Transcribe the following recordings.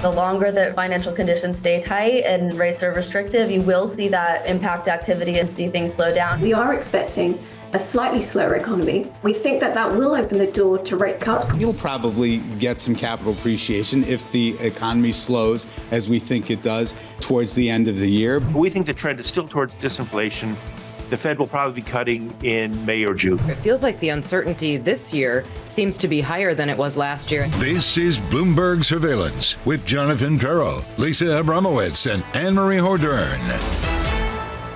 The longer that financial conditions stay tight and rates are restrictive, you will see that impact activity and see things slow down. We are expecting a slightly slower economy. We think that that will open the door to rate cuts. You'll probably get some capital appreciation if the economy slows, as we think it does, towards the end of the year. We think the trend is still towards disinflation. The Fed will probably be cutting in May or June. It feels like the uncertainty this year seems to be higher than it was last year. This is Bloomberg Surveillance with Jonathan Ferro, Lisa Abramowicz, and Annmarie Hordern.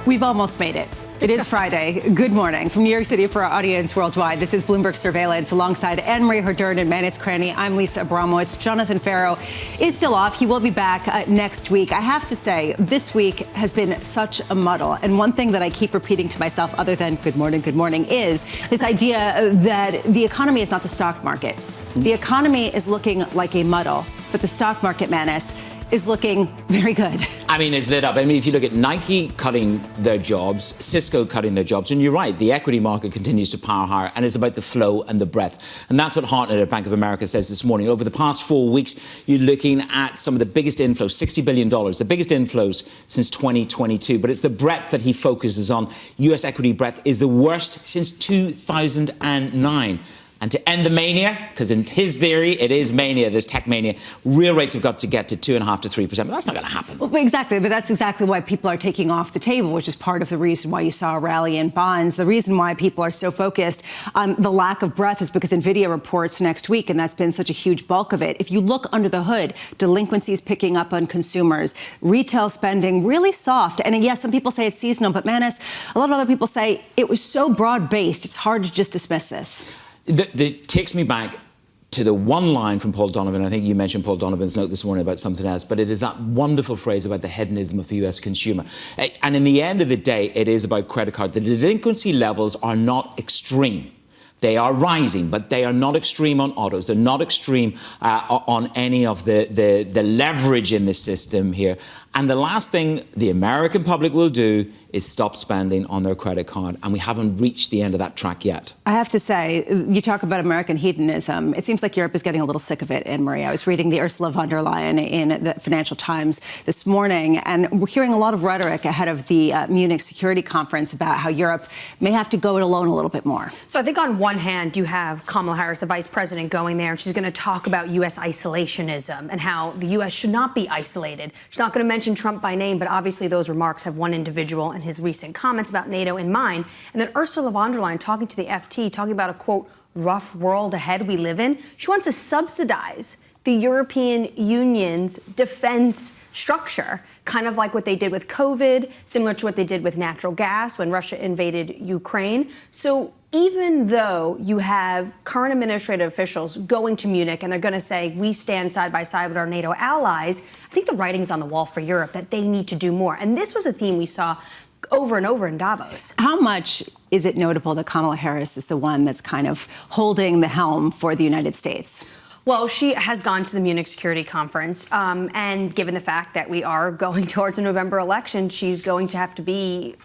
We've almost made it. It is Friday. Good morning. From New York City for our audience worldwide, this is Bloomberg Surveillance alongside Annmarie Hordern and Manus Cranny. I'm Lisa Abramowicz. Jonathan Ferro is still off. He will be back next week. I have to say, this week has been such a muddle. And one thing that I keep repeating to myself, other than good morning, is this idea that the economy is not the stock market. The economy is looking like a muddle, but the stock market, Manus, is looking very good. I mean, it's lit up. I mean, if you look at Nike cutting their jobs, Cisco cutting their jobs, and you're right, the equity market continues to power higher, and it's about the flow and the breadth. And that's what Hartnett at Bank of America says this morning. Over the past 4 weeks, you're looking at some of the biggest inflows, $60 billion, the biggest inflows since 2022. But it's the breadth that he focuses on. U.S. equity breadth is the worst since 2009. And to end the mania, because in his theory, it is mania, this tech mania, real rates have got to get to 2.5% to 3%. But that's not going to happen. Well, exactly. But that's exactly why people are taking off the table, which is part of the reason why you saw a rally in bonds. The reason why people are so focused on the lack of breadth is because NVIDIA reports next week, and that's been such a huge bulk of it. If you look under the hood, delinquencies picking up on consumers, retail spending really soft. And yes, some people say it's seasonal, but Manus, a lot of other people say it was so broad-based, it's hard to just dismiss this. That takes me back to the one line from Paul Donovan. I think you mentioned Paul Donovan's note this morning about something else, but it is that wonderful phrase about the hedonism of the U.S. consumer. And in the end of the day, it is about credit card. The delinquency levels are not extreme. They are rising, but they are not extreme on autos. They're not extreme on any of the leverage in the system here. And the last thing the American public will do is stop spending on their credit card. And we haven't reached the end of that track yet. I have to say, you talk about American hedonism. It seems like Europe is getting a little sick of it, Annmarie. I was reading the Ursula von der Leyen in the Financial Times this morning, and we're hearing a lot of rhetoric ahead of the Munich Security Conference about how Europe may have to go it alone a little bit more. So I think on one hand, you have Kamala Harris, the vice president, going there, and she's going to talk about U.S. isolationism and how the U.S. should not be isolated. She's not going to mention Trump by name, but obviously those remarks have one individual and his recent comments about NATO in mind. And then Ursula von der Leyen talking to the FT, talking about a, quote, rough world ahead we live in. She wants to subsidize the European Union's defense structure, kind of like what they did with COVID, similar to what they did with natural gas when Russia invaded Ukraine. So even though you have current administrative officials going to Munich and they're going to say, we stand side by side with our NATO allies, I think the writing's on the wall for Europe that they need to do more. And this was a theme we saw over and over in Davos. How much is it notable that Kamala Harris is the one that's kind of holding the helm for the United States? Well, she has gone to the Munich Security Conference, and given the fact that we are going towards a November election, she's going to have to be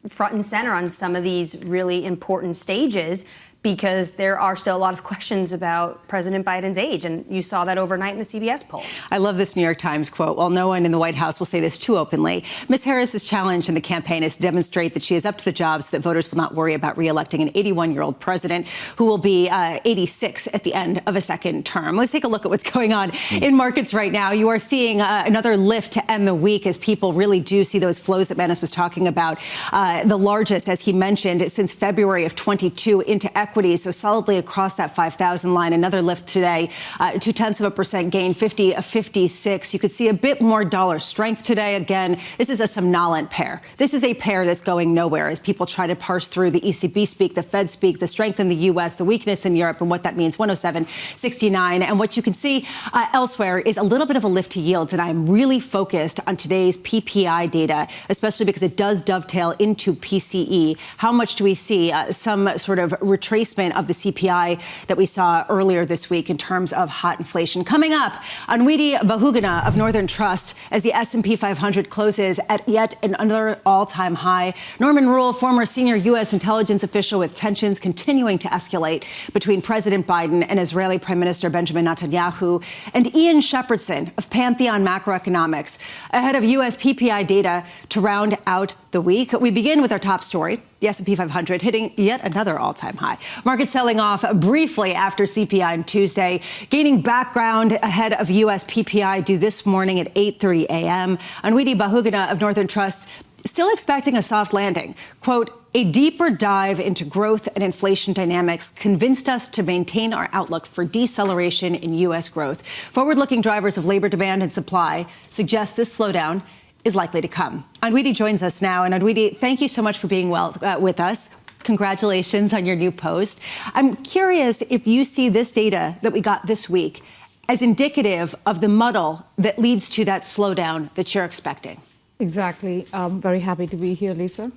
front and center on some of these really important stages, because there are still a lot of questions about President Biden's age. And you saw that overnight in the CBS poll. I love this New York Times quote. While no one in the White House will say this too openly, Ms. Harris's challenge in the campaign is to demonstrate that she is up to the job so that voters will not worry about reelecting an 81-year-old president who will be 86 at the end of a second term. Let's take a look at what's going on in markets right now. You are seeing another lift to end the week as people really do see those flows that Manus was talking about. The largest, as he mentioned, since February of 22 into equity. So solidly across that 5,000 line. Another lift today, 0.2% gain, 50 of 56. You could see a bit more dollar strength today. Again, this is a somnolent pair. This is a pair that's going nowhere as people try to parse through the ECB speak, the Fed speak, the strength in the U.S., the weakness in Europe, and what that means. 107.69. And what you can see elsewhere is a little bit of a lift to yields. And I'm really focused on today's PPI data, especially because it does dovetail into PCE. How much do we see some sort of retreat retracement of the CPI that we saw earlier this week in terms of hot inflation. Coming up, Annmarie Hordern of Northern Trust as the S&P 500 closes at yet another all-time high. Norman Rule, former senior U.S. intelligence official with tensions continuing to escalate between President Biden and Israeli Prime Minister Benjamin Netanyahu, and Ian Shepherdson of Pantheon Macroeconomics ahead of U.S. PPI data to round out the week. We begin with our top story, the S&P 500 hitting yet another all-time high. Market selling off briefly after CPI on Tuesday, gaining background ahead of U.S. PPI due this morning at 8:30 a.m. Annmarie Hordern of Northern Trust still expecting a soft landing. Quote, a deeper dive into growth and inflation dynamics convinced us to maintain our outlook for deceleration in U.S. growth. Forward-looking drivers of labor demand and supply suggest this slowdown is likely to come. Annmarie joins us now. And Annmarie, thank you so much for being with us. Congratulations on your new post. I'm curious if you see this data that we got this week as indicative of the muddle that leads to that slowdown that you're expecting. Exactly. I'm very happy to be here, Lisa.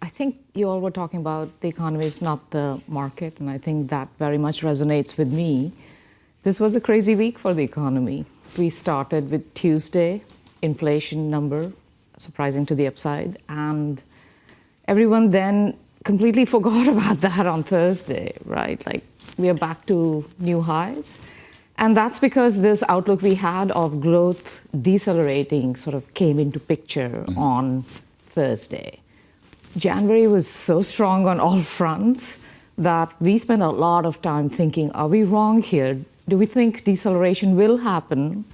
I think you all were talking about the economy is not the market, and I think that very much resonates with me. This was a crazy week for the economy. We started with Tuesday, inflation number, surprising to the upside, and everyone then completely forgot about that on Thursday, right? Like, we are back to new highs. And that's because this outlook we had of growth decelerating sort of came into picture on Thursday. January was so strong on all fronts that we spent a lot of time thinking, are we wrong here? Do we think deceleration will happen?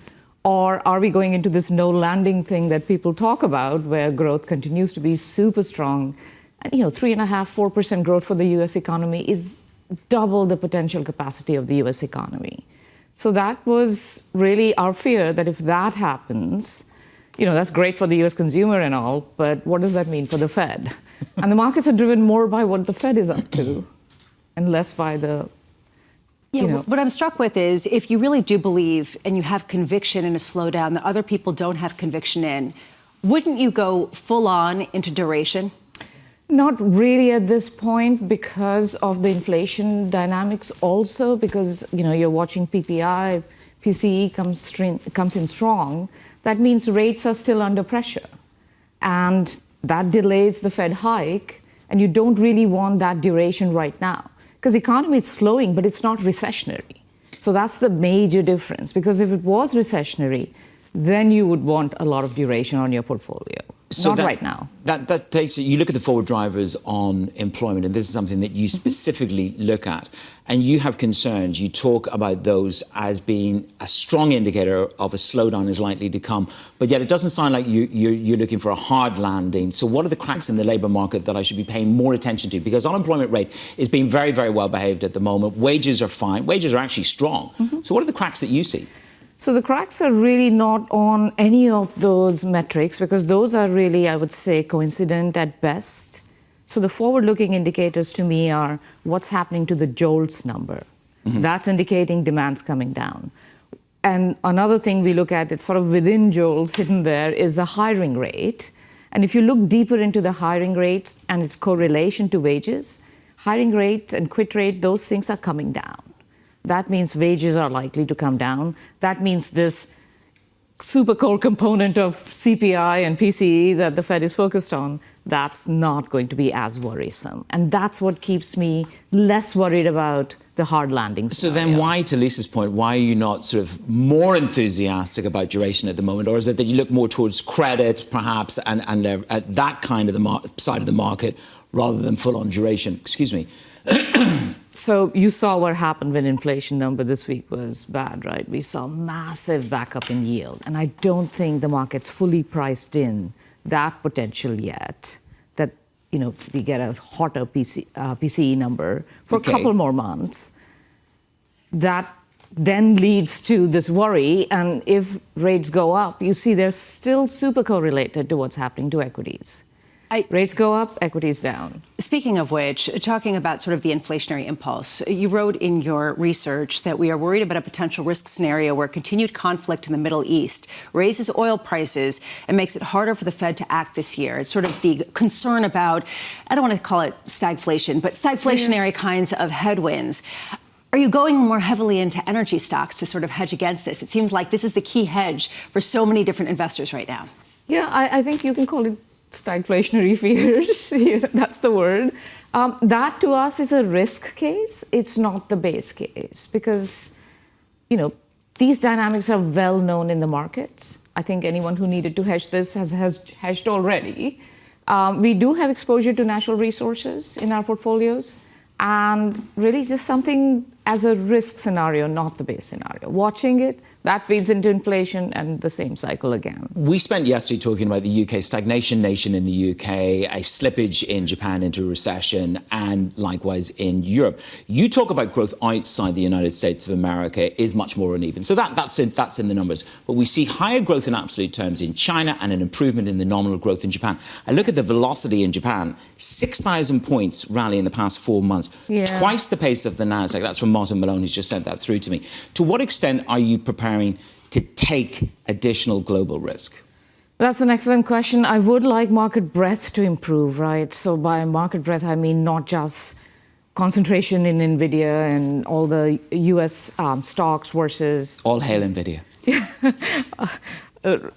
Or are we going into this no landing thing that people talk about where growth continues to be super strong? And, 3.5%, 4% growth for the US economy is double the potential capacity of the US economy. So that was really our fear that if that happens, that's great for the US consumer and all, but what does that mean for the Fed? And the markets are driven more by what the Fed is up to and less by the, What I'm struck with is if you really do believe and you have conviction in a slowdown that other people don't have conviction in, wouldn't you go full on into duration? Not really at this point because of the inflation dynamics also, because, you're watching PPI, PCE comes in strong. That means rates are still under pressure. And that delays the Fed hike, and you don't really want that duration right now. Because the economy is slowing, but it's not recessionary. So that's the major difference, because if it was recessionary, then you would want a lot of duration on your portfolio. So not right now. That takes it. You look at the forward drivers on employment, and this is something that you specifically look at, and you have concerns. You talk about those as being a strong indicator of a slowdown is likely to come, but yet it doesn't sound like you're looking for a hard landing. So what are the cracks in the labour market that I should be paying more attention to? Because unemployment rate is being very, very well behaved at the moment. Wages are fine. Wages are actually strong. So what are the cracks that you see? So the cracks are really not on any of those metrics because those are really, I would say, coincident at best. So the forward-looking indicators to me are what's happening to the JOLTS number. That's indicating demand's coming down. And another thing we look at, it's sort of within JOLTS, hidden there, is the hiring rate. And if you look deeper into the hiring rates and its correlation to wages, hiring rate and quit rate, those things are coming down. That means wages are likely to come down. That means this super core component of CPI and PCE that the Fed is focused on, that's not going to be as worrisome. And that's what keeps me less worried about the hard landing scenario. So then why, to Lisa's point, why are you not sort of more enthusiastic about duration at the moment? Or is it that you look more towards credit, perhaps, and at that kind of the side of the market rather than full-on duration? Excuse me. So you saw what happened when inflation number this week was bad, right? We saw massive backup in yield. And I don't think the market's fully priced in that potential yet, that, we get a hotter PCE number for a couple more months. That then leads to this worry. And if rates go up, you see they're still super correlated to what's happening to equities. Rates go up, equities down. Speaking of which, talking about sort of the inflationary impulse, you wrote in your research that we are worried about a potential risk scenario where continued conflict in the Middle East raises oil prices and makes it harder for the Fed to act this year. It's sort of the concern about, I don't want to call it stagflation, but stagflationary kinds of headwinds. Are you going more heavily into energy stocks to sort of hedge against this? It seems like this is the key hedge for so many different investors right now. Yeah, I think you can call it stagflationary fears. That's the word. That to us is a risk case. It's not the base case because, these dynamics are well known in the markets. I think anyone who needed to hedge this has hedged already. We do have exposure to natural resources in our portfolios, and really just something as a risk scenario, not the base scenario. Watching it, that feeds into inflation and the same cycle again. We spent yesterday talking about the UK, stagnation nation in the UK, a slippage in Japan into recession, and likewise in Europe. You talk about growth outside the United States of America is much more uneven. So that's in the numbers. But we see higher growth in absolute terms in China and an improvement in the nominal growth in Japan. I look at the velocity in Japan, 6,000 points rally in the past 4 months, twice the pace of the NASDAQ. That's from Martin Malone, who's just sent that through to me. To what extent are you preparing to take additional global risk? That's an excellent question. I would like market breadth to improve, right? So by market breadth, I mean not just concentration in NVIDIA and all the U.S. Stocks versus... All hail NVIDIA.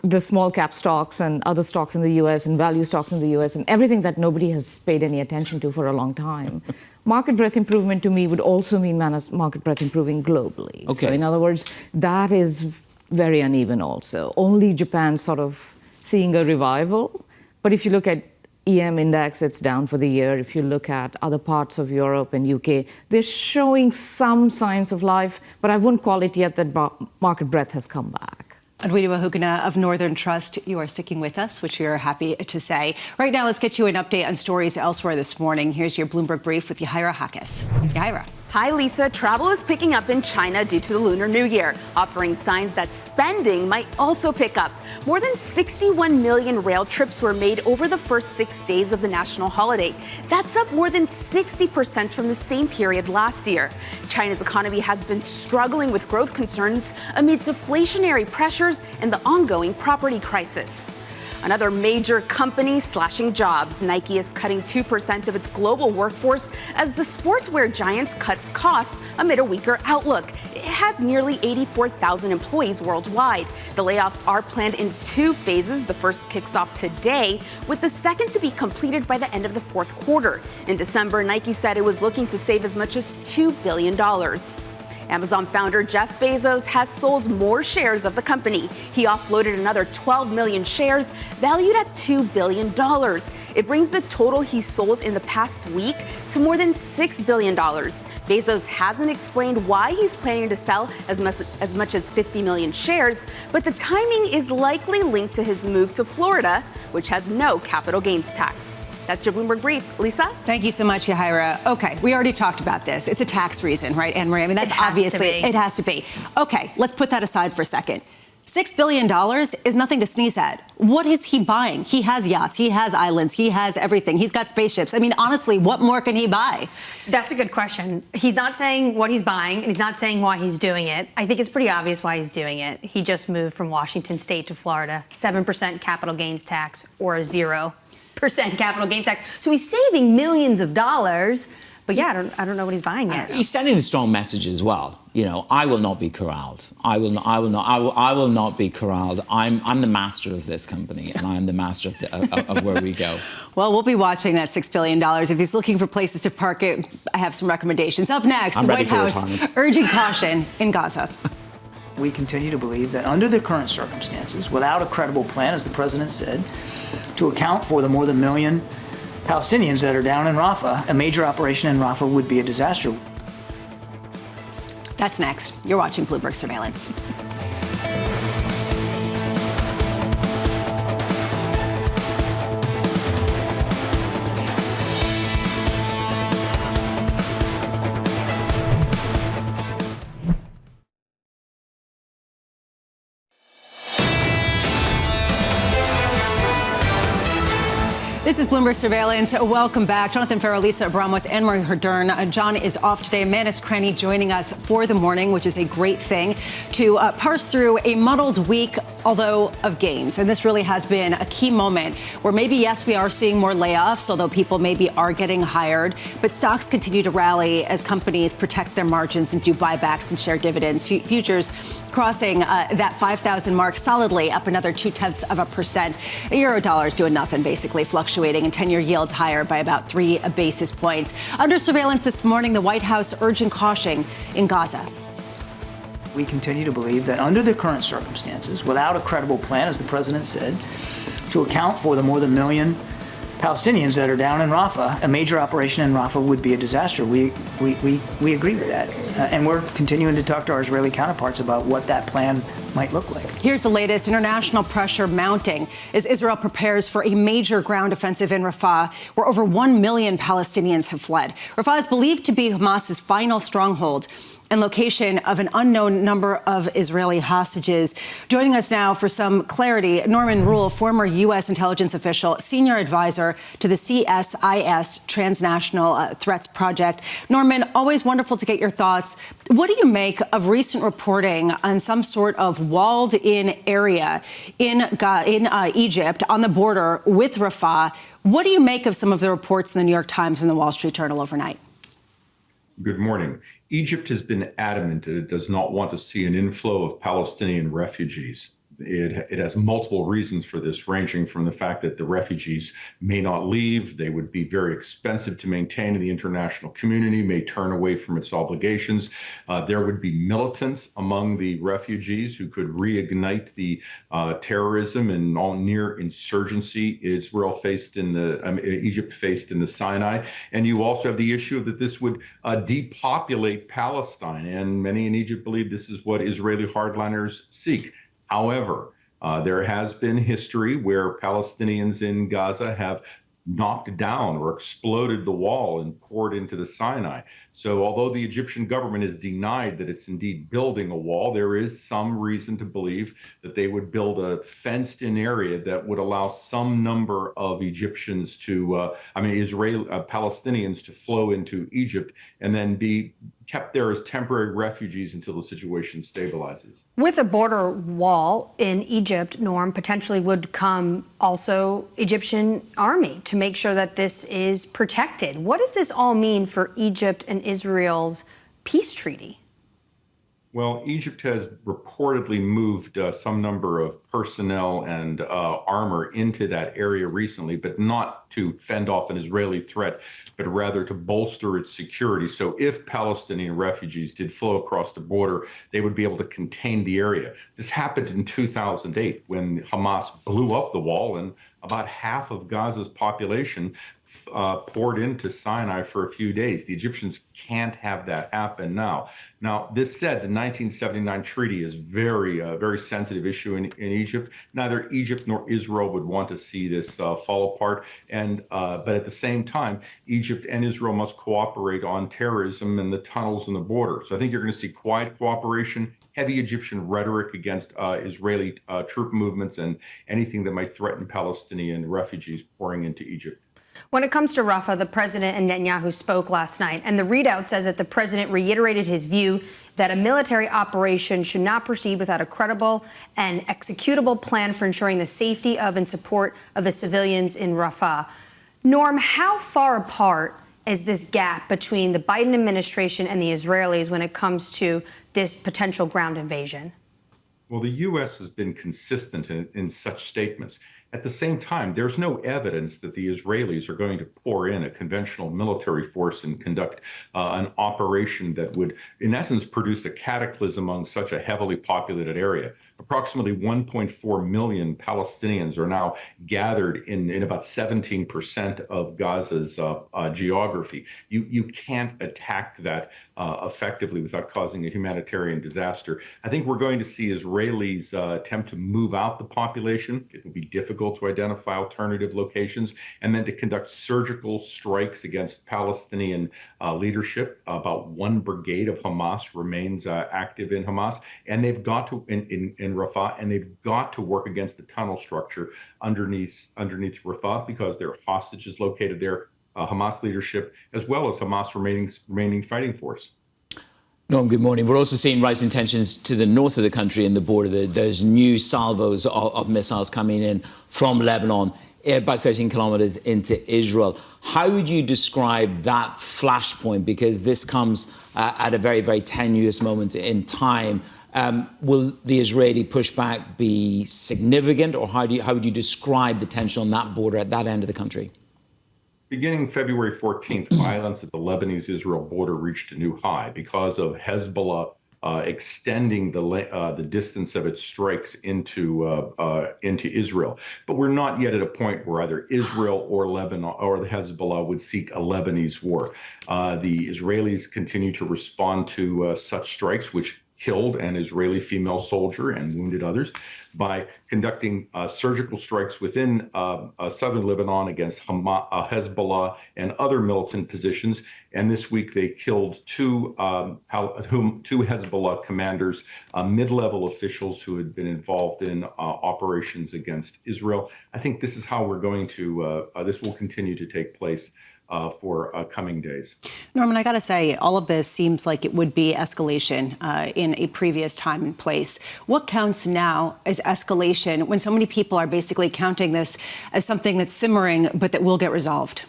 The small cap stocks and other stocks in the U.S. and value stocks in the U.S. and everything that nobody has paid any attention to for a long time. Market breadth improvement to me would also mean market breadth improving globally. Okay. So in other words, that is very uneven also. Only Japan sort of seeing a revival. But if you look at EM index, it's down for the year. If you look at other parts of Europe and UK, they're showing some signs of life, but I wouldn't call it yet that market breadth has come back. Adwaita Wahuguna of Northern Trust, you are sticking with us, which we are happy to say. Right now, let's get you an update on stories elsewhere this morning. Here's your Bloomberg brief with Yahaira Hakis. Yahaira. Hi, Lisa. Travel is picking up in China due to the Lunar New Year, offering signs that spending might also pick up. More than 61 million rail trips were made over the first 6 days of the national holiday. That's up more than 60% from the same period last year. China's economy has been struggling with growth concerns amid deflationary pressures and the ongoing property crisis. Another major company slashing jobs. Nike is cutting 2% of its global workforce as the sportswear giant cuts costs amid a weaker outlook. It has nearly 84,000 employees worldwide. The layoffs are planned in 2 phases. The first kicks off today, with the second to be completed by the end of the fourth quarter. In December, Nike said it was looking to save as much as $2 billion. Amazon founder Jeff Bezos has sold more shares of the company. He offloaded another 12 million shares, valued at $2 billion. It brings the total he sold in the past week to more than $6 billion. Bezos hasn't explained why he's planning to sell as much as 50 million shares, but the timing is likely linked to his move to Florida, which has no capital gains tax. That's your Bloomberg Brief. Lisa? Thank you so much, Yahaira. Okay, we already talked about this. It's a tax reason, right, Annmarie? I mean, that's obviously, it has to be. Okay, let's put that aside for a second. $6 billion is nothing to sneeze at. What is he buying? He has yachts, he has islands, he has everything. He's got spaceships. I mean, honestly, what more can he buy? That's a good question. He's not saying what he's buying, and he's not saying why he's doing it. I think it's pretty obvious why he's doing it. He just moved from Washington State to Florida, 7% capital gains tax or a 0% capital gains tax. So he's saving millions of dollars. But yeah, I don't know what he's buying yet. He's sending a strong message as well. You know, I will not be corralled. I will not be corralled. I'm the master of this company, and I'm the master of where we go. Well, we'll be watching that $6 billion. If he's looking for places to park it, I have some recommendations. Up next, the White House urging caution in Gaza. We continue to believe that under the current circumstances, without a credible plan, as the president said, to account for the more than 1 million Palestinians that are down in Rafah, a major operation in Rafah would be a disaster. That's next. You're watching Bloomberg Surveillance. This is Bloomberg Surveillance. Welcome back. Jonathan Ferro, Lisa Abramowicz, Annmarie Hordern. John is off today. Manus Cranny joining us for the morning, which is a great thing, to parse through a muddled week, although of gains. And this really has been a key moment where maybe, yes, we are seeing more layoffs, although people maybe are getting hired. But stocks continue to rally as companies protect their margins and do buybacks and share dividends. Futures crossing that 5,000 mark solidly, up another 0.2%. The euro dollar is doing nothing, basically fluctuating, and 10-year yields higher by about 3 basis points. Under surveillance this morning, the White House urging caution in Gaza. We continue to believe that under the current circumstances, without a credible plan, as the president said, to account for the more than 1 million Palestinians that are down in Rafah, a major operation in Rafah would be a disaster. We agree with that. And we're continuing to talk to our Israeli counterparts about what that plan might look like. Here's the latest. International pressure mounting as Israel prepares for a major ground offensive in Rafah, where over 1 million Palestinians have fled. Rafah is believed to be Hamas's final stronghold and location of an unknown number of Israeli hostages. Joining us now for some clarity, Norman Rule, former U.S. intelligence official, senior advisor to the CSIS Transnational Threats Project. Norman, always wonderful to get your thoughts. What do you make of recent reporting on some sort of walled-in area in Egypt on the border with Rafah? What do you make of some of the reports in the New York Times and the Wall Street Journal overnight? Good morning. Egypt has been adamant that it does not want to see an inflow of Palestinian refugees. It has multiple reasons for this, ranging from the fact that the refugees may not leave, they would be very expensive to maintain in the international community, may turn away from its obligations. There would be militants among the refugees who could reignite the terrorism and all near insurgency Egypt faced in the Sinai. And you also have the issue that this would depopulate Palestine. And many in Egypt believe this is what Israeli hardliners seek. However, there has been history where Palestinians in Gaza have knocked down or exploded the wall and poured into the Sinai. So although the Egyptian government has denied that it's indeed building a wall, there is some reason to believe that they would build a fenced-in area that would allow some number of Egyptians to, Palestinians to flow into Egypt and then be kept there as temporary refugees until the situation stabilizes. With a border wall in Egypt, Norm, potentially would come also Egyptian army to make sure that this is protected. What does this all mean for Egypt and Israel's peace treaty? Well, Egypt has reportedly moved some number of personnel and armor into that area recently, but not to fend off an Israeli threat, but rather to bolster its security. So if Palestinian refugees did flow across the border, they would be able to contain the area. This happened in 2008 when Hamas blew up the wall and about half of Gaza's population poured into Sinai for a few days. The Egyptians can't have that happen now. Now, this said, the 1979 treaty is very sensitive issue in Egypt. Neither Egypt nor Israel would want to see this fall apart. But at the same time, Egypt and Israel must cooperate on terrorism and the tunnels and the border. So I think you're going to see quiet cooperation, heavy Egyptian rhetoric against Israeli troop movements and anything that might threaten Palestinian refugees pouring into Egypt. When it comes to Rafah, the president and Netanyahu spoke last night, and the readout says that the president reiterated his view that a military operation should not proceed without a credible and executable plan for ensuring the safety of and support of the civilians in Rafah. Norm, how far apart is this gap between the Biden administration and the Israelis when it comes to this potential ground invasion? Well, the U.S. has been consistent in such statements. At the same time, there's no evidence that the Israelis are going to pour in a conventional military force and conduct an operation that would, in essence, produce a cataclysm among such a heavily populated area. Approximately 1.4 million Palestinians are now gathered in about 17% of Gaza's geography. You can't attack that effectively without causing a humanitarian disaster. I think we're going to see Israelis attempt to move out the population. It will be difficult difficult to identify alternative locations, and then to conduct surgical strikes against Palestinian leadership. About 1 brigade of Hamas remains active in Hamas, and they've got to in Rafah, and they've got to work against the tunnel structure underneath Rafah, because there are hostages located there, Hamas leadership, as well as Hamas remaining fighting force. Norm, good morning. We're also seeing rising tensions to the north of the country in the border. There's new salvos of missiles coming in from Lebanon, about 13 kilometers into Israel. How would you describe that flashpoint? Because this comes at a very, very tenuous moment in time. Will the Israeli pushback be significant, or how would you describe the tension on that border at that end of the country? Beginning February 14th, violence at the Lebanese-Israel border reached a new high because of Hezbollah extending the distance of its strikes into Israel. But we're not yet at a point where either Israel or Lebanon or the Hezbollah would seek a Lebanese war. The Israelis continue to respond to such strikes, which killed an Israeli female soldier and wounded others, by conducting surgical strikes within southern Lebanon against Hezbollah and other militant positions. And this week they killed two Hezbollah commanders, mid-level officials who had been involved in operations against Israel. I think this is how we're going to, this will continue to take place for coming days. Norman, I got to say, all of this seems like it would be escalation in a previous time and place. What counts now as escalation when so many people are basically counting this as something that's simmering but that will get resolved?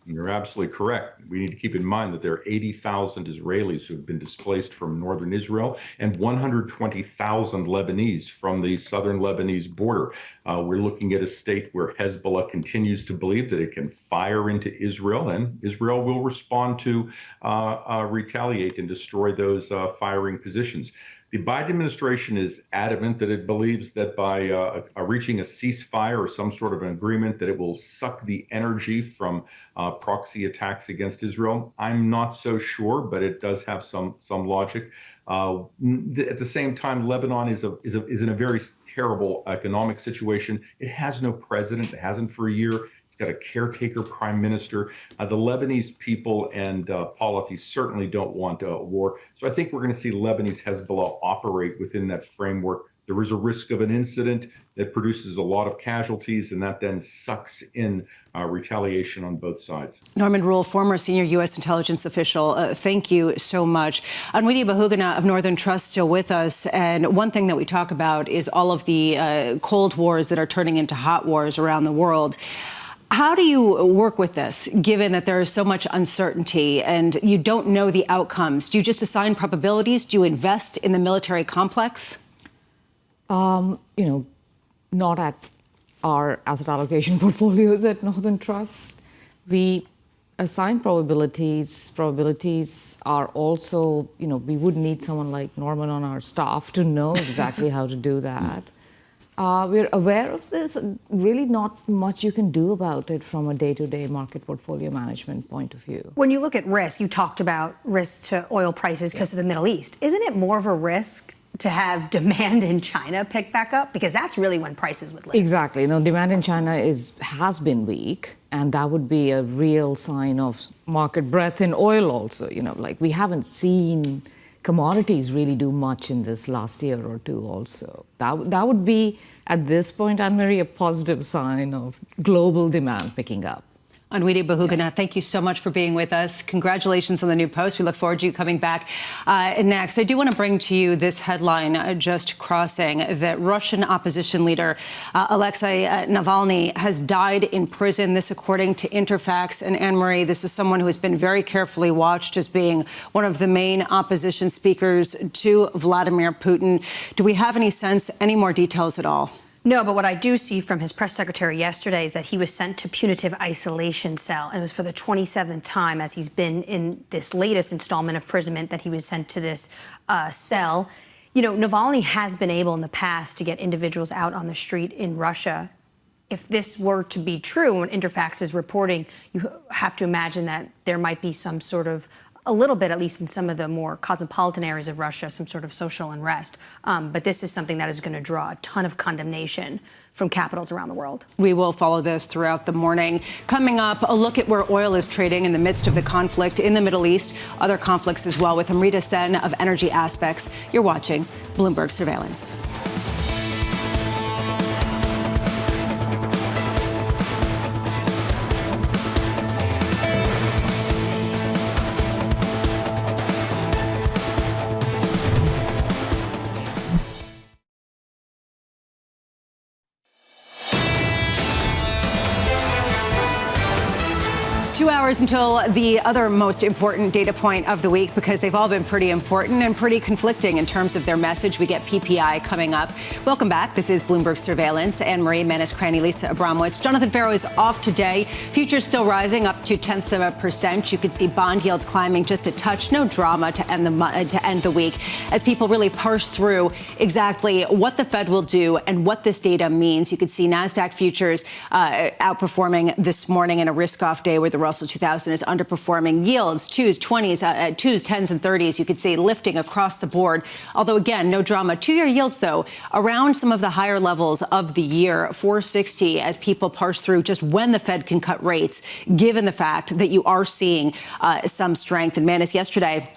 You're absolutely correct. We need to keep in mind that there are 80,000 Israelis who have been displaced from northern Israel and 120,000 Lebanese from the southern Lebanese border. We're looking at a state where Hezbollah continues to believe that it can fire into Israel, and Israel will respond to retaliate and destroy those firing positions. The Biden administration is adamant that it believes that by reaching a ceasefire or some sort of an agreement, that it will suck the energy from proxy attacks against Israel. I'm not so sure, but it does have some logic. At the same time, Lebanon is in a very terrible economic situation. It has no president. It hasn't for a year. It's got a caretaker prime minister. The Lebanese people and polities certainly don't want a war. So I think we're going to see Lebanese Hezbollah operate within that framework. There is a risk of an incident that produces a lot of casualties, and that then sucks in retaliation on both sides. Norman Rule, former senior U.S. intelligence official, thank you so much. Annmarie Hordern of Northern Trust still with us. And one thing that we talk about is all of the cold wars that are turning into hot wars around the world. How do you work with this, given that there is so much uncertainty and you don't know the outcomes? Do you just assign probabilities? Do you invest in the military complex? Not at our asset allocation portfolios at Northern Trust. We assign probabilities. Probabilities are also, we would need someone like Norman on our staff to know exactly how to do that. We're aware of this. Really not much you can do about it from a day-to-day market portfolio management point of view. When you look at risk, you talked about risk to oil prices because of the Middle East. Isn't it more of a risk to have demand in China pick back up? Because that's really when prices would lift. Exactly. Demand in China has been weak, and that would be a real sign of market breadth in oil also. We haven't seen commodities really do much in this last year or two also. That would be, at this point, Annmarie, a positive sign of global demand picking up. Annmarie Hordern, thank you so much for being with us. Congratulations on the new post. We look forward to you coming back next. I do want to bring to you this headline just crossing that Russian opposition leader Alexei Navalny has died in prison. This according to Interfax. And Annmarie, this is someone who has been very carefully watched as being one of the main opposition speakers to Vladimir Putin. Do we have any sense, any more details at all? No, but what I do see from his press secretary yesterday is that he was sent to punitive isolation cell, and it was for the 27th time as he's been in this latest installment of imprisonment that he was sent to this cell. Navalny has been able in the past to get individuals out on the street in Russia. If this were to be true, when Interfax is reporting, you have to imagine that there might be some sort of a little bit, at least in some of the more cosmopolitan areas of Russia, some sort of social unrest. But this is something that is going to draw a ton of condemnation from capitals around the world. We will follow this throughout the morning. Coming up, a look at where oil is trading in the midst of the conflict in the Middle East, other conflicts as well, with Amrita Sen of Energy Aspects. You're watching Bloomberg Surveillance. Hours until the other most important data point of the week, because they've all been pretty important and pretty conflicting in terms of their message. We get PPI coming up. Welcome back. This is Bloomberg Surveillance. Annmarie, Hordern, Lisa Abramowicz. Jonathan Ferro is off today. Futures still rising up 0.2%. You can see bond yields climbing just a touch. No drama to end the week as people really parse through exactly what the Fed will do and what this data means. You could see NASDAQ futures outperforming this morning in a risk-off day where the Russell 2000 is underperforming. Yields, 2s, 20s, 2s, 10s, and 30s, you could see lifting across the board. Although, again, no drama. Two-year yields, though, around some of the higher levels of the year, 460, as people parse through just when the Fed can cut rates, given the fact that you are seeing some strength. And, Manis, yesterday,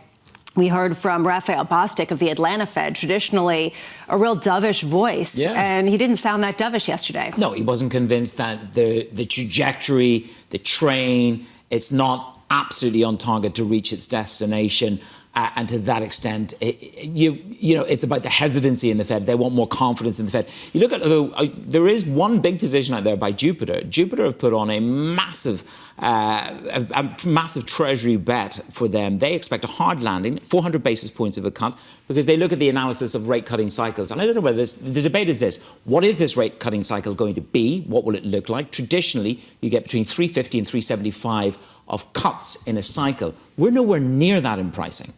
we heard from Raphael Bostic of the Atlanta Fed, traditionally a real dovish voice. Yeah. And he didn't sound that dovish yesterday. No, he wasn't convinced that the trajectory, the train, it's not absolutely on target to reach its destination. And to that extent, it's about the hesitancy in the Fed. They want more confidence in the Fed. You look at, there is one big position out there by Jupiter. Jupiter have put on a massive treasury bet for them. They expect a hard landing, 400 basis points of a cut, because they look at the analysis of rate cutting cycles. And I don't know whether the debate is this: what is this rate cutting cycle going to be? What will it look like? Traditionally, you get between 350 and 375 of cuts in a cycle. We're nowhere near that in pricing.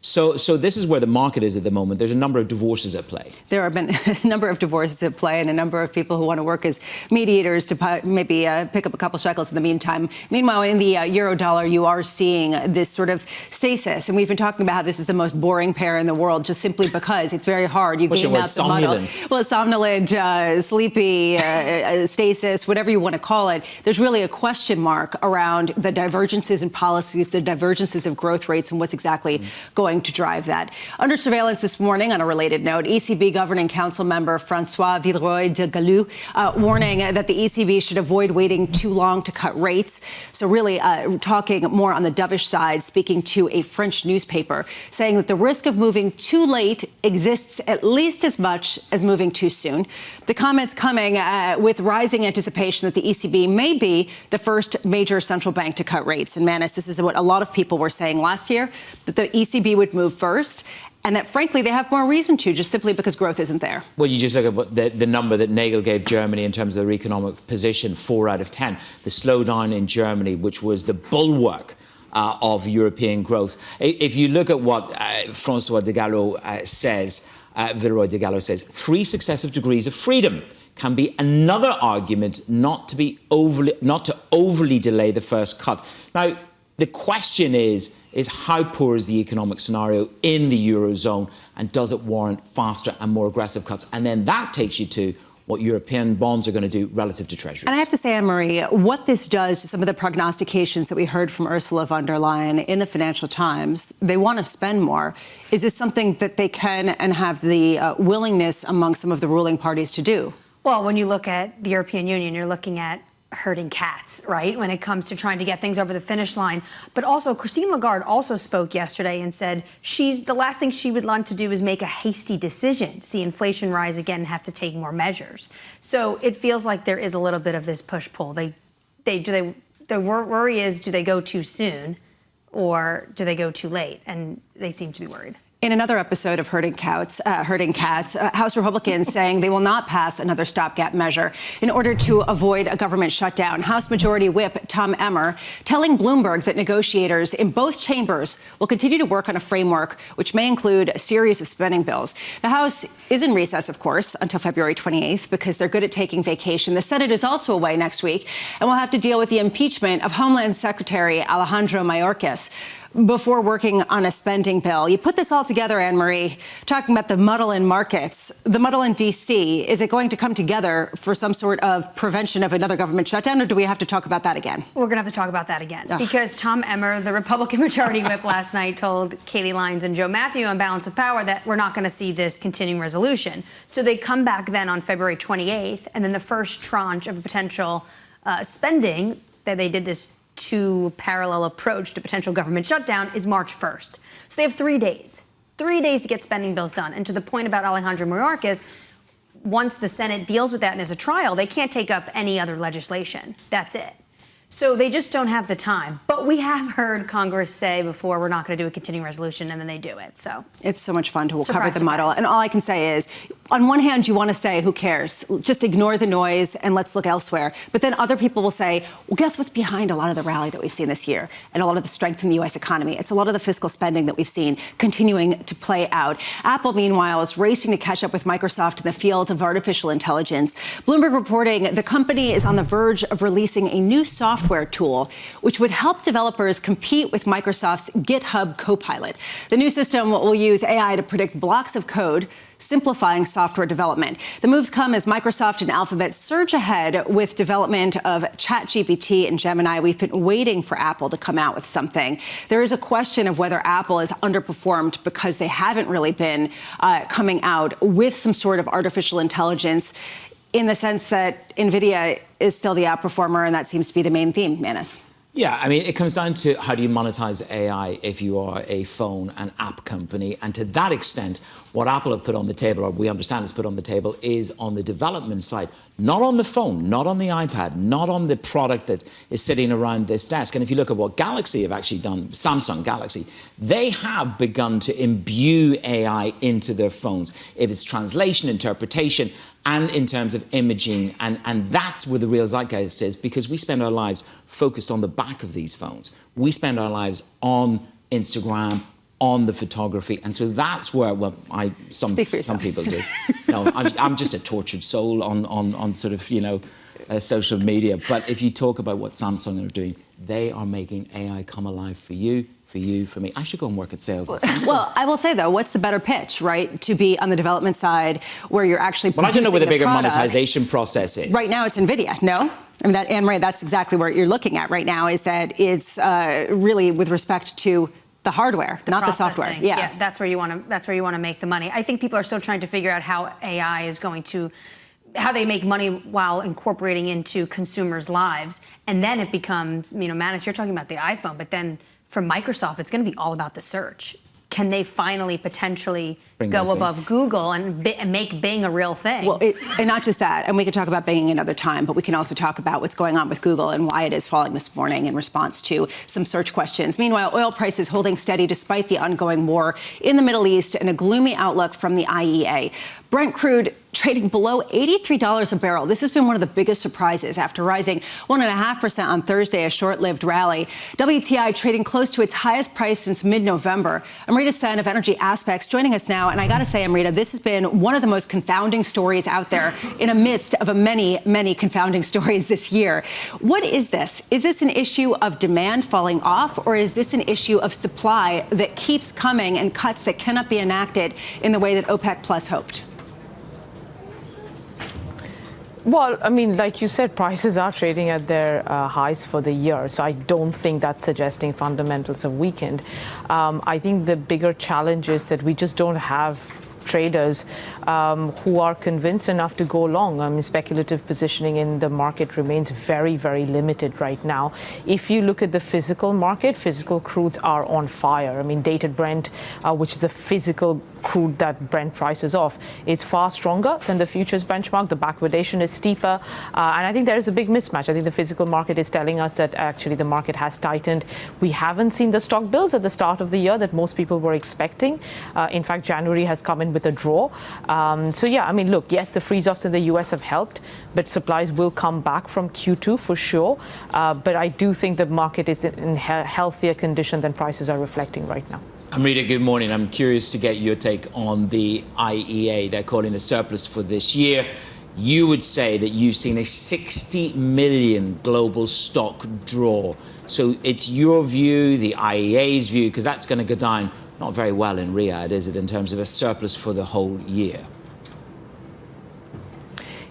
So this is where the market is at the moment. There's a number of divorces at play. There have been a number of divorces at play and a number of people who want to work as mediators to maybe pick up a couple shekels in the meantime. Meanwhile, in the euro dollar, you are seeing this sort of stasis. And we've been talking about how this is the most boring pair in the world, just simply because it's very hard. You game out the model. Well, somnolent, sleepy, stasis, whatever you want to call it. There's really a question mark around the divergences in policies, the divergences of growth rates, and what's exactly going to drive that. Under surveillance this morning, on a related note, ECB Governing Council member Francois Villeroy de Galou warning that the ECB should avoid waiting too long to cut rates. So really talking more on the dovish side, speaking to a French newspaper, saying that the risk of moving too late exists at least as much as moving too soon. The comments coming with rising anticipation that the ECB may be the first major central bank to cut rates. And Manis, this is what a lot of people were saying last year, that the ECB would move first, and that, frankly, they have more reason to, just simply because growth isn't there. Well, you just look at what the number that Nagel gave Germany in terms of their economic position, 4 out of 10. The slowdown in Germany, which was the bulwark of European growth. If you look at what Francois de Gallo says, Villeroy de Gallo says, 3 successive degrees of freedom can be another argument not to overly delay the first cut. Now, the question is how poor is the economic scenario in the Eurozone, and does it warrant faster and more aggressive cuts? And then that takes you to what European bonds are going to do relative to treasuries. And I have to say, Annmarie, what this does to some of the prognostications that we heard from Ursula von der Leyen in the Financial Times, they want to spend more. Is this something that they can and have the willingness among some of the ruling parties to do? Well, when you look at the European Union, you're looking at herding cats, right, when it comes to trying to get things over the finish line. But also, Christine Lagarde also spoke yesterday and said the last thing she would want to do is make a hasty decision, see inflation rise again and have to take more measures. So it feels like there is a little bit of this push-pull. The worry is, do they go too soon or do they go too late? And they seem to be worried. In another episode of Herding Cats, House Republicans saying they will not pass another stopgap measure in order to avoid a government shutdown. House Majority Whip Tom Emmer telling Bloomberg that negotiators in both chambers will continue to work on a framework which may include a series of spending bills. The House is in recess, of course, until February 28th because they're good at taking vacation. The Senate is also away next week and will have to deal with the impeachment of Homeland Secretary Alejandro Mayorkas. before working on a spending bill. You put this all together, Annmarie, talking about the muddle in markets, the muddle in D.C. Is it going to come together for some sort of prevention of another government shutdown, or do we have to talk about that again? We're going to have to talk about that again. Because Tom Emmer, the Republican Majority Whip last night, told Kayleigh Lyons and Joe Matthew on Balance of Power that we're not going to see this continuing resolution. So they come back then on February 28th, and then the first tranche of potential spending that they did this two parallel approach to potential government shutdown is March 1st. So they have 3 days. 3 days to get spending bills done. And to the point about Alejandro Mayorkas, once the Senate deals with that and there's a trial, they can't take up any other legislation. That's it. So they just don't have the time. But we have heard Congress say before, we're not going to do a continuing resolution, and then they do it. So it's so much fun to surprise, cover the muddle. And all I can say is, on one hand, you want to say, who cares? Just ignore the noise and let's look elsewhere. But then other people will say, well, guess what's behind a lot of the rally that we've seen this year and a lot of the strength in the U.S. economy? It's a lot of the fiscal spending that we've seen continuing to play out. Apple, meanwhile, is racing to catch up with Microsoft in the field of artificial intelligence. Bloomberg reporting the company is on the verge of releasing a new software tool which would help developers compete with Microsoft's GitHub Copilot. The new system will use AI to predict blocks of code, simplifying software development. The moves come as Microsoft and Alphabet surge ahead with development of ChatGPT and Gemini. We've been waiting for Apple to come out with something. There is a question of whether Apple is underperformed because they haven't really been coming out with some sort of artificial intelligence, in the sense that NVIDIA is still the outperformer, and that seems to be the main theme, Manus. Yeah, I mean, it comes down to how do you monetize AI if you are a phone and app company. And to that extent, what Apple have put on the table, or we understand has put on the table, is on the development side, not on the phone, not on the iPad, not on the product that is sitting around this desk. And if you look at what Galaxy have actually done, Samsung Galaxy, they have begun to imbue AI into their phones. If it's translation, interpretation, and in terms of imaging, and that's where the real zeitgeist is, because we spend our lives focused on the back of these phones. We spend our lives on Instagram, on the photography, and so that's where, well, some people do. No, I'm just a tortured soul on sort of, social media. But if you talk about what Samsung are doing, they are making AI come alive for you, for me. I should go and work at sales. Well, I will say, though, what's the better pitch, right? To be on the development side where you're actually producing. Well, I don't know where the bigger products. monetization process is. Right now, it's NVIDIA, no? I mean, Annmarie, that's exactly what you're looking at right now, is that it's really with respect to the hardware, not the software. Yeah, that's where you want to make the money. I think people are still trying to figure out how AI is going to, how they make money while incorporating into consumers' lives. And then it becomes, Manus, you're talking about the iPhone, but then for Microsoft, it's going to be all about the search. Can they finally potentially go above Google and make Bing a real thing? Well, and not just that, and we could talk about Bing another time, but we can also talk about what's going on with Google and why it is falling this morning in response to some search questions. Meanwhile, oil prices holding steady despite the ongoing war in the Middle East and a gloomy outlook from the IEA. Brent crude trading below $83 a barrel. This has been one of the biggest surprises after rising 1.5% on Thursday, a short-lived rally. WTI trading close to its highest price since mid-November. Amrita Sen of Energy Aspects joining us now. And I got to say, Amrita, this has been one of the most confounding stories out there in a midst of many, many confounding stories this year. What is this? Is this an issue of demand falling off, or is this an issue of supply that keeps coming and cuts that cannot be enacted in the way that OPEC Plus hoped? Well, I mean, like you said, prices are trading at their highs for the year. So I don't think that's suggesting fundamentals have weakened. I think the bigger challenge is that we just don't have traders who are convinced enough to go long. I mean, speculative positioning in the market remains very, very limited right now. If you look at the physical market, physical crudes are on fire. I mean, dated Brent, which is the physical crude that Brent prices off, is far stronger than the futures benchmark. The backwardation is steeper. And I think there is a big mismatch. I think the physical market is telling us that actually the market has tightened. We haven't seen the stock builds at the start of the year that most people were expecting. In fact, January has come in with a draw. So, yeah, I mean, look, yes, the freeze-offs in the U.S. have helped, but supplies will come back from Q2 for sure. But I do think the market is in healthier condition than prices are reflecting right now. Amrita, good morning. I'm curious to get your take on the IEA. They're calling a surplus for this year. you would say that you've seen a 60 million global stock draw. So it's your view, the IEA's view, because that's going to go down not very well in Riyadh, is it, in terms of a surplus for the whole year?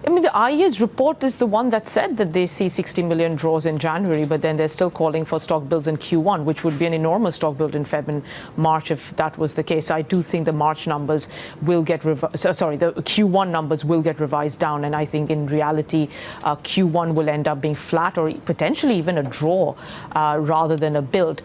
I mean, the IEA's report is the one that said that they see 60 million draws in January, but then they're still calling for stock builds in Q1, which would be an enormous stock build in Feb and March if that was the case. I do think the March numbers will get the Q1 numbers will get revised down, and I think in reality, Q1 will end up being flat or potentially even a draw rather than a build.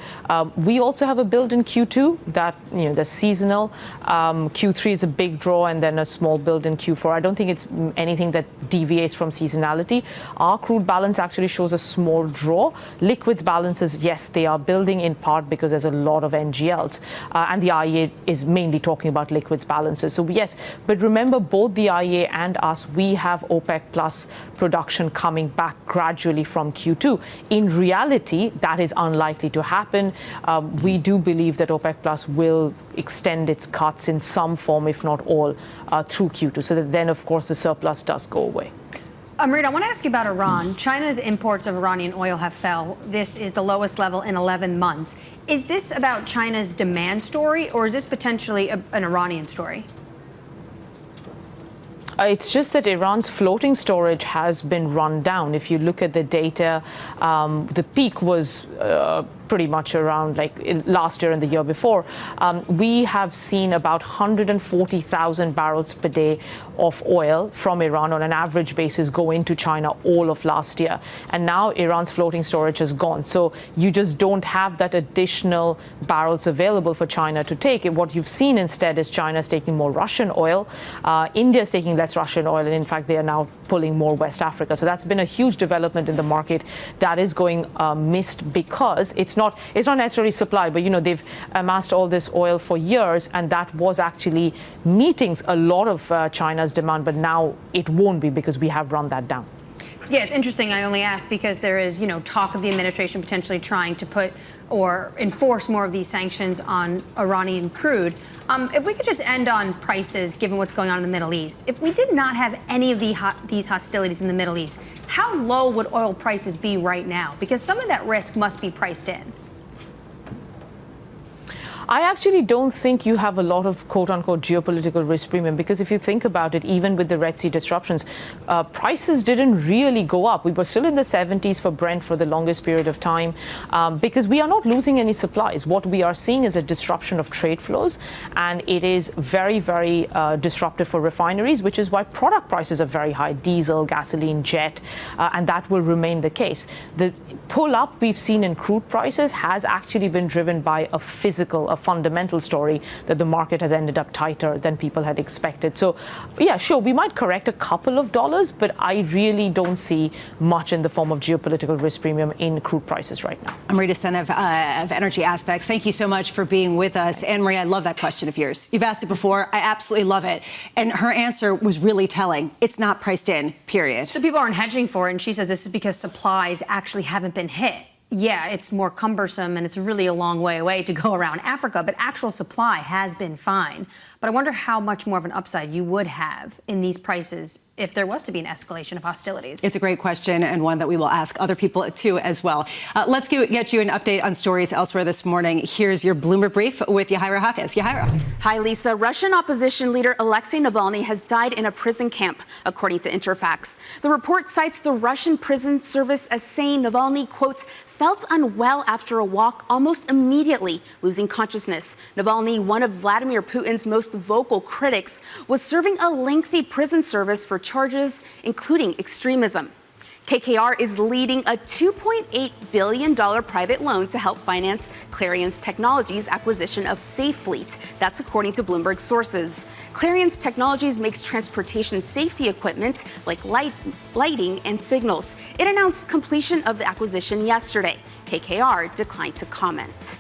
We also have a build in Q2 that, the seasonal. Q3 is a big draw and then a small build in Q4. I don't think it's anything that deviates from seasonality. Our crude balance actually shows a small draw. Liquids balances, yes, they are building in part because there's a lot of NGLs. And the IEA is mainly talking about liquids balances. So yes, but remember, both the IEA and us, we have OPEC plus production coming back gradually from Q2. In reality, that is unlikely to happen. We do believe that OPEC plus will extend its cuts in some form, if not all, through Q2. So that then, of course, the surplus does go away. Amrit, I want to ask you about Iran. China's imports of Iranian oil have fell. This is the lowest level in 11 months. Is this about China's demand story, or is this potentially an Iranian story? It's just that Iran's floating storage has been run down. If you look at the data, the peak was pretty much around like last year and the year before. We have seen about 140,000 barrels per day of oil from Iran on an average basis go into China all of last year. And now Iran's floating storage is gone. So you just don't have that additional barrels available for China to take. What you've seen instead is China's taking more Russian oil. India's taking less Russian oil. And in fact, they are now pulling more West Africa. So that's been a huge development in the market that is going missed because it's not necessarily supply, but they've amassed all this oil for years, and that was actually meeting a lot of China's demand, but now it won't be because we have run that down. Yeah, it's interesting. I only ask because there is, talk of the administration potentially trying to put or enforce more of these sanctions on Iranian crude. If we could just end on prices, given what's going on in the Middle East. If we did not have any of these hostilities in the Middle East, how low would oil prices be right now? Because some of that risk must be priced in. I actually don't think you have a lot of quote-unquote geopolitical risk premium, because if you think about it, even with the Red Sea disruptions, prices didn't really go up. We were still in the 70s for Brent for the longest period of time because we are not losing any supplies. What we are seeing is a disruption of trade flows, and it is very, very disruptive for refineries, which is why product prices are very high: diesel, gasoline, jet, and that will remain the case. The pull-up we've seen in crude prices has actually been driven by a fundamental story that the market has ended up tighter than people had expected. So, yeah, sure, we might correct a couple of dollars, but I really don't see much in the form of geopolitical risk premium in crude prices right now. Annmarie Hordern of Energy Aspects, thank you so much for being with us. Annmarie, I love that question of yours. You've asked it before. I absolutely love it. And her answer was really telling. It's not priced in, period. So people aren't hedging for it, and she says this is because supplies actually haven't been hit. Yeah, it's more cumbersome and it's really a long way away to go around Africa, but actual supply has been fine. But I wonder how much more of an upside you would have in these prices if there was to be an escalation of hostilities. It's a great question, and one that we will ask other people too as well. Let's get you an update on stories elsewhere this morning. Here's your Bloomberg brief with Yahira Hakas. Yahira. Hi, Lisa. Russian opposition leader Alexei Navalny has died in a prison camp, according to Interfax. The report cites the Russian prison service as saying Navalny, quote, felt unwell after a walk almost immediately, losing consciousness. Navalny, one of Vladimir Putin's most vocal critics, was serving a lengthy prison service for charges including extremism. KKR is leading a $2.8 billion private loan to help finance Clarion's Technologies' acquisition of SafeFleet. That's according to Bloomberg sources. Clarion's Technologies makes transportation safety equipment like lighting and signals. It announced completion of the acquisition yesterday. KKR declined to comment.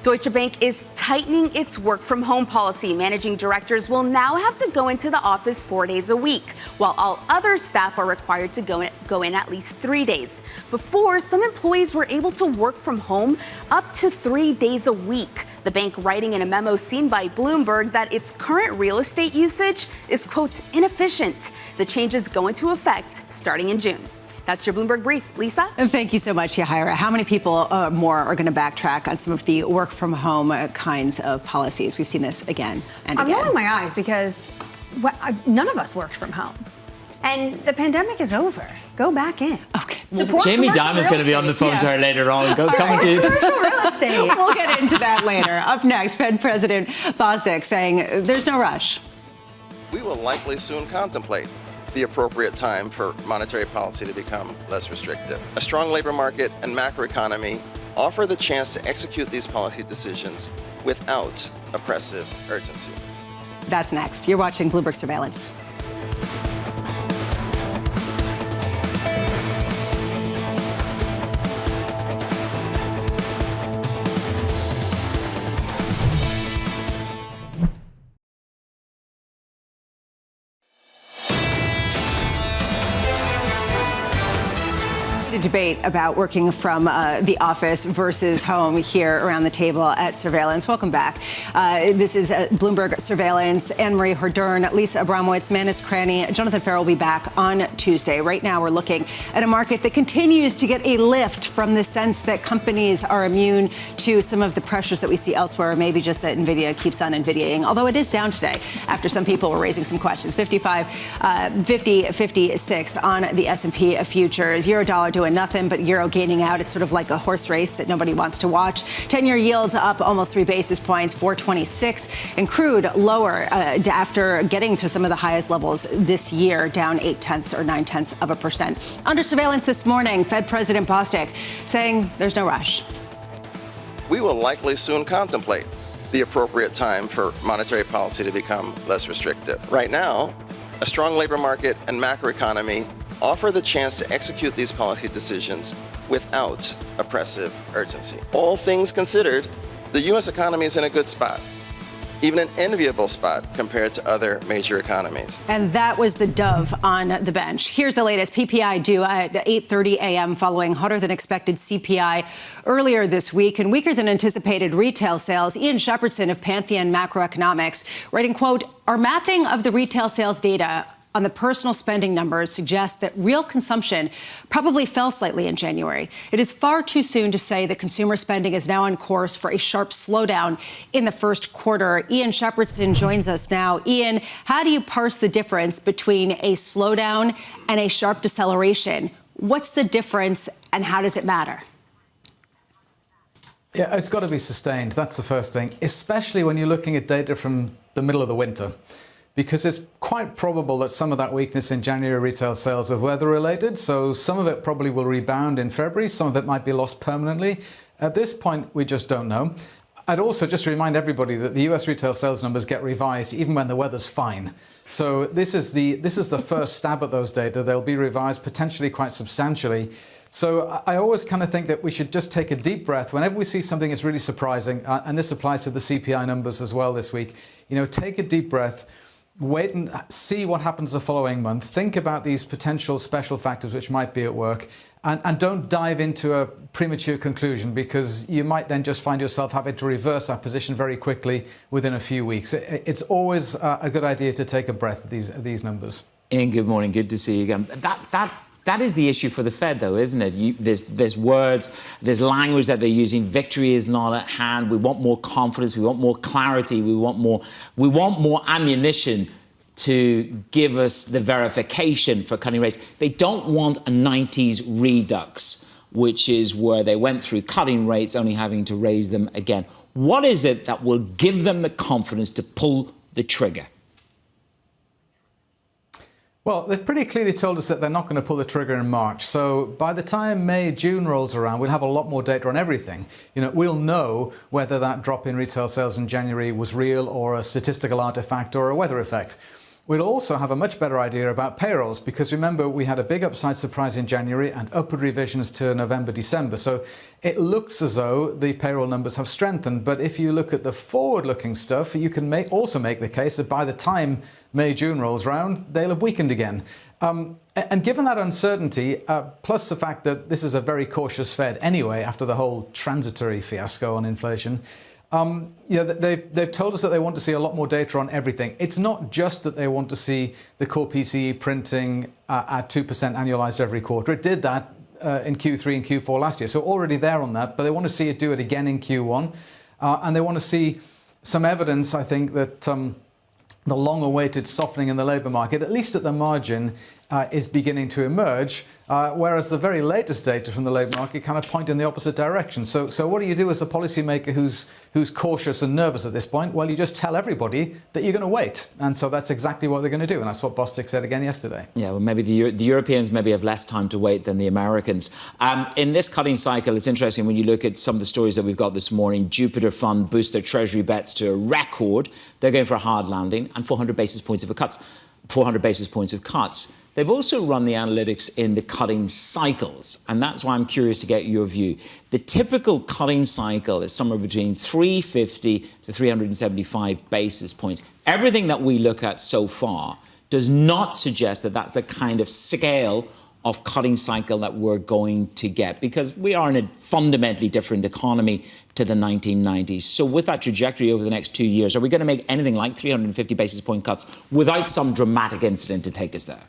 Deutsche Bank is tightening its work from home policy. Managing directors will now have to go into the office 4 days a week, while all other staff are required to go in at least 3 days. Before, some employees were able to work from home up to 3 days a week. The bank writing in a memo seen by Bloomberg that its current real estate usage is, quote, inefficient. The changes go into effect starting in June. That's your Bloomberg Brief. Lisa? And thank you so much, Yahaira. How many people more are going to backtrack on some of the work from home kinds of policies? We've seen this again and again. I'm rolling my eyes because none of us worked from home. And the pandemic is over. Go back in. Okay. Support Jamie Dimon's going to be on the phone to her later on. Coming to you. Commercial real estate. We'll get into that later. Up next, Fed President Bostic saying there's no rush. We will likely soon contemplate the appropriate time for monetary policy to become less restrictive. A strong labor market and macroeconomy offer the chance to execute these policy decisions without oppressive urgency. That's next. You're watching Bloomberg Surveillance. Debate about working from the office versus home here around the table at Surveillance. Welcome back. This is Bloomberg Surveillance. Annmarie Hordern, Lisa Abramowicz, Manus Cranny, Jonathan Ferro will be back on Tuesday. Right now, we're looking at a market that continues to get a lift from the sense that companies are immune to some of the pressures that we see elsewhere. Maybe just that NVIDIA keeps on NVIDIAing, although it is down today after some people were raising some questions. 56 on the S&P futures. Eurodollar doing nothing, but euro gaining out. It's sort of like a horse race that nobody wants to watch. 10-year yields up almost 3 basis points, 426. And crude lower after getting to some of the highest levels this year, down 0.8% Under surveillance this morning, Fed President Bostic saying there's no rush. We will likely soon contemplate the appropriate time for monetary policy to become less restrictive. Right now, a strong labor market and macroeconomy offer the chance to execute these policy decisions without oppressive urgency. All things considered, the U.S. economy is in a good spot, even an enviable spot compared to other major economies. And that was the dove on the bench. Here's the latest PPI due at 8:30 a.m. following hotter than expected CPI earlier this week and weaker than anticipated retail sales. Ian Shepherdson of Pantheon Macroeconomics writing, quote, our mapping of the retail sales data on the personal spending numbers suggests that real consumption probably fell slightly in January. It is far too soon to say that consumer spending is now on course for a sharp slowdown in the first quarter. Ian Shepherdson joins us now. Ian, how do you parse the difference between a slowdown and a sharp deceleration? What's the difference and how does it matter? Yeah, it's got to be sustained. That's the first thing, especially when you're looking at data from the middle of the winter. Because it's quite probable that some of that weakness in January retail sales was weather-related, so some of it probably will rebound in February, some of it might be lost permanently. At this point, we just don't know. I'd also just remind everybody that the US retail sales numbers get revised even when the weather's fine. So this is the first stab at those data. They'll be revised potentially quite substantially. So I always kind of think that we should just take a deep breath whenever we see something that's really surprising, and this applies to the CPI numbers as well this week. You know, take a deep breath. Wait and see what happens the following month. Think about these potential special factors which might be at work. And don't dive into a premature conclusion, because you might then just find yourself having to reverse that position very quickly within a few weeks. It's always a good idea to take a breath at these numbers. Ian, good morning. Good to see you again. That is the issue for the Fed, though, isn't it? There's words, there's language that they're using. Victory is not at hand. We want more confidence. We want more clarity. We want more ammunition to give us the verification for cutting rates. They don't want a 90s redux, which is where they went through cutting rates, only having to raise them again. What is it that will give them the confidence to pull the trigger? Well, they've pretty clearly told us that they're not going to pull the trigger in March. So by the time May, June rolls around, we'll have a lot more data on everything. You know, we'll know whether that drop in retail sales in January was real or a statistical artifact or a weather effect. we'll also have a much better idea about payrolls, because remember, we had a big upside surprise in January and upward revisions to November, December. So it looks as though the payroll numbers have strengthened. But if you look at the forward-looking stuff, you can also make the case that by the time May, June rolls around, they'll have weakened again. And given that uncertainty, plus the fact that this is a very cautious Fed anyway, after the whole transitory fiasco on inflation, they've told us that they want to see a lot more data on everything. It's not just that they want to see the core PCE printing at 2% annualized every quarter. It did that in Q3 and Q4 last year. So already there on that, but they want to see it do it again in Q1. And they want to see some evidence, I think, that the long-awaited softening in the labour market, at least at the margin, is beginning to emerge, whereas the very latest data from the labour market kind of point in the opposite direction. So what do you do as a policymaker who's cautious and nervous at this point? Well, you just tell everybody that you're going to wait. And so that's exactly what they're going to do. And that's what Bostic said again yesterday. Yeah, well, maybe the Europeans maybe have less time to wait than the Americans. In this cutting cycle, it's interesting when you look at some of the stories that we've got this morning. Jupiter Fund boost their treasury bets to a record. They're going for a hard landing and 400 basis points of cuts. They've also run the analytics in the cutting cycles, and that's why I'm curious to get your view. The typical cutting cycle is somewhere between 350 to 375 basis points. Everything that we look at so far does not suggest that that's the kind of scale of cutting cycle that we're going to get, because we are in a fundamentally different economy to the 1990s. So with that trajectory over the next 2 years, are we going to make anything like 350 basis point cuts without some dramatic incident to take us there?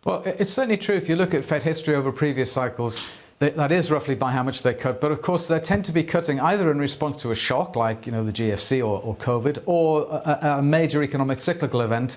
Well, it's certainly true if you look at Fed history over previous cycles. That is roughly by how much they cut. But of course, they tend to be cutting either in response to a shock like, the GFC or COVID, or a major economic cyclical event,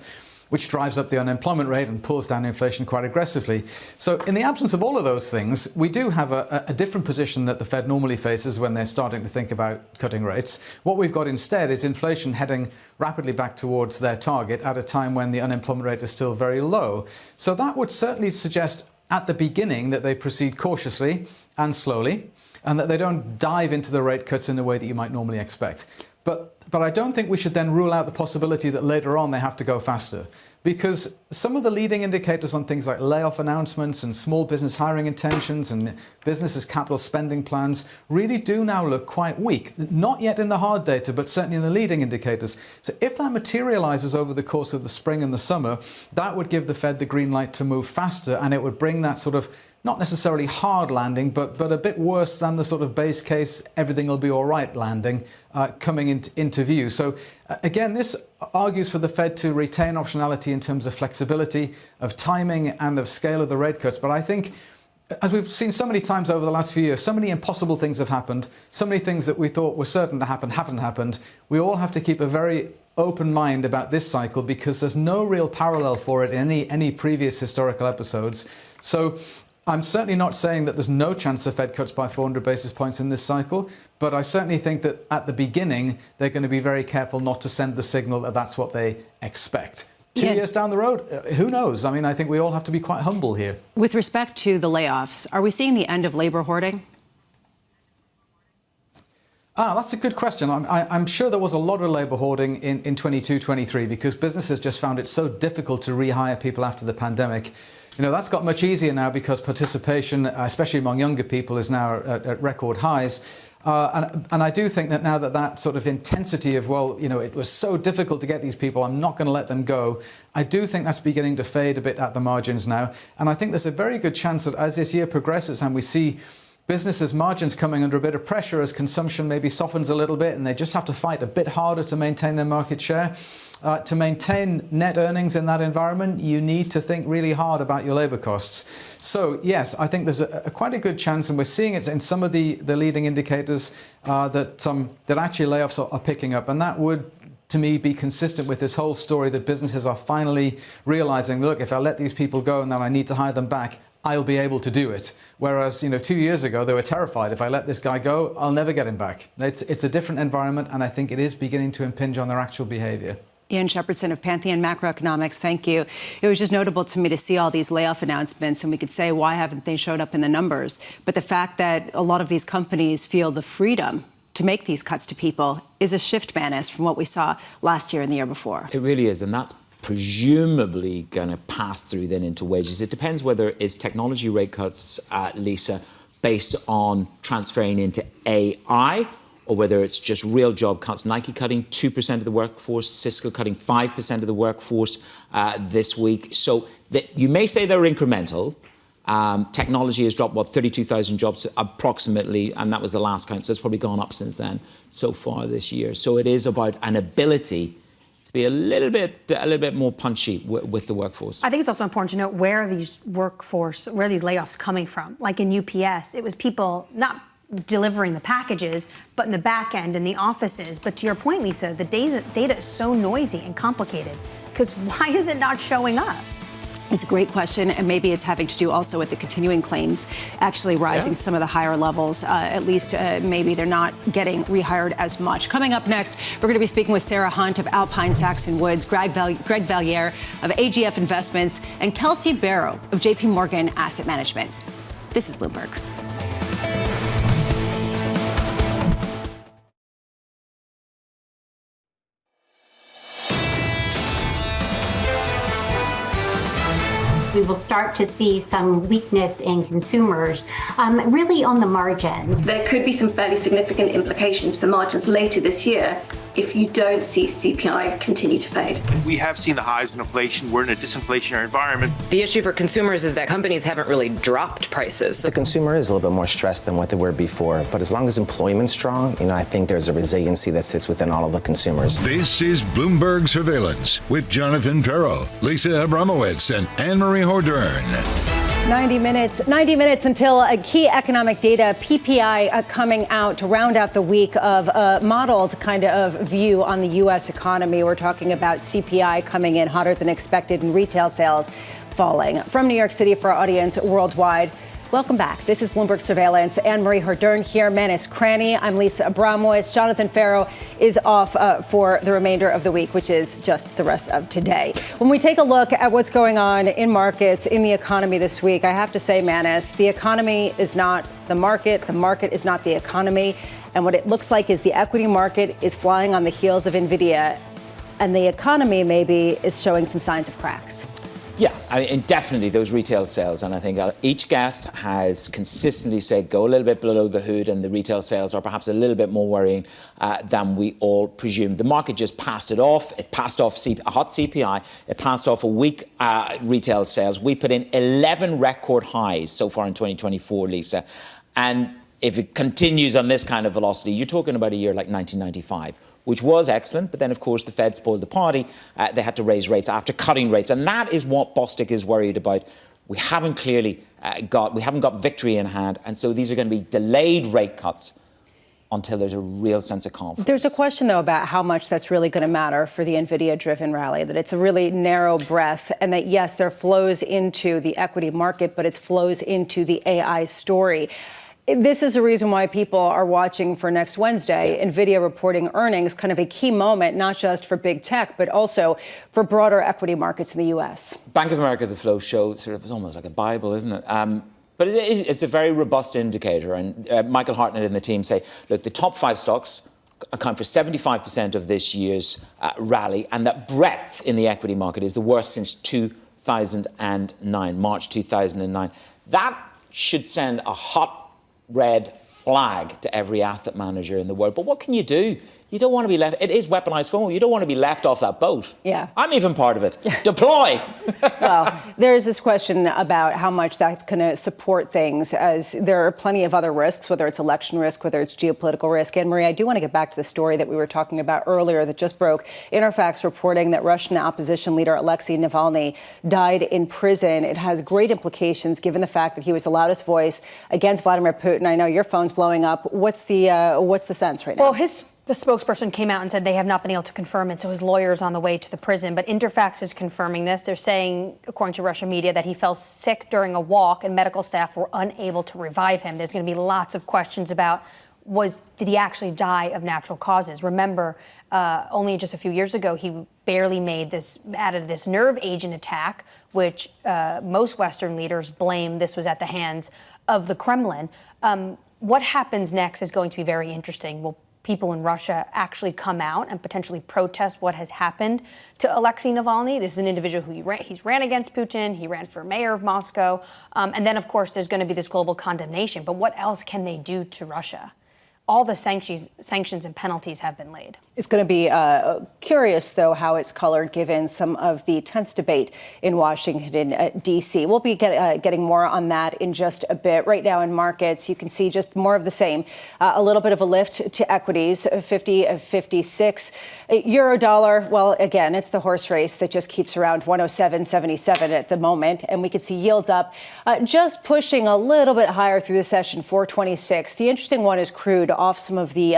which drives up the unemployment rate and pulls down inflation quite aggressively. So in the absence of all of those things, we do have a different position that the Fed normally faces when they're starting to think about cutting rates. What we've got instead is inflation heading rapidly back towards their target at a time when the unemployment rate is still very low. So that would certainly suggest at the beginning that they proceed cautiously and slowly, and that they don't dive into the rate cuts in the way that you might normally expect. But I don't think we should then rule out the possibility that later on they have to go faster, because some of the leading indicators on things like layoff announcements and small business hiring intentions and businesses' capital spending plans really do now look quite weak. Not yet in the hard data, but certainly in the leading indicators. So if that materializes over the course of the spring and the summer, that would give the Fed the green light to move faster, and it would bring that sort of not necessarily hard landing, but a bit worse than the sort of base case, everything will be all right landing coming into view. So again, this argues for the Fed to retain optionality in terms of flexibility, of timing and of scale of the rate cuts. But I think, as we've seen so many times over the last few years, so many impossible things have happened, so many things that we thought were certain to happen haven't happened. We all have to keep a very open mind about this cycle, because there's no real parallel for it in any previous historical episodes. So I'm certainly not saying that there's no chance the Fed cuts by 400 basis points in this cycle, but I certainly think that at the beginning, they're going to be very careful not to send the signal that that's what they expect. 2 years down the road, who knows? I mean, I think we all have to be quite humble here. With respect to the layoffs, are we seeing the end of labor hoarding? That's a good question. I'm sure there was a lot of labour hoarding in 22-23, because businesses just found it so difficult to rehire people after the pandemic. That's got much easier now, because participation, especially among younger people, is now at record highs. And I do think that now that sort of intensity of, it was so difficult to get these people, I'm not going to let them go, I do think that's beginning to fade a bit at the margins now. And I think there's a very good chance that as this year progresses and we see businesses' margins coming under a bit of pressure as consumption maybe softens a little bit and they just have to fight a bit harder to maintain their market share. To maintain net earnings in that environment, you need to think really hard about your labour costs. So, yes, I think there's quite a good chance, and we're seeing it in some of the leading indicators, that actually layoffs are picking up. And that would, to me, be consistent with this whole story that businesses are finally realising, look, if I let these people go and then I need to hire them back, I'll be able to do it. Whereas, 2 years ago, they were terrified. If I let this guy go, I'll never get him back. It's a different environment, and I think it is beginning to impinge on their actual behaviour. Ian Shepherdson of Pantheon Macroeconomics, thank you. It was just notable to me to see all these layoff announcements, and we could say, why haven't they showed up in the numbers? But the fact that a lot of these companies feel the freedom to make these cuts to people is a shift, Manus, from what we saw last year and the year before. It really is, and that's presumably going to pass through then into wages. It depends whether it's technology rate cuts, Lisa, based on transferring into AI, or whether it's just real job cuts. Nike cutting 2% of the workforce, Cisco cutting 5% of the workforce this week. So you may say they're incremental. Technology has dropped, 32,000 jobs approximately, and that was the last count. So it's probably gone up since then so far this year. So it is about an ability to be a little bit more punchy with the workforce. I think it's also important to note where are these layoffs coming from? Like in UPS, it was people not delivering the packages, but in the back end, in the offices. But to your point, Lisa, the data is so noisy and complicated, because why is it not showing up? It's a great question, and maybe it's having to do also with the continuing claims actually rising some of the higher levels. At least maybe they're not getting rehired as much. Coming up next, we're going to be speaking with Sarah Hunt of Alpine Saxon Woods, Greg Valliere of AGF Investments, and Kelsey Barrow of JP Morgan Asset Management. This is Bloomberg. We will start to see some weakness in consumers, really on the margins. There could be some fairly significant implications for margins later this year if you don't see CPI continue to fade. We have seen the highs in inflation. We're in a disinflationary environment. The issue for consumers is that companies haven't really dropped prices. The consumer is a little bit more stressed than what they were before, but as long as employment's strong, I think there's a resiliency that sits within all of the consumers. This is Bloomberg Surveillance with Jonathan Ferro, Lisa Abramowicz, and Annmarie Hordern. 90 minutes until a key economic data, PPI, coming out to round out the week of a modeled kind of view on the U.S. economy. We're talking about CPI coming in hotter than expected and retail sales falling. From New York City for our audience worldwide, welcome back. This is Bloomberg Surveillance. Annmarie Hordern here, Manus Cranny. I'm Lisa Abramowicz. Jonathan Ferro is off for the remainder of the week, which is just the rest of today. When we take a look at what's going on in markets, in the economy this week, I have to say, Manus, the economy is not the market is not the economy. And what it looks like is the equity market is flying on the heels of NVIDIA, and the economy maybe is showing some signs of cracks. Yeah, and definitely those retail sales. And I think each guest has consistently said go a little bit below the hood, and the retail sales are perhaps a little bit more worrying than we all presumed. The market just passed it off. It passed off a hot CPI. It passed off a weak retail sales. We put in 11 record highs so far in 2024, Lisa. And if it continues on this kind of velocity, you're talking about a year like 1995. Which was excellent, but then, of course, the Fed spoiled the party. They had to raise rates after cutting rates, and that is what Bostic is worried about. We haven't got victory in hand, and so these are going to be delayed rate cuts until there's a real sense of confidence. There's a question, though, about how much that's really going to matter for the NVIDIA-driven rally, that it's a really narrow breadth, and that, yes, there flows into the equity market, but it flows into the AI story. This is the reason why people are watching for next Wednesday, NVIDIA reporting earnings, kind of a key moment, not just for big tech, but also for broader equity markets in the U.S. Bank of America, the flow show, sort of, it's almost like a Bible, isn't it? But it's a very robust indicator. And Michael Hartnett and the team say, look, the top 5 stocks account for 75% of this year's rally, and that breadth in the equity market is the worst since 2009, March 2009. That should send a hot red flag to every asset manager in the world. But what can you do? You don't want to be left. It is weaponized FOMO. You don't want to be left off that boat. Yeah. I'm even part of it. Deploy. Well, there is this question about how much that's going to support things, as there are plenty of other risks, whether it's election risk, whether it's geopolitical risk. And Marie, I do want to get back to the story that we were talking about earlier that just broke. Interfax reporting that Russian opposition leader Alexei Navalny died in prison. It has great implications given the fact that he was the loudest voice against Vladimir Putin. I know your phone's blowing up. What's the sense right now? Well, the spokesperson came out and said they have not been able to confirm it, so his lawyer is on the way to the prison. But Interfax is confirming this. They're saying, according to Russian media, that he fell sick during a walk and medical staff were unable to revive him. There's going to be lots of questions about did he actually die of natural causes? Remember, only just a few years ago, he barely added this nerve agent attack, which most Western leaders blame this was at the hands of the Kremlin. What happens next is going to be very interesting. Will people in Russia actually come out and potentially protest what has happened to Alexei Navalny. This is an individual who he's ran against Putin. He ran for mayor of Moscow. And then, of course, there's going to be this global condemnation. But what else can they do to Russia? All the sanctions and penalties have been laid. It's going to be curious, though, how it's colored given some of the tense debate in Washington, D.C. We'll be getting more on that in just a bit. Right now in markets, you can see just more of the same. A little bit of a lift to equities, 50 of 56. Euro dollar, well, again, it's the horse race that just keeps around 107.77 at the moment. And we could see yields up, just pushing a little bit higher through the session, 426. The interesting one is crude, off some of the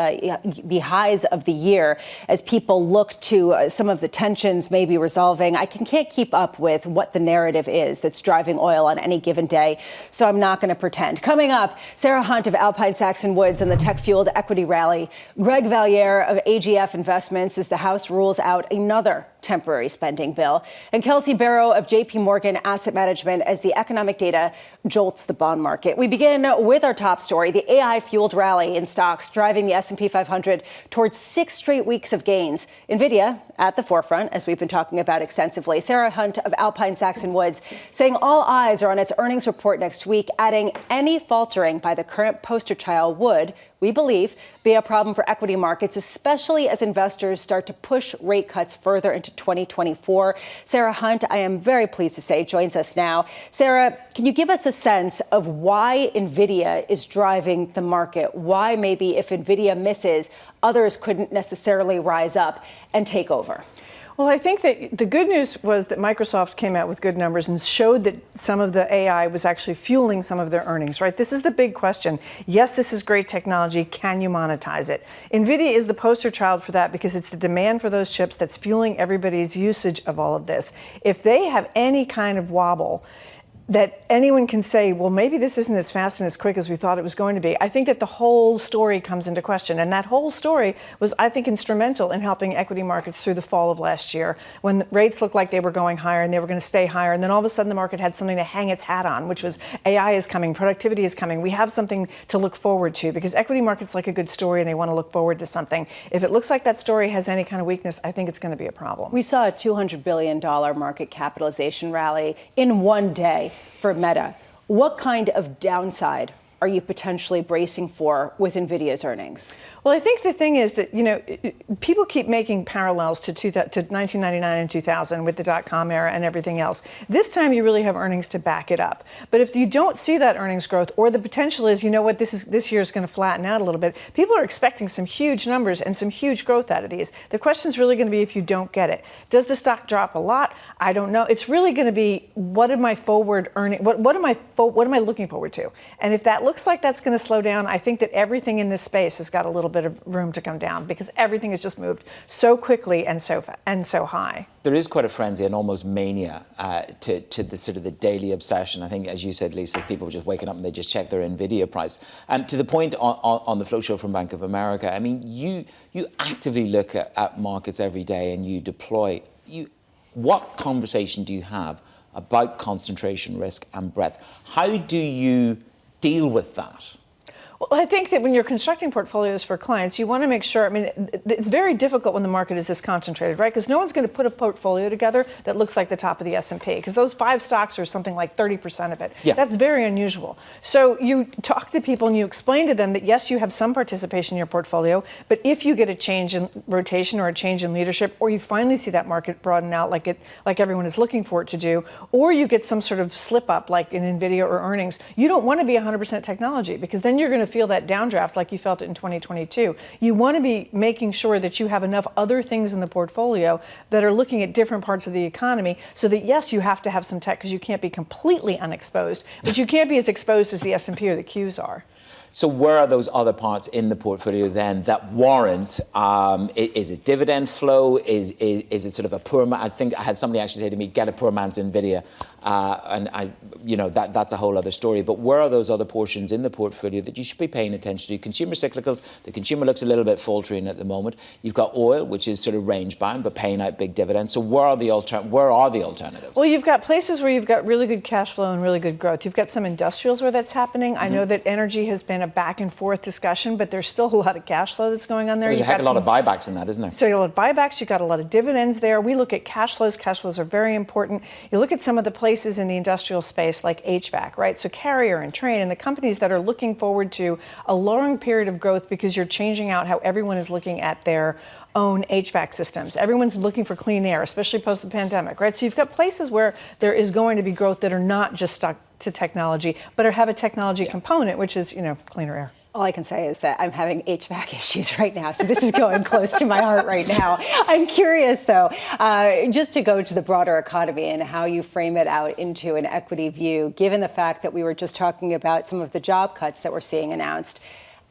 highs of the year as people look to some of the tensions maybe resolving. I can't keep up with what the narrative is that's driving oil on any given day, so I'm not going to pretend. Coming up, Sarah Hunt of Alpine Saxon Woods and the tech-fueled equity rally. Greg Valliere of AGF Investments as the House rules out another temporary spending bill. And Kelsey Barrow of JP Morgan Asset Management as the economic data jolts the bond market. We begin with our top story, the AI-fueled rally in stocks driving the S&P 500 towards 6 straight weeks of gains. NVIDIA at the forefront, as we've been talking about extensively. Sarah Hunt of Alpine Saxon Woods saying all eyes are on its earnings report next week, adding any faltering by the current poster child would, we believe, be a problem for equity markets, especially as investors start to push rate cuts further into 2024. Sarah Hunt, I am very pleased to say, joins us now. Sarah, can you give us a sense of why NVIDIA is driving the market? Why maybe if NVIDIA misses, others couldn't necessarily rise up and take over? Well, I think that the good news was that Microsoft came out with good numbers and showed that some of the AI was actually fueling some of their earnings, right? This is the big question. Yes, this is great technology. Can you monetize it? NVIDIA is the poster child for that because it's the demand for those chips that's fueling everybody's usage of all of this. If they have any kind of wobble, that anyone can say, well, maybe this isn't as fast and as quick as we thought it was going to be. I think that the whole story comes into question. And that whole story was, I think, instrumental in helping equity markets through the fall of last year when rates looked like they were going higher and they were going to stay higher. And then all of a sudden the market had something to hang its hat on, which was AI is coming, productivity is coming. We have something to look forward to because equity markets like a good story and they want to look forward to something. If it looks like that story has any kind of weakness, I think it's going to be a problem. We saw a $200 billion market capitalization rally in one day for Meta. What kind of downside are you potentially bracing for with NVIDIA's earnings? Well, I think the thing is that, people keep making parallels to 1999 and 2000 with the dot-com era and everything else. This time you really have earnings to back it up. But if you don't see that earnings growth, or the potential is, this year is going to flatten out a little bit, people are expecting some huge numbers and some huge growth out of these. The question is really going to be if you don't get it. Does the stock drop a lot? I don't know. It's really going to be, what am I forward earning? What am I looking forward to? And if that looks like that's going to slow down, I think that everything in this space has got a little bit of room to come down because everything has just moved so quickly and so high. There is quite a frenzy and almost mania to the sort of the daily obsession. I think, as you said, Lisa, people are just waking up and they just check their NVIDIA price. And to the point on the flow show from Bank of America, I mean, you actively look at markets every day and you deploy. What conversation do you have about concentration risk and breadth? How do you deal with that? Well, I think that when you're constructing portfolios for clients, you want to make sure, it's very difficult when the market is this concentrated, right? Because no one's going to put a portfolio together that looks like the top of the S&P, because those 5 stocks are something like 30% of it. Yeah. That's very unusual. So you talk to people and you explain to them that, yes, you have some participation in your portfolio, but if you get a change in rotation or a change in leadership, or you finally see that market broaden out like everyone is looking for it to do, or you get some sort of slip up like in NVIDIA or earnings, you don't want to be 100% technology, because then you're going to feel that downdraft like you felt it in 2022. You want to be making sure that you have enough other things in the portfolio that are looking at different parts of the economy so that, yes, you have to have some tech because you can't be completely unexposed, but you can't be as exposed as the S&P or the Qs are. So where are those other parts in the portfolio then that warrant, is it dividend flow? Is it sort of a poor man? I think I had somebody actually say to me, get a poor man's NVIDIA. That's a whole other story. But where are those other portions in the portfolio that you should be paying attention to? Consumer cyclicals, the consumer looks a little bit faltering at the moment. You've got oil, which is sort of range bound, but paying out big dividends. So where are the alternatives? Well, you've got places where you've got really good cash flow and really good growth. You've got some industrials where that's happening. I know that energy has been a back and forth discussion, but there's still a lot of cash flow that's going on there. There's a heck of a lot of buybacks in that, isn't there? So you've got a lot of buybacks, you've got a lot of dividends there. We look at cash flows. Cash flows are very important. You look at some of the places in the industrial space like HVAC, right? So Carrier and Trane and the companies that are looking forward to a long period of growth because you're changing out how everyone is looking at their own HVAC systems. Everyone's looking for clean air, especially post the pandemic, right? So you've got places where there is going to be growth that are not just stuck to technology, but have a technology component, which is, cleaner air. All I can say is that I'm having HVAC issues right now, so this is going close to my heart right now. I'm curious, though, just to go to the broader economy and how you frame it out into an equity view, given the fact that we were just talking about some of the job cuts that we're seeing announced.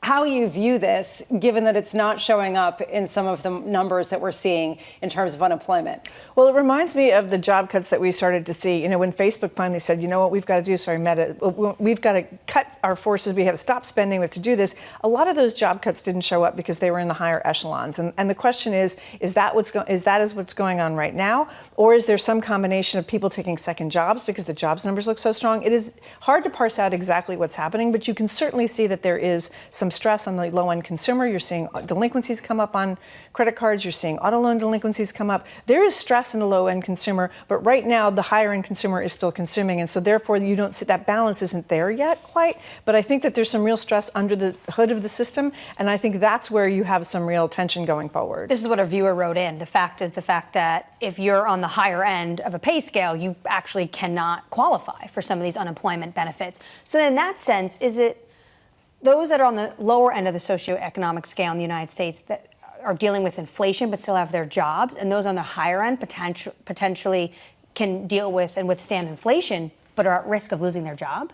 How you view this, given that it's not showing up in some of the numbers that we're seeing in terms of unemployment? Well, it reminds me of the job cuts that we started to see. When Facebook finally said, you know what we've got to do, Meta, we've got to cut our forces, we have to stop spending, we have to do this. A lot of those job cuts didn't show up because they were in the higher echelons. And the question is that what's going on right now? Or is there some combination of people taking second jobs because the jobs numbers look so strong? It is hard to parse out exactly what's happening, but you can certainly see that there is some stress on the low-end consumer. You're seeing delinquencies come up on credit cards. You're seeing auto loan delinquencies come up. There is stress in the low-end consumer, but right now the higher-end consumer is still consuming, and so therefore you don't see that balance isn't there yet quite. But I think that there's some real stress under the hood of the system, and I think that's where you have some real tension going forward. This is what a viewer wrote in. The fact that if you're on the higher end of a pay scale, you actually cannot qualify for some of these unemployment benefits. So in that sense, is it those that are on the lower end of the socioeconomic scale in the United States that are dealing with inflation but still have their jobs, and those on the higher end potentially can deal with and withstand inflation but are at risk of losing their job?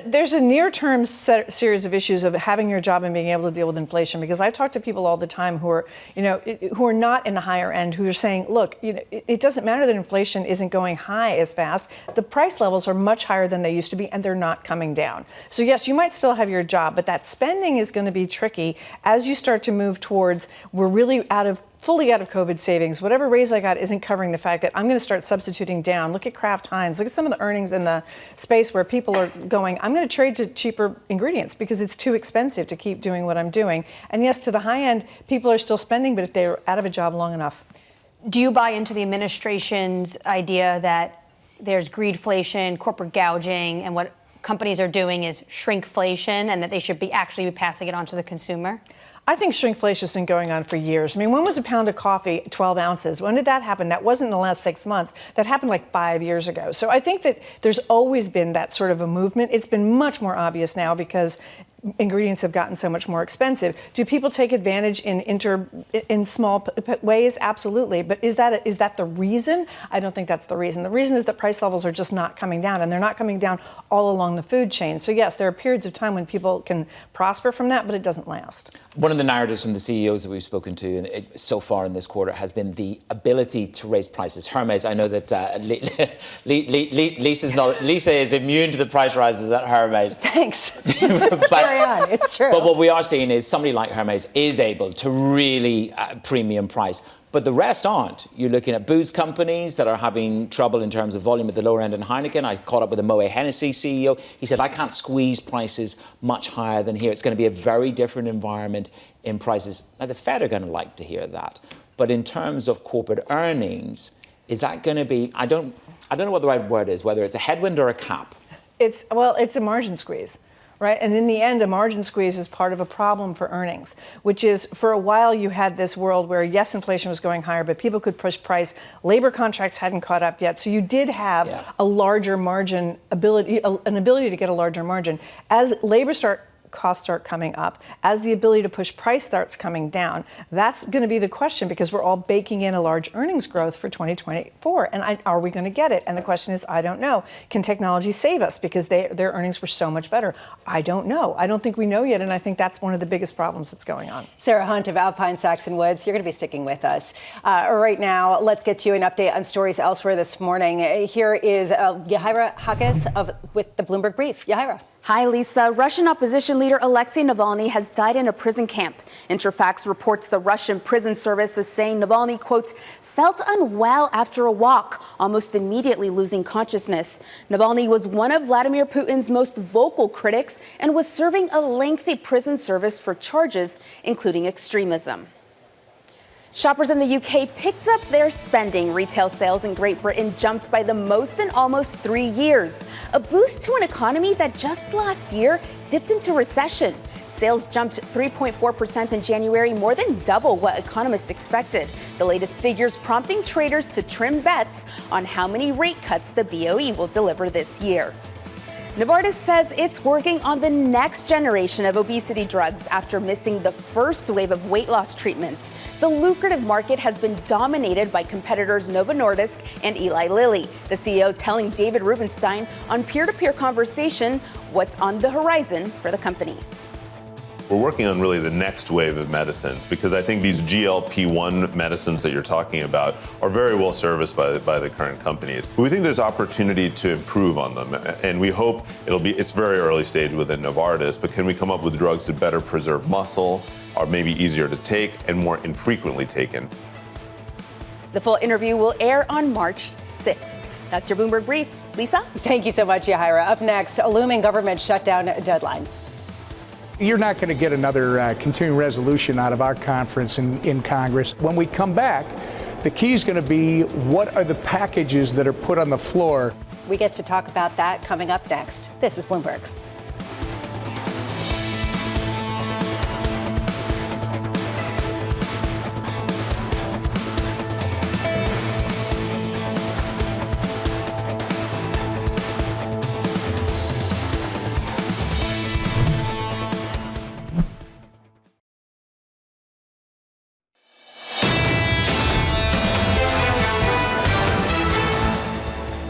There's a near-term series of issues of having your job and being able to deal with inflation, because I talk to people all the time who are not in the higher end, who are saying, look, it doesn't matter that inflation isn't going high as fast. The price levels are much higher than they used to be, and they're not coming down. So yes, you might still have your job, but that spending is going to be tricky as you start to move towards we're really fully out of COVID savings. Whatever raise I got isn't covering the fact that I'm going to start substituting down. Look at Kraft Heinz. Look at some of the earnings in the space where people are going, I'm going to trade to cheaper ingredients because it's too expensive to keep doing what I'm doing. And yes, to the high end, people are still spending, but if they're out of a job long enough. Do you buy into the administration's idea that there's greedflation, corporate gouging, and what companies are doing is shrinkflation, and that they should actually be passing it on to the consumer? I think shrinkflation has been going on for years. I mean, when was a pound of coffee 12 ounces? When did that happen? That wasn't in the last 6 months. That happened like 5 years ago. So I think that there's always been that sort of a movement. It's been much more obvious now because ingredients have gotten so much more expensive. Do people take advantage in small ways? Absolutely. But is that the reason? I don't think that's the reason. The reason is that price levels are just not coming down, and they're not coming down all along the food chain. So yes, there are periods of time when people can prosper from that, but it doesn't last. One of the narratives from the CEOs that we've spoken to so far in this quarter has been the ability to raise prices. Hermes, I know that Lisa is immune to the price rises at Hermes. Thanks. It's true. But what we are seeing is somebody like Hermes is able to really premium price. But the rest aren't. You're looking at booze companies that are having trouble in terms of volume at the lower end in Heineken. I caught up with the Moët Hennessy CEO. He said, I can't squeeze prices much higher than here. It's going to be a very different environment in prices. Now, the Fed are going to like to hear that. But in terms of corporate earnings, is that going to be, I don't know what the right word is, whether it's a headwind or a cap. It's a margin squeeze. Right? And in the end, a margin squeeze is part of a problem for earnings, which is for a while you had this world where, yes, inflation was going higher, but people could push price. Labor contracts hadn't caught up yet. So you did have a larger margin ability, an ability to get a larger margin. As labor costs start coming up, as the ability to push price starts coming down, that's going to be the question, because we're all baking in a large earnings growth for 2024. And are we going to get it? And the question is, I don't know. Can technology save us? Because their earnings were so much better. I don't know. I don't think we know yet. And I think that's one of the biggest problems that's going on. Sarah Hunt of Alpine Saxon Woods, you're going to be sticking with us. Right now, let's get you an update on stories elsewhere this morning. Here is Yahaira Hakis with the Bloomberg Brief. Yahaira. Hi, Lisa. Russian opposition leader Alexei Navalny has died in a prison camp. Interfax reports the Russian prison service is saying Navalny, quote, felt unwell after a walk, almost immediately losing consciousness. Navalny was one of Vladimir Putin's most vocal critics and was serving a lengthy prison service for charges including extremism. Shoppers in the UK picked up their spending. Retail sales in Great Britain jumped by the most in almost 3 years. A boost to an economy that just last year dipped into recession. Sales jumped 3.4% in January, more than double what economists expected. The latest figures prompting traders to trim bets on how many rate cuts the BOE will deliver this year. Novartis says it's working on the next generation of obesity drugs after missing the first wave of weight loss treatments. The lucrative market has been dominated by competitors Novo Nordisk and Eli Lilly. The CEO telling David Rubenstein on peer-to-peer conversation what's on the horizon for the company. We're working on really the next wave of medicines, because I think these GLP-1 medicines that you're talking about are very well serviced by the current companies. We think there's opportunity to improve on them, and we hope it's very early stage within Novartis, but can we come up with drugs that better preserve muscle, are maybe easier to take, and more infrequently taken? The full interview will air on March 6th. That's your Bloomberg Brief. Lisa? Thank you so much, Yahaira. Up next, a looming government shutdown deadline. You're not going to get another continuing resolution out of our conference in Congress. When we come back, the key is going to be what are the packages that are put on the floor. We get to talk about that coming up next. This is Bloomberg.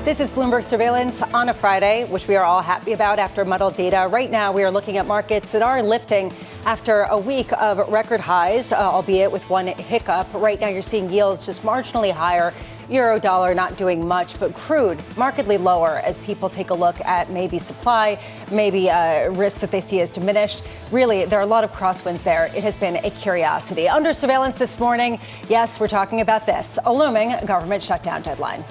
This is Bloomberg Surveillance on a Friday, which we are all happy about after muddled data. Right now, we are looking at markets that are lifting after a week of record highs, albeit with one hiccup. Right now, you're seeing yields just marginally higher. Euro dollar not doing much, but crude markedly lower as people take a look at maybe supply, maybe risk that they see as diminished. Really, there are a lot of crosswinds there. It has been a curiosity. Under surveillance this morning, yes, we're talking about this, a looming government shutdown deadline.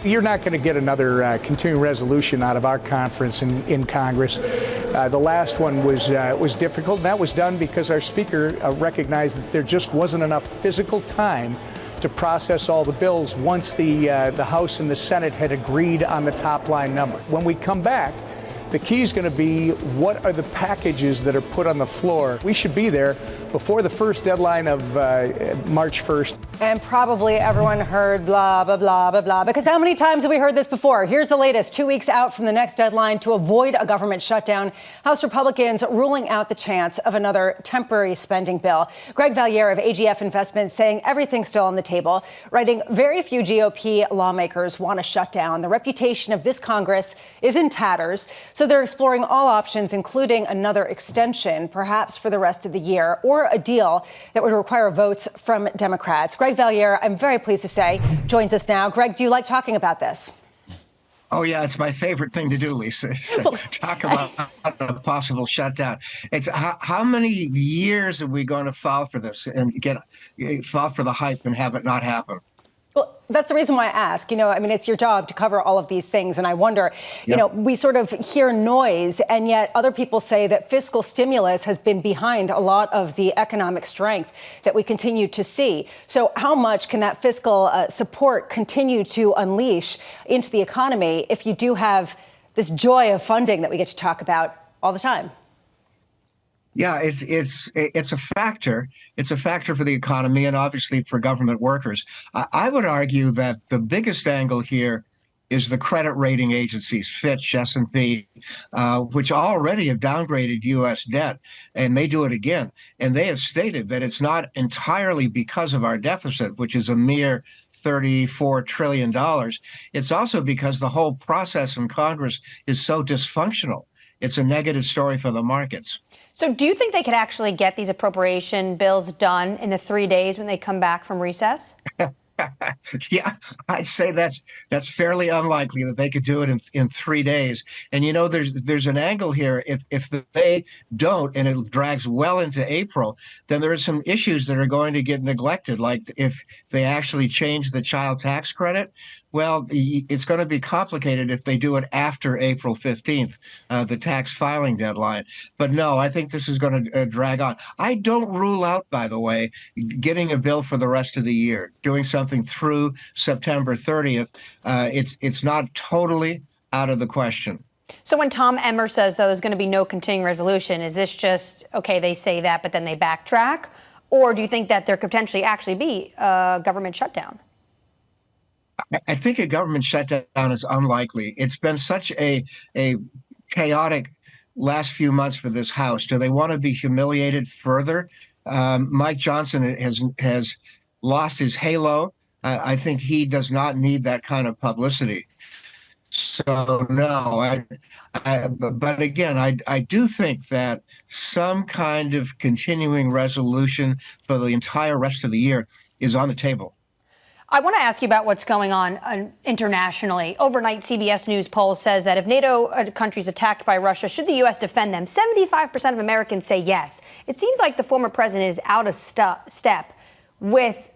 You're not going to get another continuing resolution out of our conference in Congress. The last one was difficult, and that was done because our speaker recognized that there just wasn't enough physical time to process all the bills once the House and the Senate had agreed on the top line number. When we come back, the key is going to be what are the packages that are put on the floor. We should be there before the first deadline of March 1st. And probably everyone heard blah, blah, blah, blah, blah, because how many times have we heard this before? Here's the latest. 2 weeks out from the next deadline to avoid a government shutdown, House Republicans ruling out the chance of another temporary spending bill. Greg Valliere of AGF Investments saying everything's still on the table, writing very few GOP lawmakers want to shut down. The reputation of this Congress is in tatters, so they're exploring all options, including another extension, perhaps for the rest of the year, or a deal that would require votes from Democrats. Greg Valliere, I'm very pleased to say, joins us now. Greg, do you like talking about this? Oh, yeah, it's my favorite thing to do, Lisa, is to talk about a possible shutdown. It's how many years are we going to fall for this and fall for the hype and have it not happen? Well, that's the reason why I ask. I mean, it's your job to cover all of these things. And I wonder, we sort of hear noise, and yet other people say that fiscal stimulus has been behind a lot of the economic strength that we continue to see. So how much can that fiscal support continue to unleash into the economy if you do have this joy of funding that we get to talk about all the time? Yeah, it's a factor. It's a factor for the economy and obviously for government workers. I would argue that the biggest angle here is the credit rating agencies, Fitch, S&P, which already have downgraded U.S. debt and may do it again. And they have stated that it's not entirely because of our deficit, which is a mere $34 trillion. It's also because the whole process in Congress is so dysfunctional. It's a negative story for the markets. So do you think they could actually get these appropriation bills done in the 3 days when they come back from recess? Yeah, I'd say that's fairly unlikely that they could do it in 3 days. And you know, there's an angle here. If they don't, and it drags well into April, then there are some issues that are going to get neglected. Like if they actually change the child tax credit, well, it's going to be complicated if they do it after April 15th, the tax filing deadline. But no, I think this is going to drag on. I don't rule out, by the way, getting a bill for the rest of the year, doing something through September 30th. It's not totally out of the question. So when Tom Emmer says, though, there's going to be no continuing resolution, is this just, okay, they say that, but then they backtrack? Or do you think that there could potentially actually be a government shutdown? I think a government shutdown is unlikely. It's been such a chaotic last few months for this House. Do they want to be humiliated further? Mike Johnson has lost his halo. I think he does not need that kind of publicity. So no, but again, I do think that some kind of continuing resolution for the entire rest of the year is on the table. I want to ask you about what's going on internationally. Overnight, CBS News poll says that if NATO countries attacked by Russia, should the U.S. defend them? 75% of Americans say yes. It seems like the former president is out of step with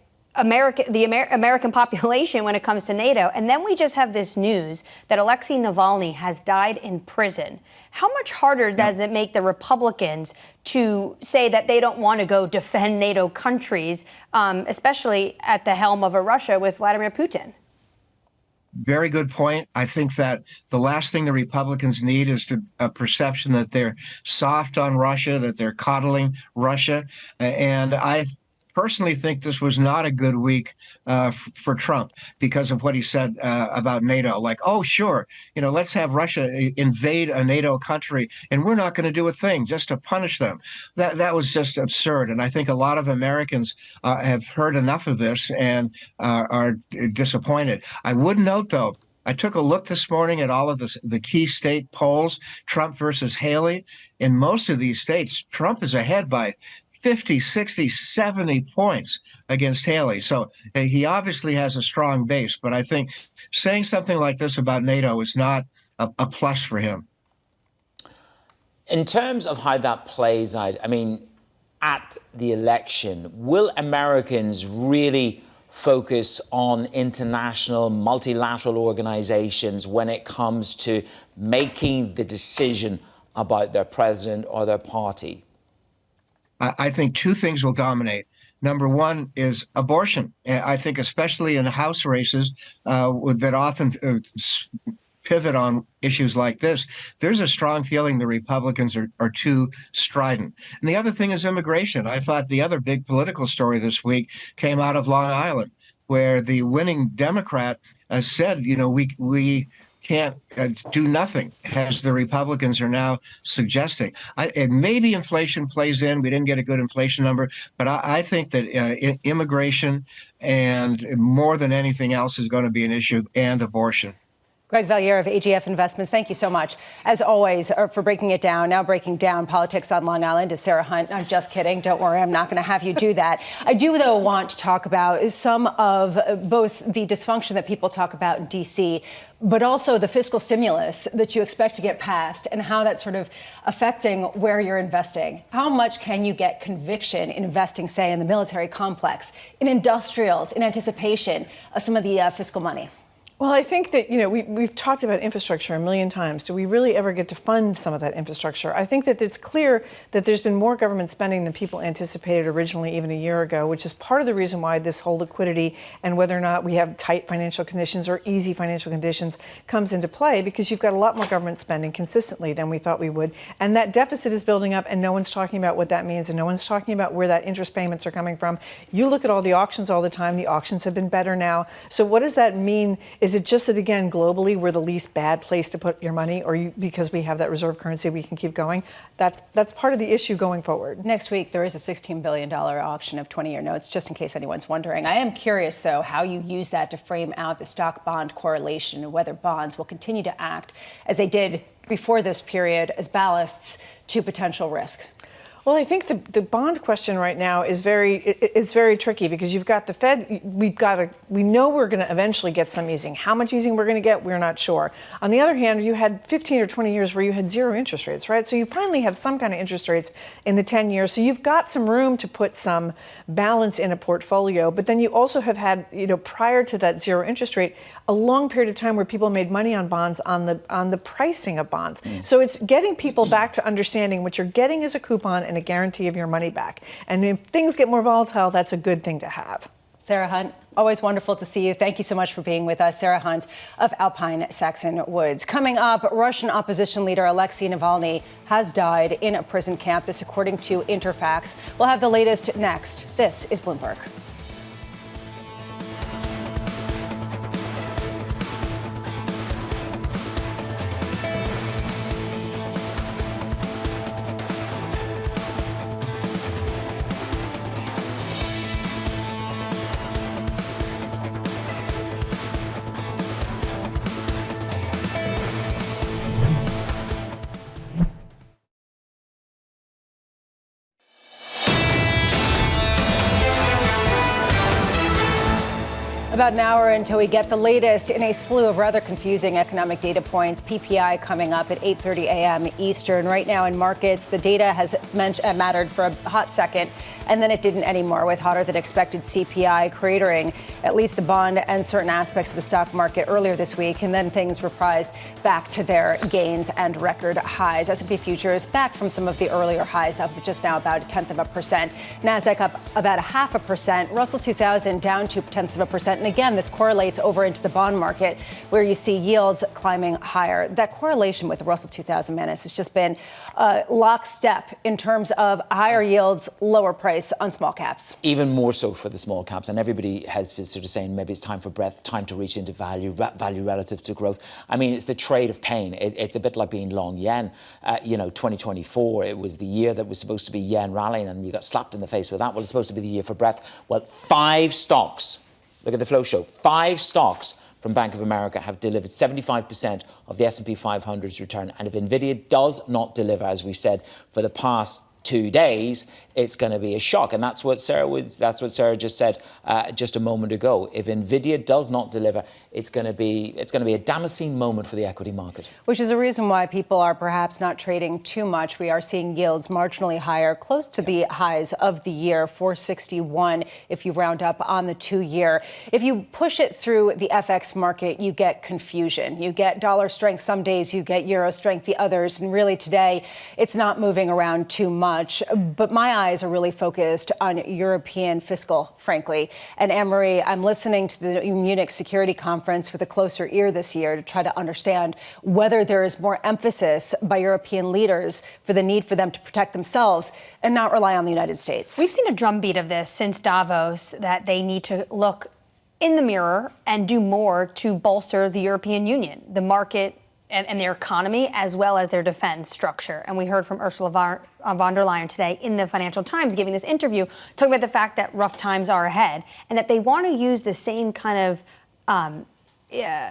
the American population when it comes to NATO. And then we just have this news that Alexei Navalny has died in prison. How much harder does it make the Republicans to say that they don't want to go defend NATO countries, especially at the helm of a Russia with Vladimir Putin? Very good point. I think that the last thing the Republicans need is a perception that they're soft on Russia, that they're coddling Russia. And I personally think this was not a good week for Trump because of what he said about NATO. Like, oh, sure, let's have Russia invade a NATO country and we're not going to do a thing just to punish them. That was just absurd. And I think a lot of Americans have heard enough of this and are disappointed. I would note, though, I took a look this morning at all of the key state polls, Trump versus Haley. In most of these states, Trump is ahead by 50, 60, 70 points against Haley. So he obviously has a strong base, but I think saying something like this about NATO is not a plus for him. In terms of how that plays out, I mean, at the election, will Americans really focus on international multilateral organizations when it comes to making the decision about their president or their party? I think two things will dominate. Number one is abortion. I think especially in House races that often pivot on issues like this, there's a strong feeling the Republicans are too strident. And the other thing is immigration. I thought the other big political story this week came out of Long Island, where the winning Democrat said, we can't do nothing, as the Republicans are now suggesting. And maybe inflation plays in. We didn't get a good inflation number, but I think that immigration and more than anything else is going to be an issue, and abortion. Greg Valliere of AGF Investments, thank you so much, as always, for breaking it down. Now breaking down politics on Long Island is Sarah Hunt. I'm just kidding. Don't worry. I'm not going to have you do that. I do, though, want to talk about some of both the dysfunction that people talk about in D.C., but also the fiscal stimulus that you expect to get passed and how that's sort of affecting where you're investing. How much can you get conviction in investing, say, in the military complex, in industrials, in anticipation of some of the fiscal money? Well, I think that, we've talked about infrastructure a million times. Do we really ever get to fund some of that infrastructure? I think that it's clear that there's been more government spending than people anticipated originally, even a year ago, which is part of the reason why this whole liquidity and whether or not we have tight financial conditions or easy financial conditions comes into play, because you've got a lot more government spending consistently than we thought we would. And that deficit is building up, and no one's talking about what that means, and no one's talking about where that interest payments are coming from. You look at all the auctions all the time. The auctions have been better now. So what does that mean? Is it just that, again, globally, we're the least bad place to put your money, or because we have that reserve currency, we can keep going? That's part of the issue going forward. Next week, there is a $16 billion auction of 20-year notes, just in case anyone's wondering. I am curious, though, how you use that to frame out the stock-bond correlation and whether bonds will continue to act as they did before this period as ballasts to potential risk. Well, I think the bond question right now is very tricky because you've got the Fed. We know we're going to eventually get some easing. How much easing we're going to get, we're not sure. On the other hand, you had 15 or 20 years where you had zero interest rates, right? So you finally have some kind of interest rates in the 10 years. So you've got some room to put some balance in a portfolio. But then you also have had, prior to that zero interest rate, a long period of time where people made money on bonds on the pricing of bonds. So it's getting people back to understanding what you're getting is a coupon and a guarantee of your money back. And if things get more volatile, that's a good thing to have. Sarah Hunt, always wonderful to see you. Thank you so much for being with us. Sarah Hunt of Alpine Saxon Woods. Coming up, Russian opposition leader Alexei Navalny has died in a prison camp. This according to Interfax. We'll have the latest next. This is Bloomberg. About an hour until we get the latest in a slew of rather confusing economic data points. PPI coming up at 8:30 a.m. Eastern. Right now in markets, the data has mattered for a hot second, and then it didn't anymore with hotter than expected CPI cratering at least the bond and certain aspects of the stock market earlier this week, and then things reprised back to their gains and record highs. S&P futures back from some of the earlier highs, up just now about 0.1%. Nasdaq up about 0.5%. Russell 2000 down 0.2%. And again, this correlates over into the bond market where you see yields climbing higher. That correlation with the Russell 2000, Menace, has just been lockstep in terms of higher yields, lower price on small caps. Even more so for the small caps. And everybody has been sort of saying maybe it's time for breadth, time to reach into value relative to growth. I mean, it's the trade of pain. It's a bit like being long yen. 2024, it was the year that was supposed to be yen rallying, and you got slapped in the face with that. Well, it's supposed to be the year for breadth. Well, 5 stocks. Look at the flow show. 5 stocks from Bank of America have delivered 75% of the S&P 500's return. And if NVIDIA does not deliver, as we said, for the past 2 days, it's going to be a shock. And that's what Sarah just said just a moment ago. If NVIDIA does not deliver, it's going to be a Damascene moment for the equity market. Which is a reason why people are perhaps not trading too much. We are seeing yields marginally higher, close to the highs of the year, 461 if you round up on the 2-year. If you push it through the FX market, you get confusion. You get dollar strength some days, you get euro strength the others. And really today, it's not moving around too much. But my eyes are really focused on European fiscal, frankly. And Annmarie, I'm listening to the Munich Security Conference with a closer ear this year to try to understand whether there is more emphasis by European leaders for the need for them to protect themselves and not rely on the United States. We've seen a drumbeat of this since Davos, that they need to look in the mirror and do more to bolster the European Union, the market, and their economy, as well as their defense structure. And we heard from Ursula von der Leyen today in the Financial Times giving this interview, talking about the fact that rough times are ahead and that they want to use the same kind of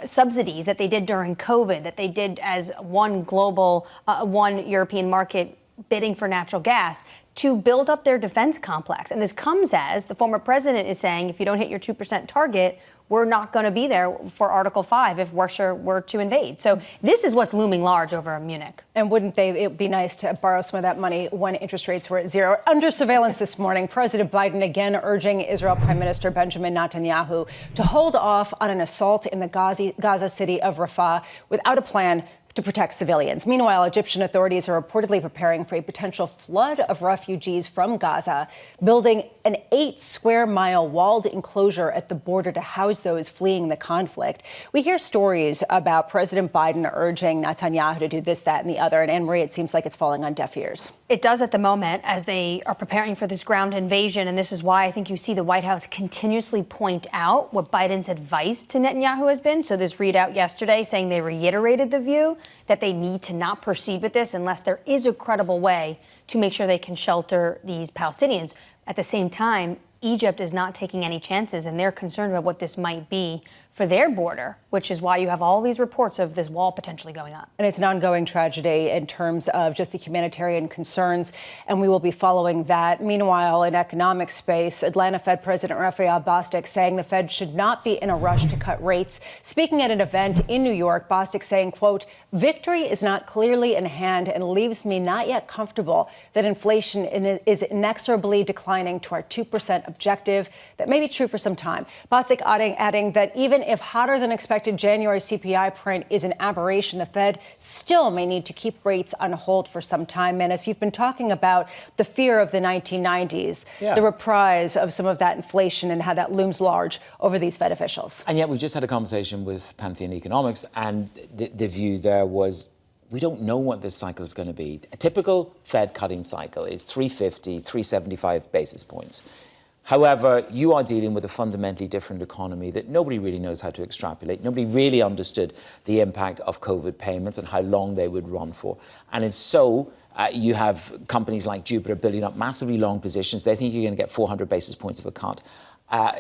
subsidies that they did during COVID, that they did as one global, one European market bidding for natural gas, to build up their defense complex. And this comes as the former president is saying, if you don't hit your 2% target, we're not going to be there for Article 5 if Russia were to invade. So this is what's looming large over Munich. And wouldn't it be nice to borrow some of that money when interest rates were at zero? Under surveillance this morning, President Biden again urging Israel Prime Minister Benjamin Netanyahu to hold off on an assault in the Gaza city of Rafah without a plan to protect civilians. Meanwhile, Egyptian authorities are reportedly preparing for a potential flood of refugees from Gaza, building an 8-square-mile walled enclosure at the border to house those fleeing the conflict. We hear stories about President Biden urging Netanyahu to do this, that, and the other. And Annmarie, it seems like it's falling on deaf ears. It does at the moment as they are preparing for this ground invasion. And this is why I think you see the White House continuously point out what Biden's advice to Netanyahu has been. So this readout yesterday saying they reiterated the view that they need to not proceed with this unless there is a credible way to make sure they can shelter these Palestinians. At the same time, Egypt is not taking any chances, and they're concerned about what this might be for their border, which is why you have all these reports of this wall potentially going up. And it's an ongoing tragedy in terms of just the humanitarian concerns, and we will be following that. Meanwhile, in economic space, Atlanta Fed President Raphael Bostic saying the Fed should not be in a rush to cut rates. Speaking at an event in New York, Bostic saying, quote, "Victory is not clearly in hand and leaves me not yet comfortable that inflation is inexorably declining to our 2% objective." That may be true for some time. Bostic adding that even if hotter than expected January CPI print is an aberration, the Fed still may need to keep rates on hold for some time. Menace, you've been talking about the fear of the 1990s, the reprise of some of that inflation and how that looms large over these Fed officials. And yet we just had a conversation with Pantheon Economics, and the view there was we don't know what this cycle is going to be. A typical Fed cutting cycle is 350, 375 basis points. However, you are dealing with a fundamentally different economy that nobody really knows how to extrapolate. Nobody really understood the impact of COVID payments and how long they would run for. And it's so you have companies like Jupiter building up massively long positions. They think you're going to get 400 basis points of a cut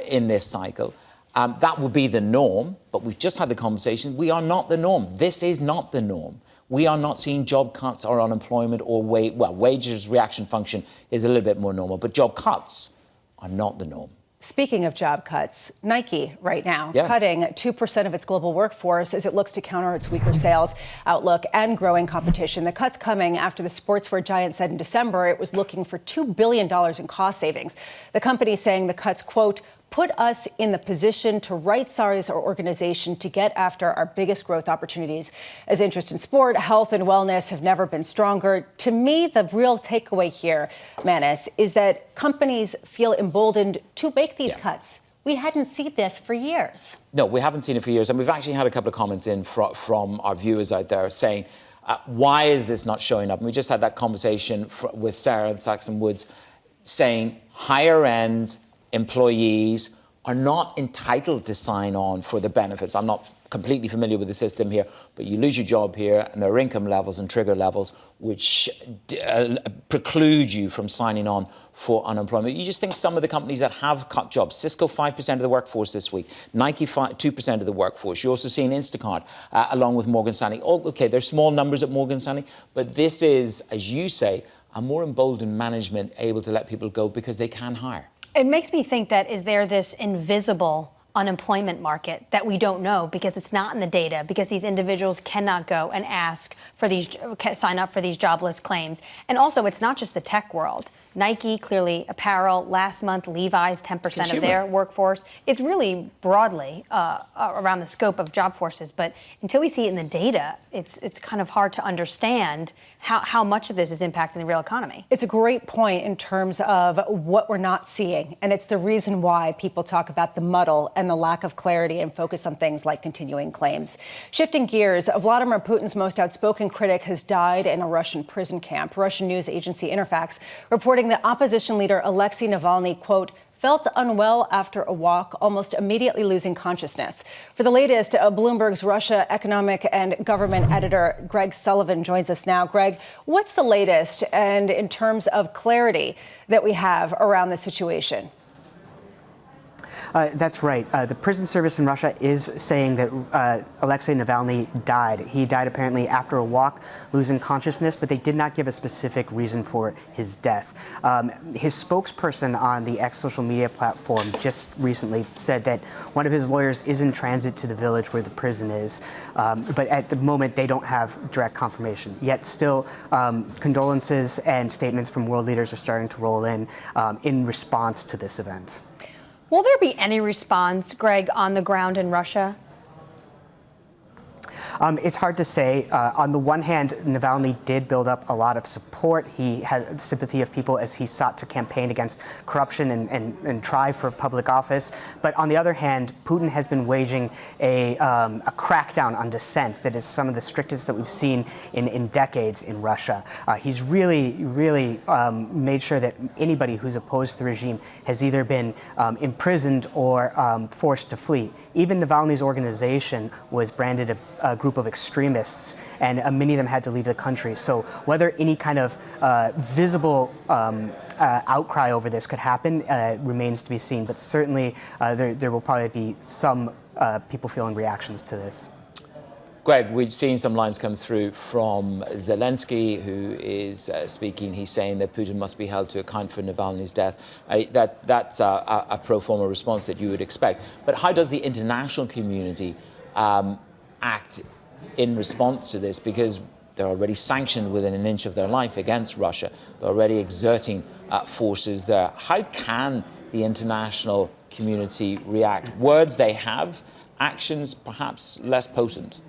in this cycle. That would be the norm, but we've just had the conversation. We are not the norm. This is not the norm. We are not seeing job cuts or unemployment or wages reaction function is a little bit more normal, but job cuts are not the norm. Speaking of job cuts, Nike right now cutting 2% of its global workforce as it looks to counter its weaker sales outlook and growing competition. The cuts coming after the sportswear giant said in December it was looking for $2 billion in cost savings. The company saying the cuts, quote, put us in the position to right-size our organization to get after our biggest growth opportunities. As interest in sport, health, and wellness have never been stronger. To me, the real takeaway here, Manis, is that companies feel emboldened to make these cuts. We hadn't seen this for years. No, we haven't seen it for years. And we've actually had a couple of comments in from our viewers out there saying, why is this not showing up? And we just had that conversation with Sarah and Saxon Woods saying higher-end employees are not entitled to sign on for the benefits. I'm not completely familiar with the system here, but you lose your job here and there are income levels and trigger levels which preclude you from signing on for unemployment. You just think some of the companies that have cut jobs, Cisco 5% of the workforce this week, Nike 2% of the workforce. You're also seeing Instacart along with Morgan Stanley. Oh, okay, there's small numbers at Morgan Stanley, but this is, as you say, a more emboldened management able to let people go because they can hire. It makes me think that is there this invisible unemployment market that we don't know because it's not in the data, because these individuals cannot go and ask for these, sign up for these jobless claims. And also, it's not just the tech world. Nike, clearly apparel, last month, Levi's, 10% of their workforce. It's really broadly around the scope of job forces. But until we see it in the data, it's kind of hard to understand how much of this is impacting the real economy. It's a great point in terms of what we're not seeing. And it's the reason why people talk about the muddle and the lack of clarity and focus on things like continuing claims. Shifting gears, Vladimir Putin's most outspoken critic has died in a Russian prison camp. Russian news agency Interfax reporting that opposition leader Alexei Navalny, quote, felt unwell after a walk, almost immediately losing consciousness. For the latest, Bloomberg's Russia economic and government editor Greg Sullivan joins us now. Greg, what's the latest and in terms of clarity that we have around the situation? That's right. The prison service in Russia is saying that Alexei Navalny died. He died apparently after a walk, losing consciousness, but they did not give a specific reason for his death. His spokesperson on the X social media platform just recently said that one of his lawyers is in transit to the village where the prison is, but at the moment they don't have direct confirmation. Yet still, condolences and statements from world leaders are starting to roll in response to this event. Will there be any response, Greg, on the ground in Russia? It's hard to say. On the one hand, Navalny did build up a lot of support. He had sympathy of people as he sought to campaign against corruption and try for public office. But on the other hand, Putin has been waging a crackdown on dissent that is some of the strictest that we've seen in decades in Russia. He's really made sure that anybody who's opposed to the regime has either been imprisoned or forced to flee. Even Navalny's organization was branded a group of extremists, and many of them had to leave the country. So whether any kind of visible outcry over this could happen remains to be seen. But certainly there will probably be some people feeling reactions to this. Greg, we've seen some lines come through from Zelensky, who is speaking. He's saying that Putin must be held to account for Navalny's death. That's a pro forma response that you would expect. But how does the international community act in response to this? Because they're already sanctioned within an inch of their life against Russia. They're already exerting forces there. How can the international community react? Words they have, actions perhaps less potent.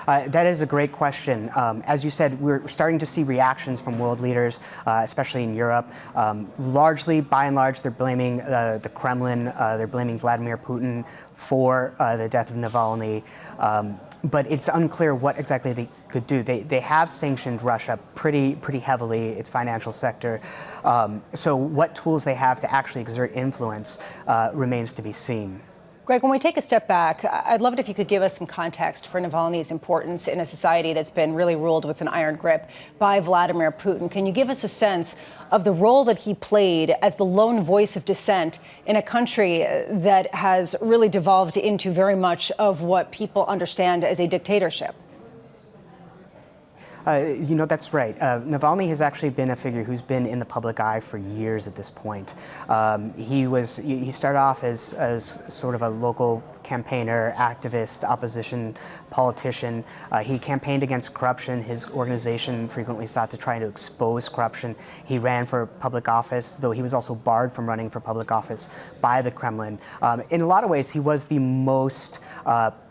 That is a great question. As you said, we're starting to see reactions from world leaders, especially in Europe. Largely, by and large, they're blaming the Kremlin. They're blaming Vladimir Putin for the death of Navalny. But it's unclear what exactly they could do. They have sanctioned Russia pretty heavily, its financial sector. So what tools they have to actually exert influence remains to be seen. Greg, when we take a step back, I'd love it if you could give us some context for Navalny's importance in a society that's been really ruled with an iron grip by Vladimir Putin. Can you give us a sense of the role that he played as the lone voice of dissent in a country that has really devolved into very much of what people understand as a dictatorship? That's right. Navalny has actually been a figure who's been in the public eye for years at this point. He started off as sort of a local campaigner, activist, opposition politician. He campaigned against corruption. His organization frequently sought to try to expose corruption. He ran for public office, though he was also barred from running for public office by the Kremlin. In a lot of ways, he was the most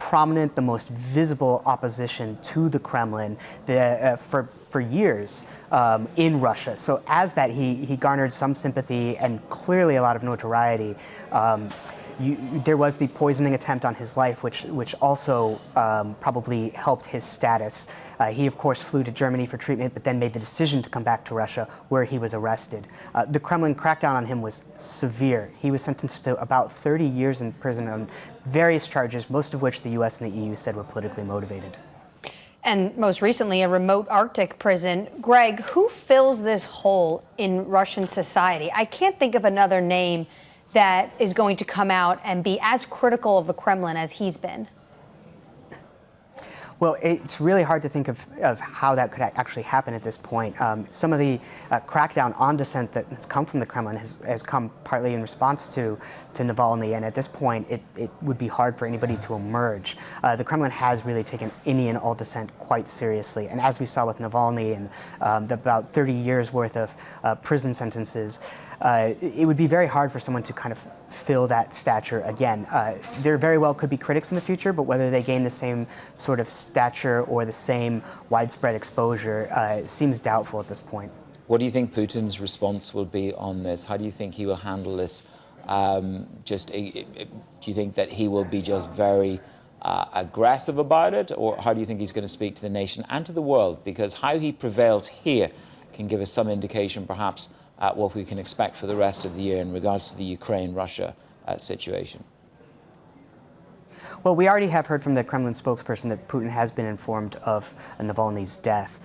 prominent, the most visible opposition to the Kremlin for years in Russia. So as that, he garnered some sympathy and clearly a lot of notoriety. There was the poisoning attempt on his life, which also probably helped his status. He, of course, flew to Germany for treatment, but then made the decision to come back to Russia, where he was arrested. The Kremlin crackdown on him was severe. He was sentenced to about 30 years in prison on various charges, most of which the U.S. and the EU said were politically motivated. And most recently, a remote Arctic prison. Greg, who fills this hole in Russian society? I can't think of another name that is going to come out and be as critical of the Kremlin as he's been. Well, it's really hard to think of how that could actually happen at this point. Some of the crackdown on dissent that has come from the Kremlin has come partly in response to Navalny, and at this point, it would be hard for anybody to emerge. The Kremlin has really taken any and all dissent quite seriously, and as we saw with Navalny and the about 30 years worth of prison sentences, it would be very hard for someone to kind of fill that stature again. There very well could be critics in the future, but whether they gain the same sort of stature or the same widespread exposure seems doubtful at this point. What do you think Putin's response will be on this? How do you think he will handle this? Do you think that he will be just very aggressive about it, or how do you think he's going to speak to the nation and to the world? Because how he prevails here can give us some indication, perhaps, what we can expect for the rest of the year in regards to the Ukraine-Russia situation. Well, we already have heard from the Kremlin spokesperson that Putin has been informed of Navalny's death.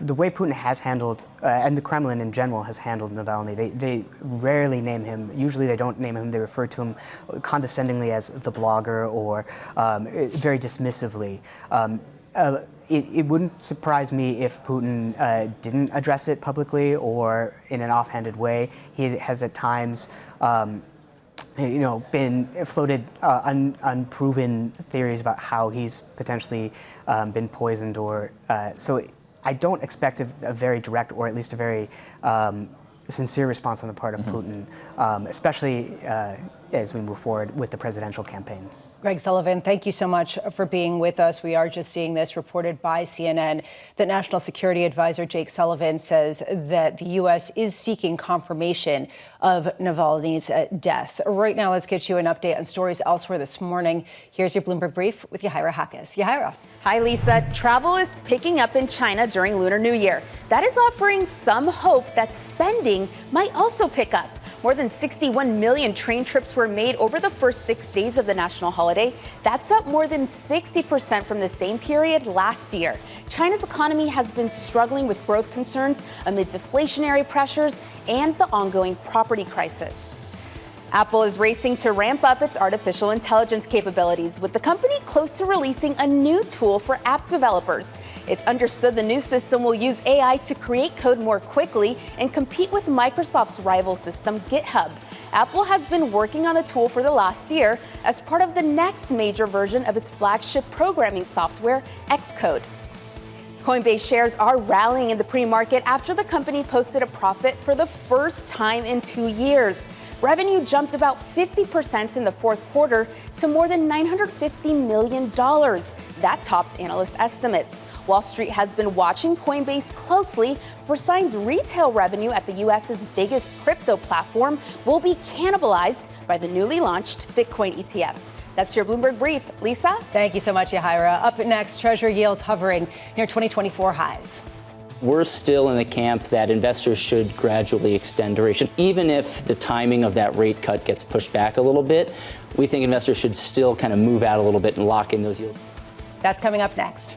The way Putin has handled, and the Kremlin in general has handled Navalny, they rarely name him. Usually they don't name him. They refer to him condescendingly as the blogger or very dismissively. It wouldn't surprise me if Putin didn't address it publicly or in an offhanded way. He has at times, been floated unproven theories about how he's potentially been poisoned, or so. I don't expect a very direct, or at least a very sincere response on the part of Putin, especially as we move forward with the presidential campaign. Greg Sullivan, thank you so much for being with us. We are just seeing this reported by CNN that National Security Advisor Jake Sullivan says that the U.S. is seeking confirmation of Navalny's death. Right now, let's get you an update on stories elsewhere this morning. Here's your Bloomberg Brief with Yahira Hakas. Yahira. Hi, Lisa. Travel is picking up in China during Lunar New Year. That is offering some hope that spending might also pick up. More than 61 million train trips were made over the first 6 days of the national holiday. That's up more than 60% from the same period last year. China's economy has been struggling with growth concerns amid deflationary pressures and the ongoing property crisis. Apple is racing to ramp up its artificial intelligence capabilities, with the company close to releasing a new tool for app developers. It's understood the new system will use AI to create code more quickly and compete with Microsoft's rival system, GitHub. Apple has been working on the tool for the last year as part of the next major version of its flagship programming software, Xcode. Coinbase shares are rallying in the pre-market after the company posted a profit for the first time in 2 years. Revenue jumped about 50% in the fourth quarter to more than $950 million. That topped analyst estimates. Wall Street has been watching Coinbase closely for signs retail revenue at the U.S.'s biggest crypto platform will be cannibalized by the newly launched Bitcoin ETFs. That's your Bloomberg Brief. Lisa? Thank you so much, Yahira. Up next, Treasury yields hovering near 2024 highs. We're still in the camp that investors should gradually extend duration. Even if the timing of that rate cut gets pushed back a little bit, we think investors should still kind of move out a little bit and lock in those yields. That's coming up next.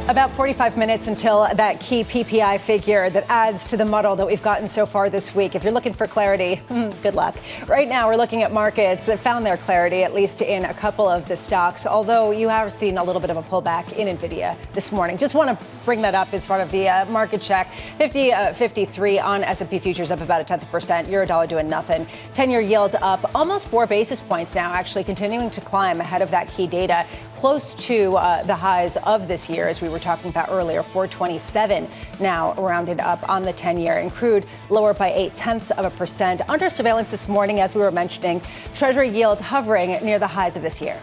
About 45 minutes until that key PPI figure that adds to the muddle that we've gotten so far this week. If you're looking for clarity, good luck. Right now, we're looking at markets that found their clarity, at least in a couple of the stocks, although you have seen a little bit of a pullback in NVIDIA this morning. Just want to bring that up as part of the market check. 50.53 on S&P futures, up about 0.1%. Eurodollar doing nothing. 10-year yields up almost 4 basis points now, actually continuing to climb ahead of that key data. Close to the highs of this year, as we were talking about earlier, 427 now rounded up on the 10-year. And crude lower by 0.8%. Under surveillance this morning, as we were mentioning, Treasury yields hovering near the highs of this year.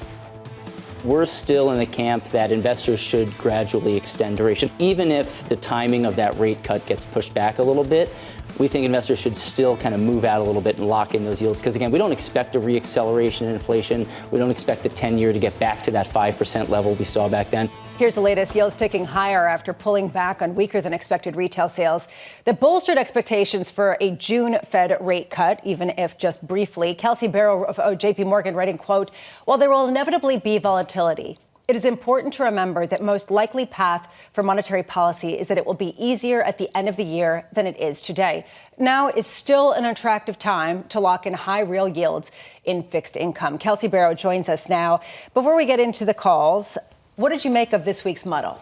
We're still in the camp that investors should gradually extend duration. Even if the timing of that rate cut gets pushed back a little bit, we think investors should still kind of move out a little bit and lock in those yields. Because, again, we don't expect a reacceleration in inflation. We don't expect the 10-year to get back to that 5% level we saw back then. Here's the latest. Yields ticking higher after pulling back on weaker than expected retail sales that bolstered expectations for a June Fed rate cut, even if just briefly. Kelsey Barrow of JP Morgan writing, quote, "While there will inevitably be volatility, it is important to remember that most likely path for monetary policy is that it will be easier at the end of the year than it is today. Now is still an attractive time to lock in high real yields in fixed income." Kelsey Barrow joins us now. Before we get into the calls, what did you make of this week's muddle?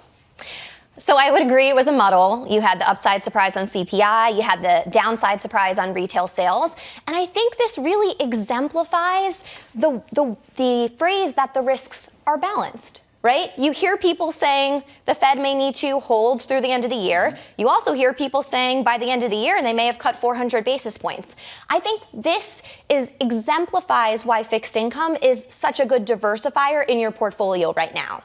So I would agree it was a muddle. You had the upside surprise on CPI. You had the downside surprise on retail sales. And I think this really exemplifies the phrase that the risks are balanced, right? You hear people saying the Fed may need to hold through the end of the year. You also hear people saying by the end of the year they may have cut 400 basis points. I think this exemplifies why fixed income is such a good diversifier in your portfolio right now.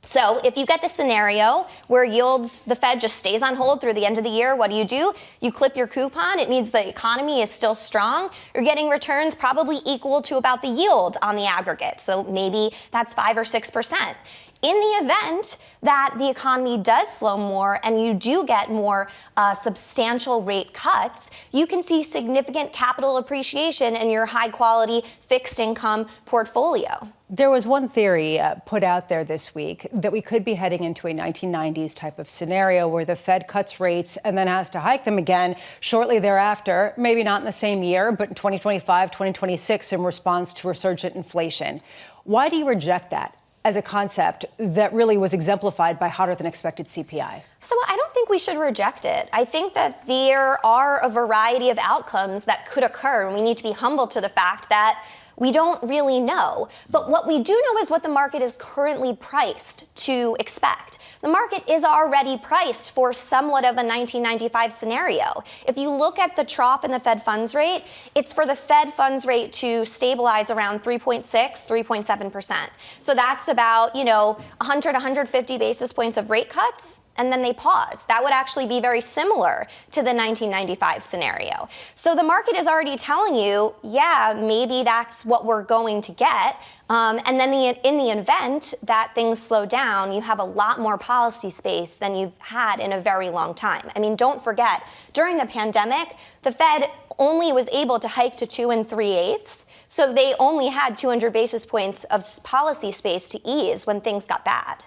So if you get the scenario where yields, the Fed just stays on hold through the end of the year, what do? You clip your coupon. It means the economy is still strong. You're getting returns probably equal to about the yield on the aggregate. So maybe that's 5 or 6%. In the event that the economy does slow more and you do get more substantial rate cuts, you can see significant capital appreciation in your high quality fixed income portfolio. There was one theory put out there this week that we could be heading into a 1990s type of scenario where the Fed cuts rates and then has to hike them again shortly thereafter, maybe not in the same year, but in 2025, 2026 in response to resurgent inflation. Why do you reject that? as a concept that really was exemplified by hotter than expected CPI? So I don't think we should reject it. I think that there are a variety of outcomes that could occur, and we need to be humble to the fact that we don't really know. But what we do know is what the market is currently priced to expect. The market is already priced for somewhat of a 1995 scenario. If you look at the trough in the Fed funds rate, it's for the Fed funds rate to stabilize around 3.6, 3.7%. So that's about, 100, 150 basis points of rate cuts, and then they pause. That would actually be very similar to the 1995 scenario. So the market is already telling you, yeah, maybe that's what we're going to get. And then in the event that things slow down, you have a lot more policy space than you've had in a very long time. I mean, don't forget, during the pandemic, the Fed only was able to hike to 2 3/8. So they only had 200 basis points of policy space to ease when things got bad.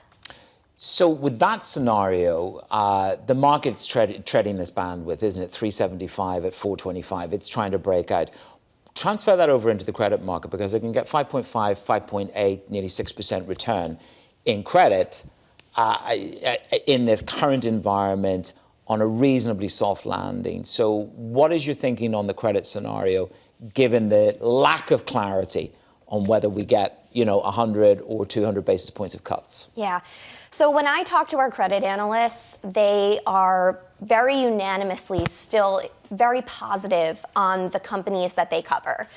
So with that scenario, the market's treading this bandwidth, isn't it? 375 at 425. It's trying to break out. Transfer that over into the credit market because they can get 5.5, 5.8, nearly 6% return in credit in this current environment on a reasonably soft landing. So what is your thinking on the credit scenario, given the lack of clarity on whether we get, 100 or 200 basis points of cuts? Yeah. So when I talk to our credit analysts, they are very unanimously still very positive on the companies that they cover.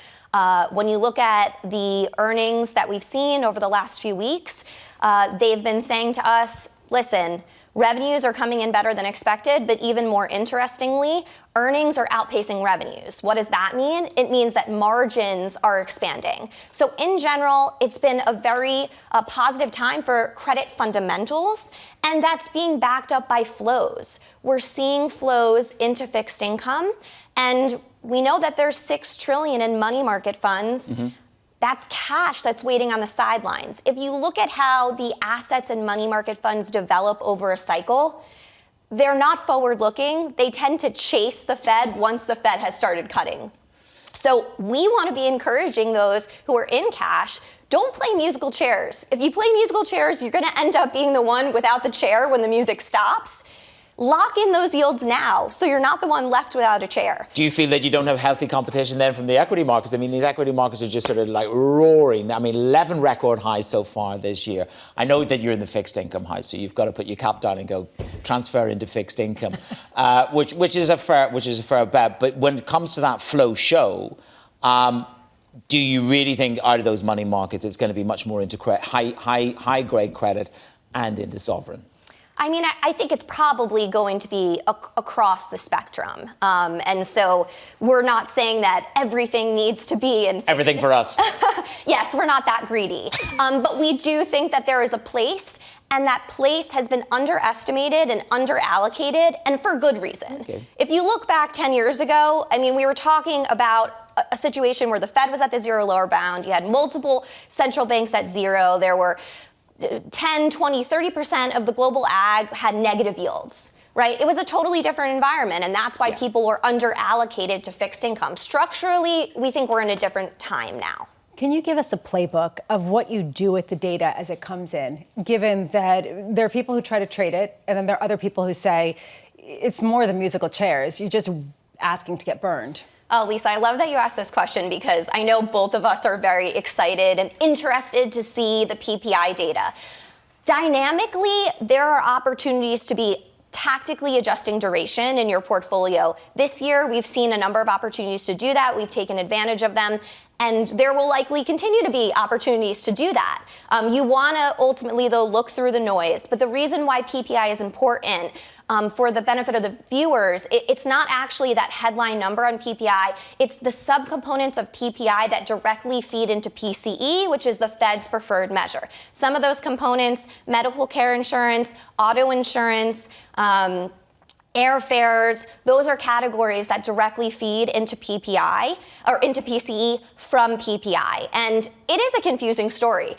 When you look at the earnings that we've seen over the last few weeks, they've been saying to us, listen, revenues are coming in better than expected, but even more interestingly, earnings are outpacing revenues. What does that mean? It means that margins are expanding. So in general, it's been a very positive time for credit fundamentals, and that's being backed up by flows. We're seeing flows into fixed income, and we know that there's $6 trillion in money market funds. Mm-hmm. That's cash that's waiting on the sidelines. If you look at how the assets and money market funds develop over a cycle, they're not forward-looking. They tend to chase the Fed once the Fed has started cutting. So we want to be encouraging those who are in cash. Don't play musical chairs. If you play musical chairs, you're going to end up being the one without the chair when the music stops. Lock in those yields now, so you're not the one left without a chair. Do you feel that you don't have healthy competition then from the equity markets? I mean, these equity markets are just sort of like roaring. I mean, 11 record highs so far this year. I know that you're in the fixed income house, so you've got to put your cap down and go transfer into fixed income, which is a fair bet. But when it comes to that flow show, do you really think out of those money markets it's going to be much more into high grade credit and into sovereign? I mean, I think it's probably going to be across the spectrum. And so we're not saying that everything needs to be in everything for us. Yes, we're not that greedy. But we do think that there is a place, and that place has been underestimated and underallocated, and for good reason. Okay. If you look back 10 years ago, I mean, we were talking about a situation where the Fed was at the zero lower bound. You had multiple central banks at zero. There were 10, 20, 30% of the global ag had negative yields, right? It was a totally different environment, and that's why people were under-allocated to fixed income. Structurally, we think we're in a different time now. Can you give us a playbook of what you do with the data as it comes in, given that there are people who try to trade it, and then there are other people who say it's more than musical chairs, you're just asking to get burned? Oh, Lisa, I love that you asked this question because I know both of us are very excited and interested to see the PPI data. Dynamically, there are opportunities to be tactically adjusting duration in your portfolio. This year, we've seen a number of opportunities to do that. We've taken advantage of them. And there will likely continue to be opportunities to do that. You want to ultimately, though, look through the noise. But the reason why PPI is important for the benefit of the viewers, it's not actually that headline number on PPI. It's the subcomponents of PPI that directly feed into PCE, which is the Fed's preferred measure. Some of those components, medical care insurance, auto insurance, airfares, those are categories that directly feed into PPI or into PCE from PPI. And it is a confusing story.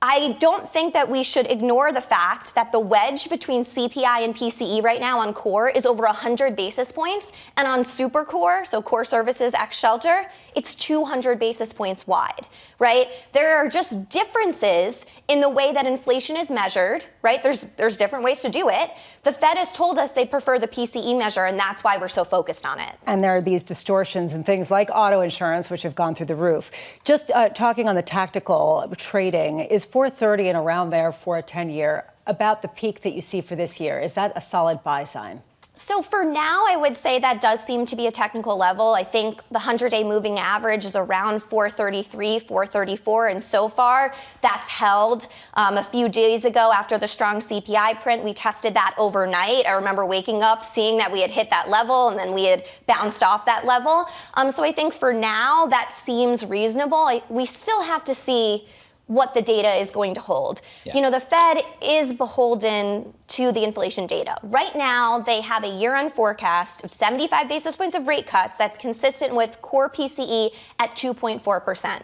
I don't think that we should ignore the fact that the wedge between CPI and PCE right now on core is over 100 basis points. And on super core, so core services ex shelter, it's 200 basis points wide, right? There are just differences in the way that inflation is measured, right? There's different ways to do it. The Fed has told us they prefer the PCE measure, and that's why we're so focused on it. And there are these distortions in things like auto insurance, which have gone through the roof. Just talking on the tactical trading, is 430 and around there for a 10-year about the peak that you see for this year? Is that a solid buy sign? So for now, I would say that does seem to be a technical level. I think the 100-day moving average is around 433, 434, and so far that's held. A few days ago after the strong CPI print, we tested that overnight. I remember waking up, seeing that we had hit that level, and then we had bounced off that level. So I think for now, that seems reasonable. We still have to see what the data is going to hold. Yeah. You know, the Fed is beholden to the inflation data. Right now, they have a year-end forecast of 75 basis points of rate cuts that's consistent with core PCE at 2.4%.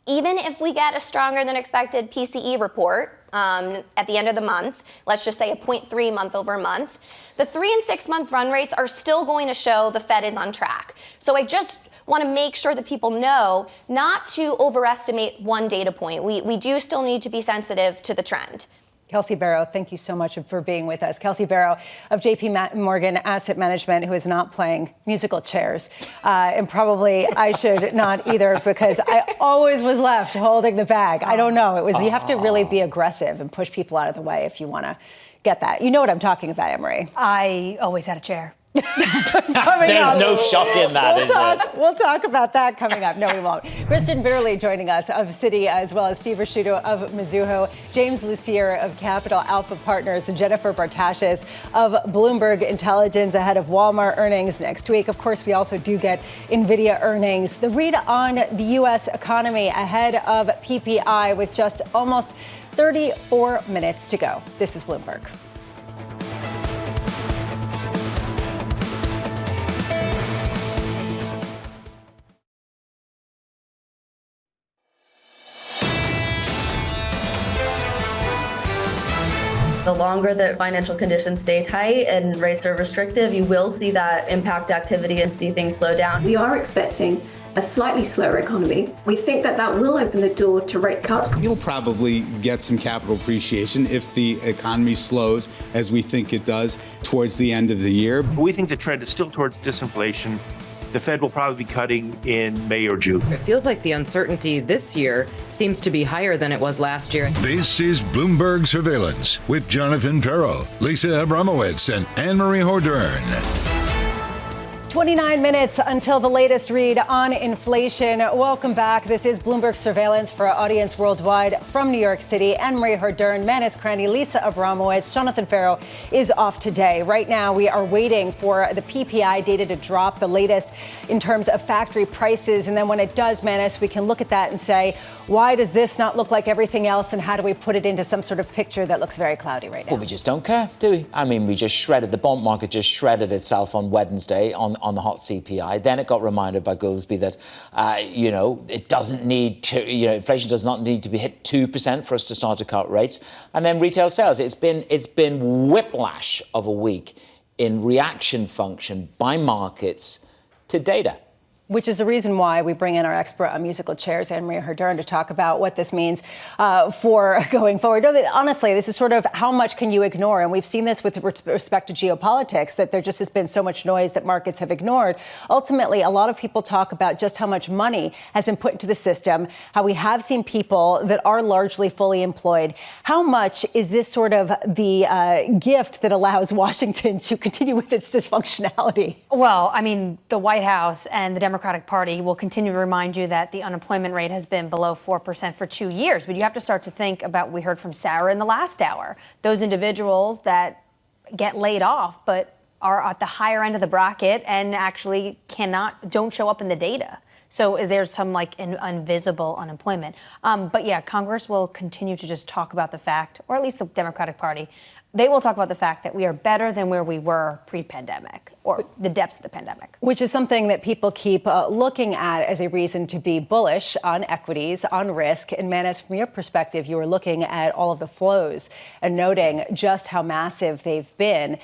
Even if we get a stronger than expected PCE report at the end of the month, let's just say a 0.3 month over month, the 3 and 6 month run rates are still going to show the Fed is on track. So I just want to make sure that people know not to overestimate one data point. We do still need to be sensitive to the trend. Kelsey Barrow, thank you so much for being with us. Kelsey Barrow of JP Morgan Asset Management, who is not playing musical chairs. And probably I should not either, because I always was left holding the bag. I don't know. You have to really be aggressive and push people out of the way if you want to get that. You know what I'm talking about, Annmarie. I always had a chair. There's no shock in that, is there? We'll talk about that coming up. No, we won't. Kristen Bitterly joining us of Citi, as well as Steve Rasciuto of Mizuho, James Lucier of Capital Alpha Partners, and Jennifer Bartashis of Bloomberg Intelligence ahead of Walmart earnings next week. Of course, we also do get NVIDIA earnings. The read on the U.S. economy ahead of PPI with just almost 34 minutes to go. This is Bloomberg. The longer that financial conditions stay tight and rates are restrictive, you will see that impact activity and see things slow down. We are expecting a slightly slower economy. We think that that will open the door to rate cuts. You'll probably get some capital appreciation if the economy slows, as we think it does, towards the end of the year. We think the trend is still towards disinflation. The Fed will probably be cutting in May or June. It feels like the uncertainty this year seems to be higher than it was last year. This is Bloomberg Surveillance with Jonathan Ferro, Lisa Abramowicz, and Annmarie Hordern. 29 minutes until the latest read on inflation. Welcome back. This is Bloomberg Surveillance for our audience worldwide from New York City. Annmarie Hordern, Manus Cranny, Lisa Abramowicz, Jonathan Ferro is off today. Right now, we are waiting for the PPI data to drop, the latest in terms of factory prices. And then when it does, Manus, we can look at that and say, why does this not look like everything else? And how do we put it into some sort of picture that looks very cloudy right now? Well, we just don't care, do we? I mean, the bond market just shredded itself on Wednesday on the hot CPI. Then it got reminded by Goolsbee that, it doesn't need to, inflation does not need to be hit 2% for us to start to cut rates. And then retail sales. It's been whiplash of a week in reaction function by markets to data. Which is the reason why we bring in our expert on musical chairs, Annmarie Hordern, to talk about what this means for going forward. No, honestly, this is sort of how much can you ignore? And we've seen this with respect to geopolitics, that there just has been so much noise that markets have ignored. Ultimately, a lot of people talk about just how much money has been put into the system, how we have seen people that are largely fully employed. How much is this sort of the gift that allows Washington to continue with its dysfunctionality? Well, I mean, the White House and the Democratic Party will continue to remind you that the unemployment rate has been below 4% for 2 years. But you have to start to think about what we heard from Sarah in the last hour. Those individuals that get laid off but are at the higher end of the bracket and actually don't show up in the data. So is there some invisible unemployment? But yeah, Congress will continue to just talk about the fact, or at least the Democratic Party, they will talk about the fact that we are better than where we were pre-pandemic, or the depths of the pandemic. Which is something that people keep looking at as a reason to be bullish on equities, on risk. And Manus, from your perspective, you were looking at all of the flows and noting just how massive they've been.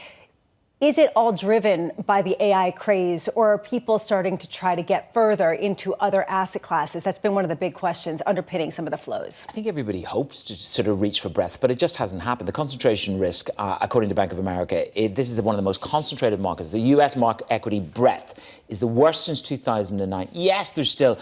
Is it all driven by the AI craze, or are people starting to try to get further into other asset classes? That's been one of the big questions underpinning some of the flows. I think everybody hopes to sort of reach for breadth, but it just hasn't happened. The concentration risk, according to Bank of America, this is one of the most concentrated markets. The U.S. market equity breadth is the worst since 2009. Yes, there's still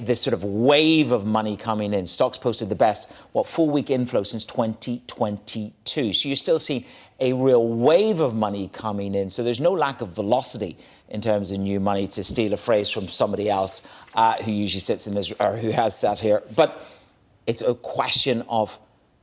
this sort of wave of money coming in. Stocks posted the best, full-week inflow since 2022. So you're still seeing a real wave of money coming in. So there's no lack of velocity in terms of new money, to steal a phrase from somebody else who usually sits in this, or who has sat here. But it's a question of,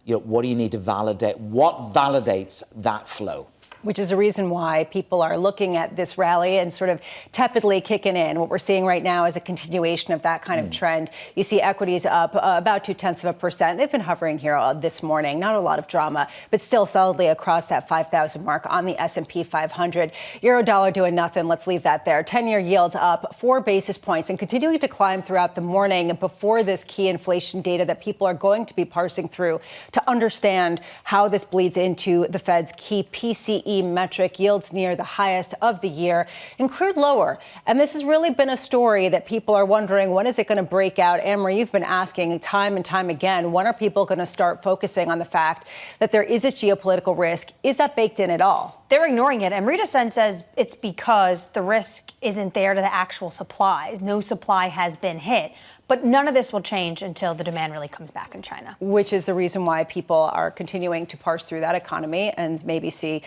what do you need to validate? What validates that flow? Which is a reason why people are looking at this rally and sort of tepidly kicking in. What we're seeing right now is a continuation of that kind of trend. You see equities up about 0.2%. They've been hovering here this morning. Not a lot of drama, but still solidly across that 5,000 mark on the S&P 500. Euro dollar doing nothing. Let's leave that there. 10-year yields up 4 basis points and continuing to climb throughout the morning before this key inflation data that people are going to be parsing through to understand how this bleeds into the Fed's key PCE metric. Yields near the highest of the year, and crude lower. And this has really been a story that people are wondering, when is it going to break out? Annmarie, you've been asking time and time again, when are people going to start focusing on the fact that there is this geopolitical risk? Is that baked in at all? They're ignoring it. And Rita Sen says it's because the risk isn't there to the actual supplies. No supply has been hit. But none of this will change until the demand really comes back in China. Which is the reason why people are continuing to parse through that economy and maybe see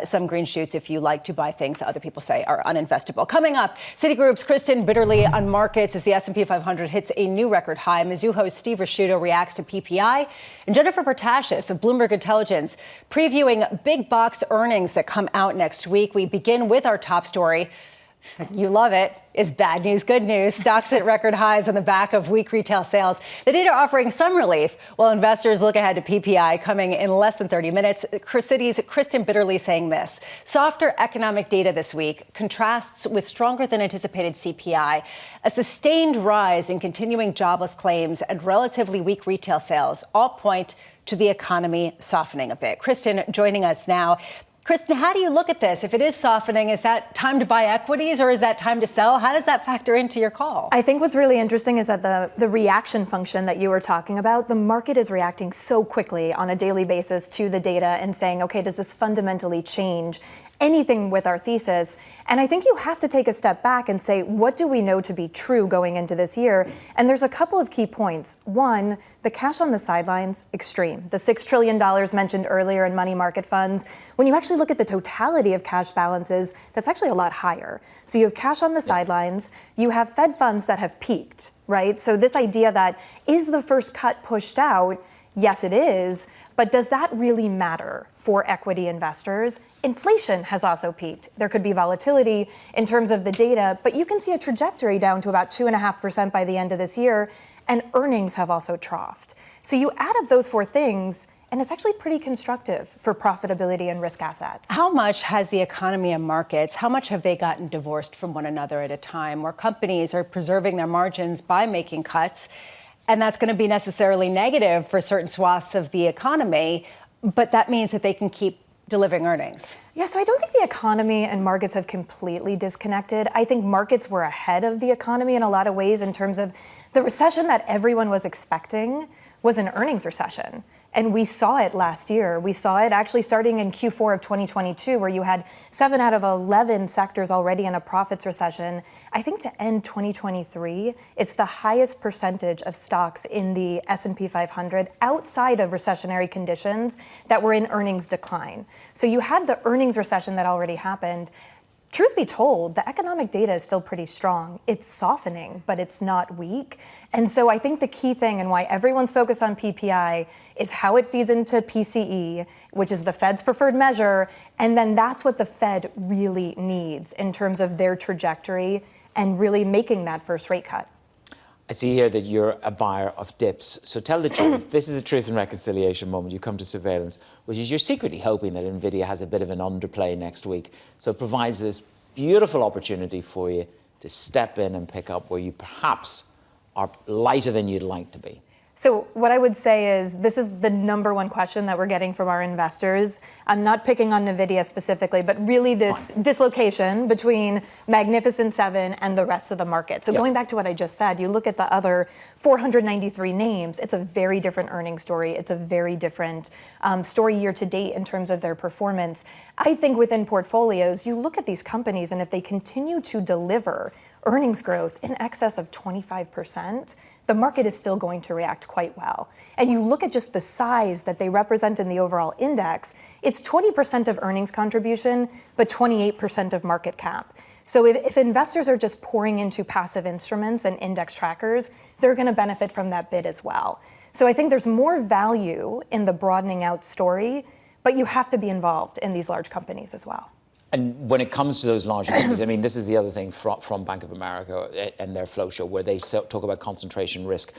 some green shoots if you like to buy things that other people say are uninvestable. Coming up, Citigroup's Kristen Bitterly on markets as the S&P 500 hits a new record high. Mizzou host Steve Rasciuto reacts to PPI. And Jennifer Pertashis of Bloomberg Intelligence previewing big box earnings that come out next week. We begin with our top story. You love it. Is bad news, good news. Stocks at record highs on the back of weak retail sales. The data offering some relief while investors look ahead to PPI coming in less than 30 minutes. Citi's Kristen Bitterly saying this. Softer economic data this week contrasts with stronger than anticipated CPI. A sustained rise in continuing jobless claims and relatively weak retail sales all point to the economy softening a bit. Kristen joining us now. Kristen, how do you look at this? If it is softening, is that time to buy equities or is that time to sell? How does that factor into your call? I think what's really interesting is that the reaction function that you were talking about, the market is reacting so quickly on a daily basis to the data and saying, okay, does this fundamentally change anything with our thesis? And I think you have to take a step back and say, what do we know to be true going into this year? And there's a couple of key points. One, the cash on the sidelines, extreme. The $6 trillion mentioned earlier in money market funds. When you actually look at the totality of cash balances, that's actually a lot higher. So you have cash on the sidelines, you have Fed funds that have peaked, right? So this idea that, is the first cut pushed out? Yes, it is. But does that really matter for equity investors? Inflation has also peaked. There could be volatility in terms of the data, but you can see a trajectory down to about 2.5% by the end of this year, and earnings have also troughed. So you add up those four things, and it's actually pretty constructive for profitability and risk assets. How much has the economy and markets, how much have they gotten divorced from one another at a time where companies are preserving their margins by making cuts? And that's going to be necessarily negative for certain swaths of the economy, but that means that they can keep delivering earnings. Yeah, so I don't think the economy and markets have completely disconnected. I think markets were ahead of the economy in a lot of ways in terms of the recession that everyone was expecting was an earnings recession. And we saw it last year. We saw it actually starting in Q4 of 2022, where you had 7 out of 11 sectors already in a profits recession. I think to end 2023, it's the highest percentage of stocks in the S&P 500 outside of recessionary conditions that were in earnings decline. So you had the earnings recession that already happened. Truth be told, the economic data is still pretty strong. It's softening, but it's not weak. And so I think the key thing and why everyone's focused on PPI is how it feeds into PCE, which is the Fed's preferred measure. And then that's what the Fed really needs in terms of their trajectory and really making that first rate cut. I see here that you're a buyer of dips. So tell the truth. This is a truth and reconciliation moment. You come to Surveillance, which is you're secretly hoping that NVIDIA has a bit of an underplay next week. So it provides this beautiful opportunity for you to step in and pick up where you perhaps are lighter than you'd like to be. So what I would say is this is the number one question that we're getting from our investors. I'm not picking on NVIDIA specifically, but really this dislocation between Magnificent Seven and the rest of the market. So going back to what I just said, you look at the other 493 names, it's a very different earnings story. It's a very different story year to date in terms of their performance. I think within portfolios, you look at these companies and if they continue to deliver earnings growth in excess of 25%, the market is still going to react quite well. And you look at just the size that they represent in the overall index, it's 20% of earnings contribution, but 28% of market cap. So if investors are just pouring into passive instruments and index trackers, they're going to benefit from that bid as well. So I think there's more value in the broadening out story, but you have to be involved in these large companies as well. And when it comes to those large companies, I mean, this is the other thing from Bank of America and their flow show, where they talk about concentration risk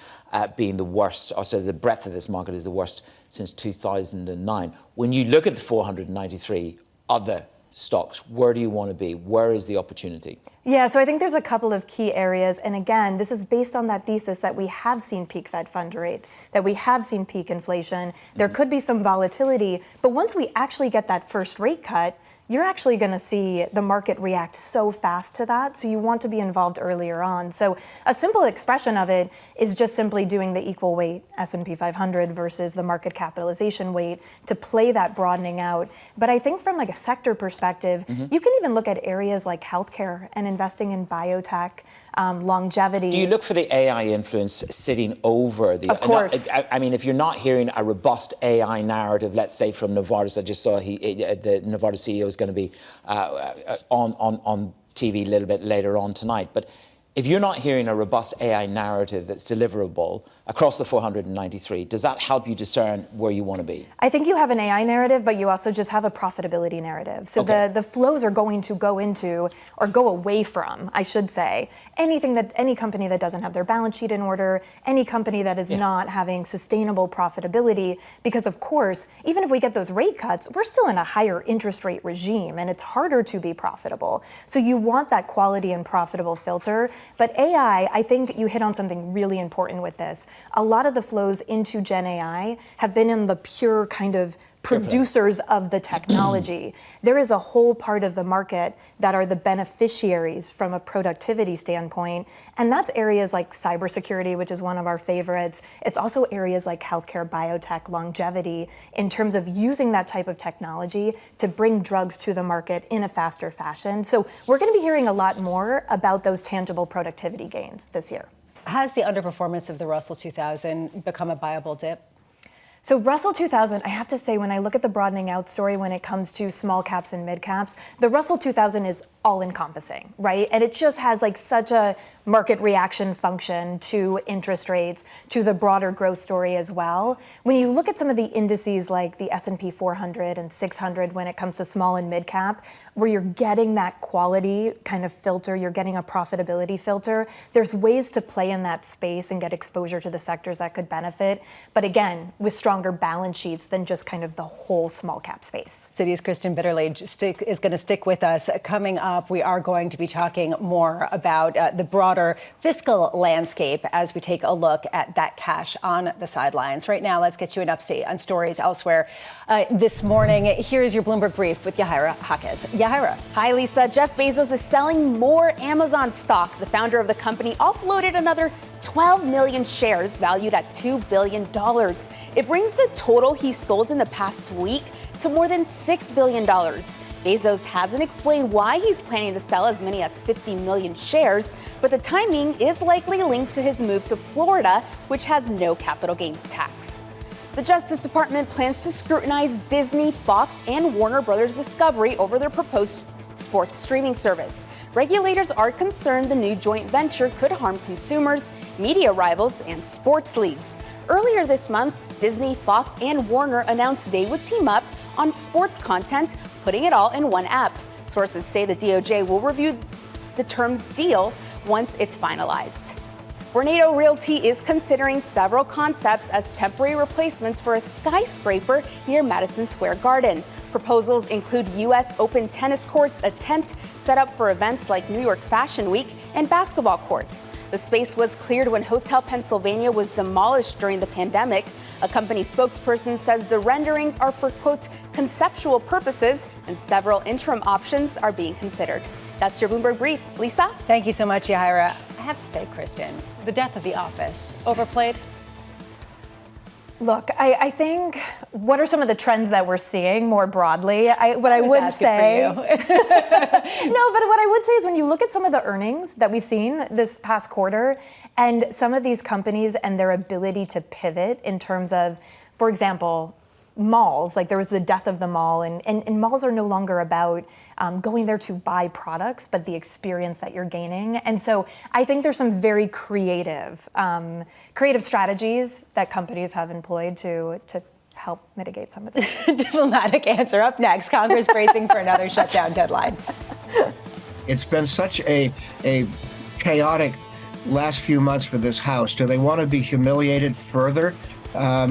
being the worst, or so the breadth of this market is the worst since 2009. When you look at the 493 other stocks, where do you want to be? Where is the opportunity? Yeah, so I think there's a couple of key areas. And again, this is based on that thesis that we have seen peak Fed fund rate, that we have seen peak inflation. There could be some volatility, but once we actually get that first rate cut, you're actually going to see the market react so fast to that. So you want to be involved earlier on. So a simple expression of it is just simply doing the equal weight S&P 500 versus the market capitalization weight to play that broadening out. But I think from like a sector perspective, you can even look at areas like healthcare and investing in biotech, longevity. Do you look for the AI influence sitting over the... Of course. I mean, if you're not hearing a robust AI narrative, let's say from Novartis, I just saw the Novartis CEO is going to be on TV a little bit later on tonight. But if you're not hearing a robust AI narrative that's deliverable across the 493, does that help you discern where you want to be? I think you have an AI narrative, but you also just have a profitability narrative. So the flows are going to go into, or go away from, I should say, any company that doesn't have their balance sheet in order, any company that is not having sustainable profitability, because of course, even if we get those rate cuts, we're still in a higher interest rate regime and it's harder to be profitable. So you want that quality and profitable filter. But AI, I think you hit on something really important with this. A lot of the flows into Gen AI have been in the pure kind of producers of the technology. There is a whole part of the market that are the beneficiaries from a productivity standpoint. And that's areas like cybersecurity, which is one of our favorites. It's also areas like healthcare, biotech, longevity, in terms of using that type of technology to bring drugs to the market in a faster fashion. So we're going to be hearing a lot more about those tangible productivity gains this year. Has the underperformance of the Russell 2000 become a viable dip? So Russell 2000, I have to say, when I look at the broadening out story when it comes to small caps and mid caps, the Russell 2000 is all encompassing, right? And it just has like such a market reaction function to interest rates, to the broader growth story as well. When you look at some of the indices like the S&P 400 and 600 when it comes to small and mid cap, where you're getting that quality kind of filter, you're getting a profitability filter, there's ways to play in that space and get exposure to the sectors that could benefit. But again, with stronger balance sheets than just kind of the whole small cap space. Citi's Kristen Bitterly is going to stick with us. Coming up, we are going to be talking more about the broader fiscal landscape as we take a look at that cash on the sidelines. Right now, let's get you an update on stories elsewhere this morning. Here's your Bloomberg Brief with Yahira Haqez. Yahira. Hi, Lisa. Jeff Bezos is selling more Amazon stock. The founder of the company offloaded another 12 million shares valued at $2 billion. It brings the total he sold in the past week to more than $6 billion. Bezos hasn't explained why he's planning to sell as many as 50 million shares, but the timing is likely linked to his move to Florida, which has no capital gains tax. The Justice Department plans to scrutinize Disney, Fox, and Warner Brothers Discovery over their proposed sports streaming service. Regulators are concerned the new joint venture could harm consumers, media rivals, and sports leagues. Earlier this month, Disney, Fox, and Warner announced they would team up on sports content, putting it all in one app. Sources say the DOJ will review the terms deal once it's finalized. Vornado Realty is considering several concepts as temporary replacements for a skyscraper near Madison Square Garden. Proposals include U.S. Open tennis courts, a tent set up for events like New York Fashion Week, and basketball courts. The space was cleared when Hotel Pennsylvania was demolished during the pandemic. A company spokesperson says the renderings are for, quote, conceptual purposes, and several interim options are being considered. That's your Bloomberg Brief. Lisa? Thank you so much, Yahaira. I have to say, Kristen, the death of The Office, overplayed? Look, I think what are some of the trends that we're seeing more broadly? What I would say, no, but what I would say is when you look at some of the earnings that we've seen this past quarter and some of these companies and their ability to pivot in terms of, for example, malls, like there was the death of the mall, and malls are no longer about going there to buy products, but the experience that you're gaining. And so I think there's some very creative strategies that companies have employed to help mitigate some of this. Diplomatic answer. Up next, Congress bracing for another shutdown deadline. It's been such a chaotic last few months for this House. Do they want to be humiliated further?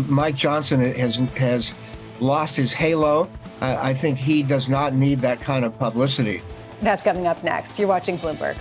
Mike Johnson has lost his halo. I think he does not need that kind of publicity. That's coming up next. You're watching Bloomberg.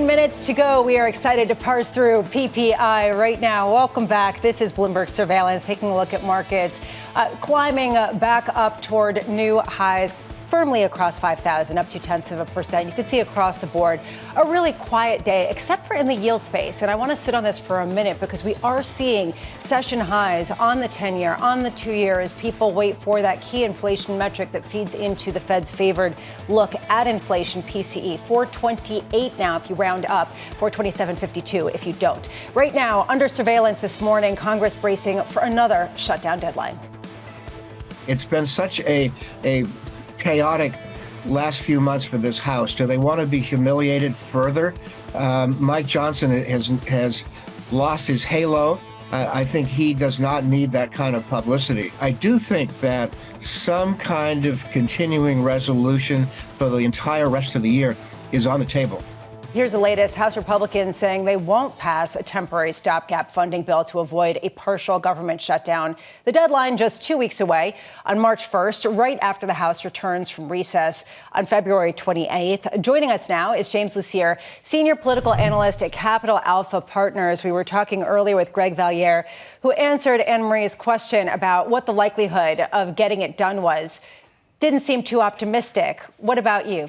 Minutes to go. We are excited to parse through PPI right now. Welcome back. This is Bloomberg Surveillance, taking a look at markets climbing back up toward new highs, firmly across 5,000, up 0.2%. You can see across the board a really quiet day, except for in the yield space. And I want to sit on this for a minute because we are seeing session highs on the 10-year, on the 2-year, as people wait for that key inflation metric that feeds into the Fed's favored look at inflation, PCE. 428 now if you round up, 427.52 if you don't. Right now, under surveillance this morning, Congress bracing for another shutdown deadline. It's been such a chaotic last few months for this House. Do they want to be humiliated further? Mike Johnson has lost his halo. I think he does not need that kind of publicity. I do think that some kind of continuing resolution for the entire rest of the year is on the table. Here's the latest. House Republicans saying they won't pass a temporary stopgap funding bill to avoid a partial government shutdown. The deadline just 2 weeks away on March 1st, right after the House returns from recess on February 28th. Joining us now is James Lucier, senior political analyst at Capital Alpha Partners. We were talking earlier with Greg Valliere, who answered Anne-Marie's question about what the likelihood of getting it done was. Didn't seem too optimistic. What about you?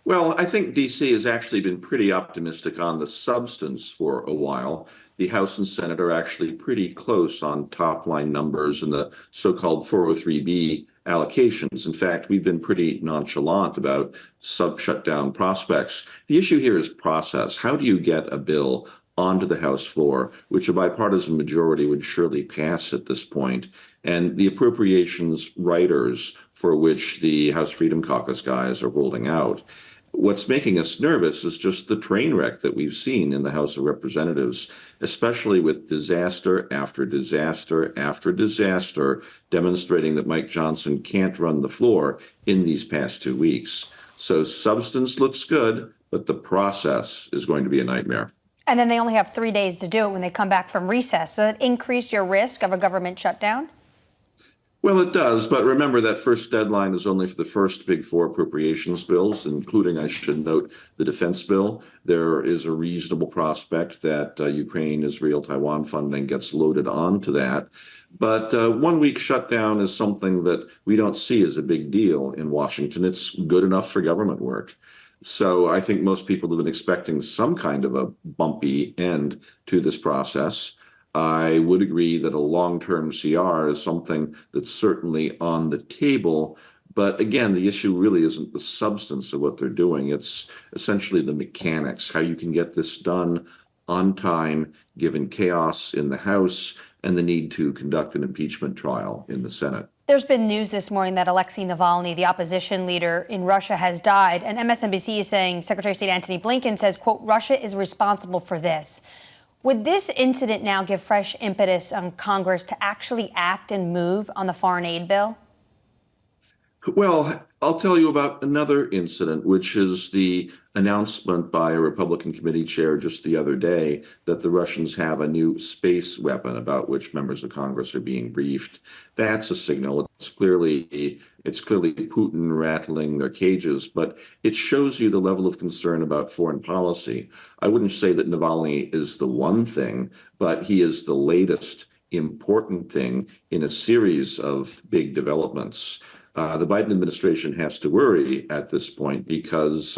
Well, I think D.C. has actually been pretty optimistic on the substance for a while. The House and Senate are actually pretty close on top line numbers and the so-called 403B allocations. In fact, we've been pretty nonchalant about shutdown prospects. The issue here is process. How do you get a bill onto the House floor, which a bipartisan majority would surely pass at this point, and the appropriations writers for which the House Freedom Caucus guys are holding out? What's making us nervous is just the train wreck that we've seen in the House of Representatives, especially with disaster after disaster after disaster, demonstrating that Mike Johnson can't run the floor in these past 2 weeks. So substance looks good, but the process is going to be a nightmare. And then they only have 3 days to do it when they come back from recess. So that increase your risk of a government shutdown? Well, it does, but remember that first deadline is only for the first big four appropriations bills, including, I should note, the defense bill. There is a reasonable prospect that Ukraine, Israel, Taiwan funding gets loaded onto that. But 1 week shutdown is something that we don't see as a big deal in Washington. It's good enough for government work. So I think most people have been expecting some kind of a bumpy end to this process. I would agree that a long-term CR is something that's certainly on the table. But again, the issue really isn't the substance of what they're doing. It's essentially the mechanics, how you can get this done on time, given chaos in the House and the need to conduct an impeachment trial in the Senate. There's been news this morning that Alexei Navalny, the opposition leader in Russia, has died. And MSNBC is saying Secretary of State Antony Blinken says, quote, Russia is responsible for this. Would this incident now give fresh impetus on Congress to actually act and move on the foreign aid bill? Well, I'll tell you about another incident, which is the announcement by a Republican committee chair just the other day that the Russians have a new space weapon about which members of Congress are being briefed. That's a signal. It's clearly Putin rattling their cages, but it shows you the level of concern about foreign policy. I wouldn't say that Navalny is the one thing, but he is the latest important thing in a series of big developments. The Biden administration has to worry at this point because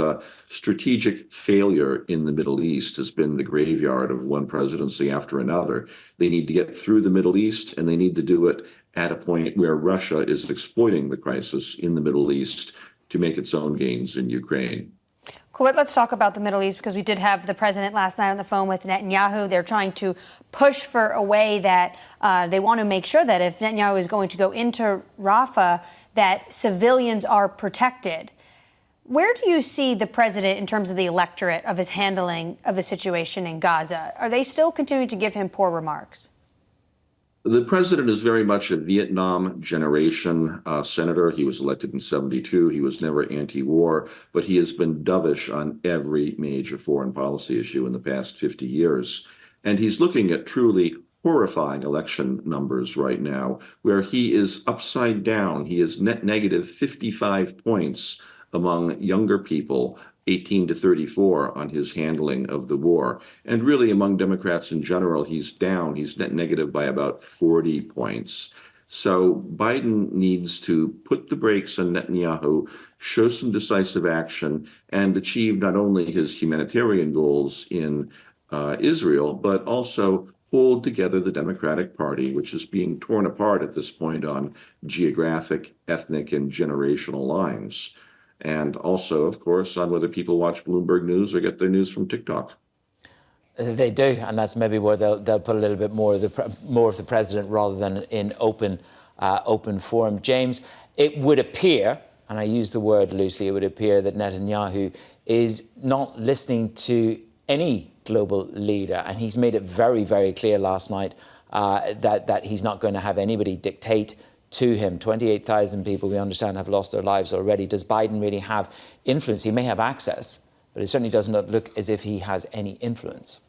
strategic failure in the Middle East has been the graveyard of one presidency after another. They need to get through the Middle East, and they need to do it at a point where Russia is exploiting the crisis in the Middle East to make its own gains in Ukraine. Cool. Let's talk about the Middle East, because we did have the president last night on the phone with Netanyahu. They're trying to push for a way that they want to make sure that if Netanyahu is going to go into Rafah, that civilians are protected. Where do you see the president in terms of the electorate of his handling of the situation in Gaza? Are they still continuing to give him poor remarks? The president is very much a Vietnam generation senator. He was elected in '72. He was never anti-war, but he has been dovish on every major foreign policy issue in the past 50 years. And he's looking at truly horrifying election numbers right now, where he is upside down. He is net negative 55 points among younger people, 18 to 34, on his handling of the war. And really, among Democrats in general, he's down. He's net negative by about 40 points. So Biden needs to put the brakes on Netanyahu, show some decisive action, and achieve not only his humanitarian goals in Israel, but also hold together the Democratic Party, which is being torn apart at this point on geographic, ethnic, and generational lines. And also, of course, on whether people watch Bloomberg News or get their news from TikTok. They do, and that's maybe where they'll put a little bit more of the president rather than in open forum. James, it would appear, and I use the word loosely, it would appear that Netanyahu is not listening to any global leader, and he's made it very, very clear last night that he's not going to have anybody dictate to him. 28,000 people, we understand, have lost their lives already. Does Biden really have influence? He may have access, but it certainly does not look as if he has any influence.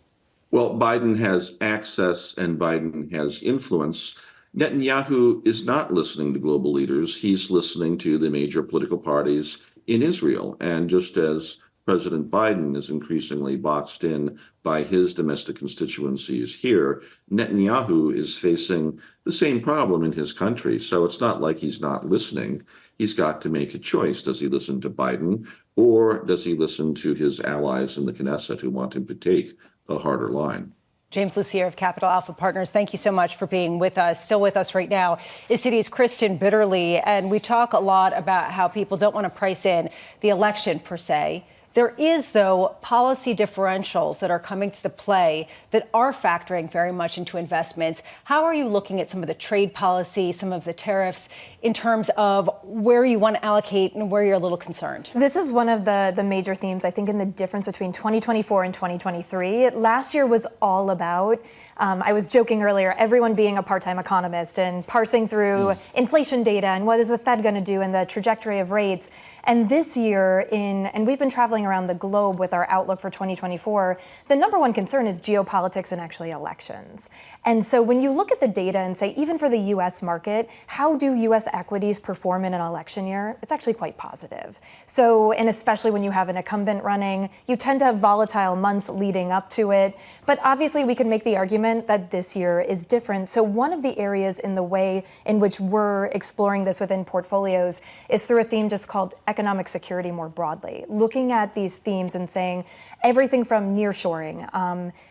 Well, Biden has access and Biden has influence. Netanyahu is not listening to global leaders. He's listening to the major political parties in Israel. And just as President Biden is increasingly boxed in by his domestic constituencies here, Netanyahu is facing the same problem in his country. So it's not like he's not listening. He's got to make a choice. Does he listen to Biden, or does he listen to his allies in the Knesset who want him to take a harder line? James Lucier of Capital Alpha Partners, thank you so much for being with us. Still with us right now is Citi's Kristen Bitterly, and we talk a lot about how people don't want to price in the election per se. There is, though, policy differentials that are coming to the play that are factoring very much into investments. How are you looking at some of the trade policy, some of the tariffs, in terms of where you want to allocate and where you're a little concerned? This is one of the major themes, I think, in the difference between 2024 and 2023. Last year was all about, I was joking earlier, everyone being a part-time economist and parsing through inflation data and what is the Fed going to do and the trajectory of rates. And this year, and we've been traveling around the globe with our outlook for 2024, the number one concern is geopolitics and actually elections. And so when you look at the data and say, even for the U.S. market, how do U.S. equities perform in an election year? It's actually quite positive. So, and especially when you have an incumbent running, you tend to have volatile months leading up to it. But obviously we could make the argument that this year is different. So one of the areas in the way in which we're exploring this within portfolios is through a theme just called economic security more broadly, looking at these themes and saying everything from nearshoring.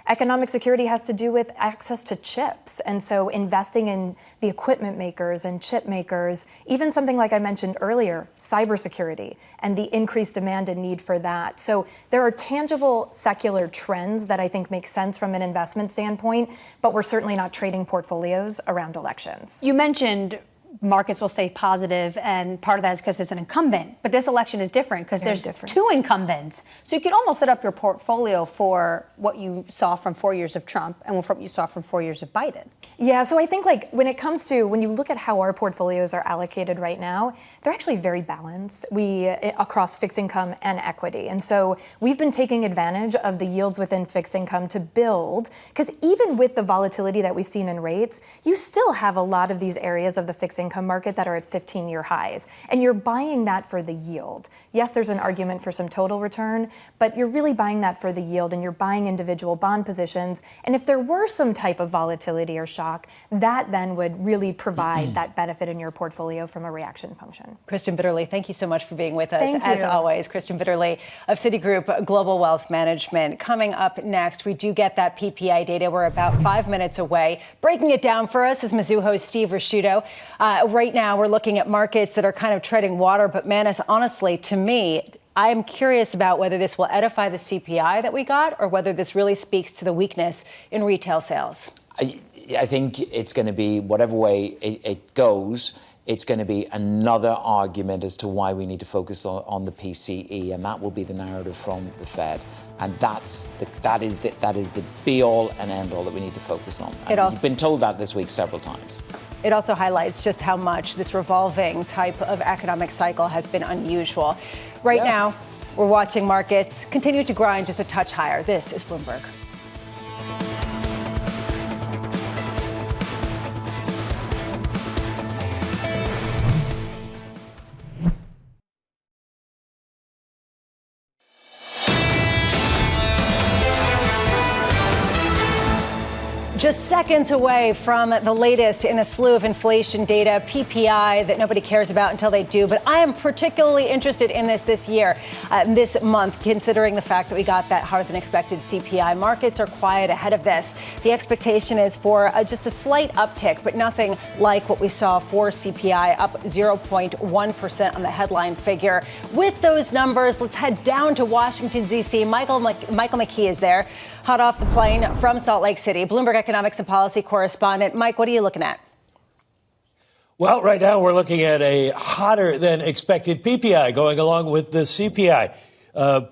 Economic security has to do with access to chips. And so investing in the equipment makers and chip makers, even something like I mentioned earlier, cybersecurity and the increased demand and need for that. So there are tangible secular trends that I think make sense from an investment standpoint, but we're certainly not trading portfolios around elections. You mentioned markets will stay positive, and part of that is because it's an incumbent. But this election is different because there's two incumbents. So you could almost set up your portfolio for what you saw from 4 years of Trump and what you saw from 4 years of Biden. Yeah, so I think like when it comes to, when you look at how our portfolios are allocated right now, they're actually very balanced. Across fixed income and equity. And so we've been taking advantage of the yields within fixed income to build, because even with the volatility that we've seen in rates, you still have a lot of these areas of the fixed income market that are at 15-year highs. And you're buying that for the yield. Yes, there's an argument for some total return, but you're really buying that for the yield, and you're buying individual bond positions. And if there were some type of volatility or shock, that then would really provide that benefit in your portfolio from a reaction function. Kristen Bitterly, thank you so much for being with us. Thank you. As always, Kristen Bitterly of Citigroup Global Wealth Management. Coming up next, we do get that PPI data. We're about 5 minutes away. Breaking it down for us is Mizzou host Steve Rasciuto. Right now, we're looking at markets that are kind of treading water. But, man, honestly, to me, I'm curious about whether this will edify the CPI that we got or whether this really speaks to the weakness in retail sales. I think it's going to be, whatever way it goes, it's going to be another argument as to why we need to focus on the PCE, and that will be the narrative from the Fed. And that is the be-all and end-all that we need to focus on. And we've been told that this week several times. It also highlights just how much this revolving type of economic cycle has been unusual. Right now, we're watching markets continue to grind just a touch higher. This is Bloomberg. Just seconds away from the latest in a slew of inflation data, PPI, that nobody cares about until they do. But I am particularly interested in this year, this month, considering the fact that we got that harder than expected CPI. Markets are quiet ahead of this. The expectation is for just a slight uptick, but nothing like what we saw for CPI, up 0.1% on the headline figure. With those numbers, let's head down to Washington, D.C. Michael McKee is there, hot off the plane from Salt Lake City. Bloomberg economics and policy correspondent. Mike, what are you looking at? Well, right now we're looking at a hotter than expected PPI going along with the CPI.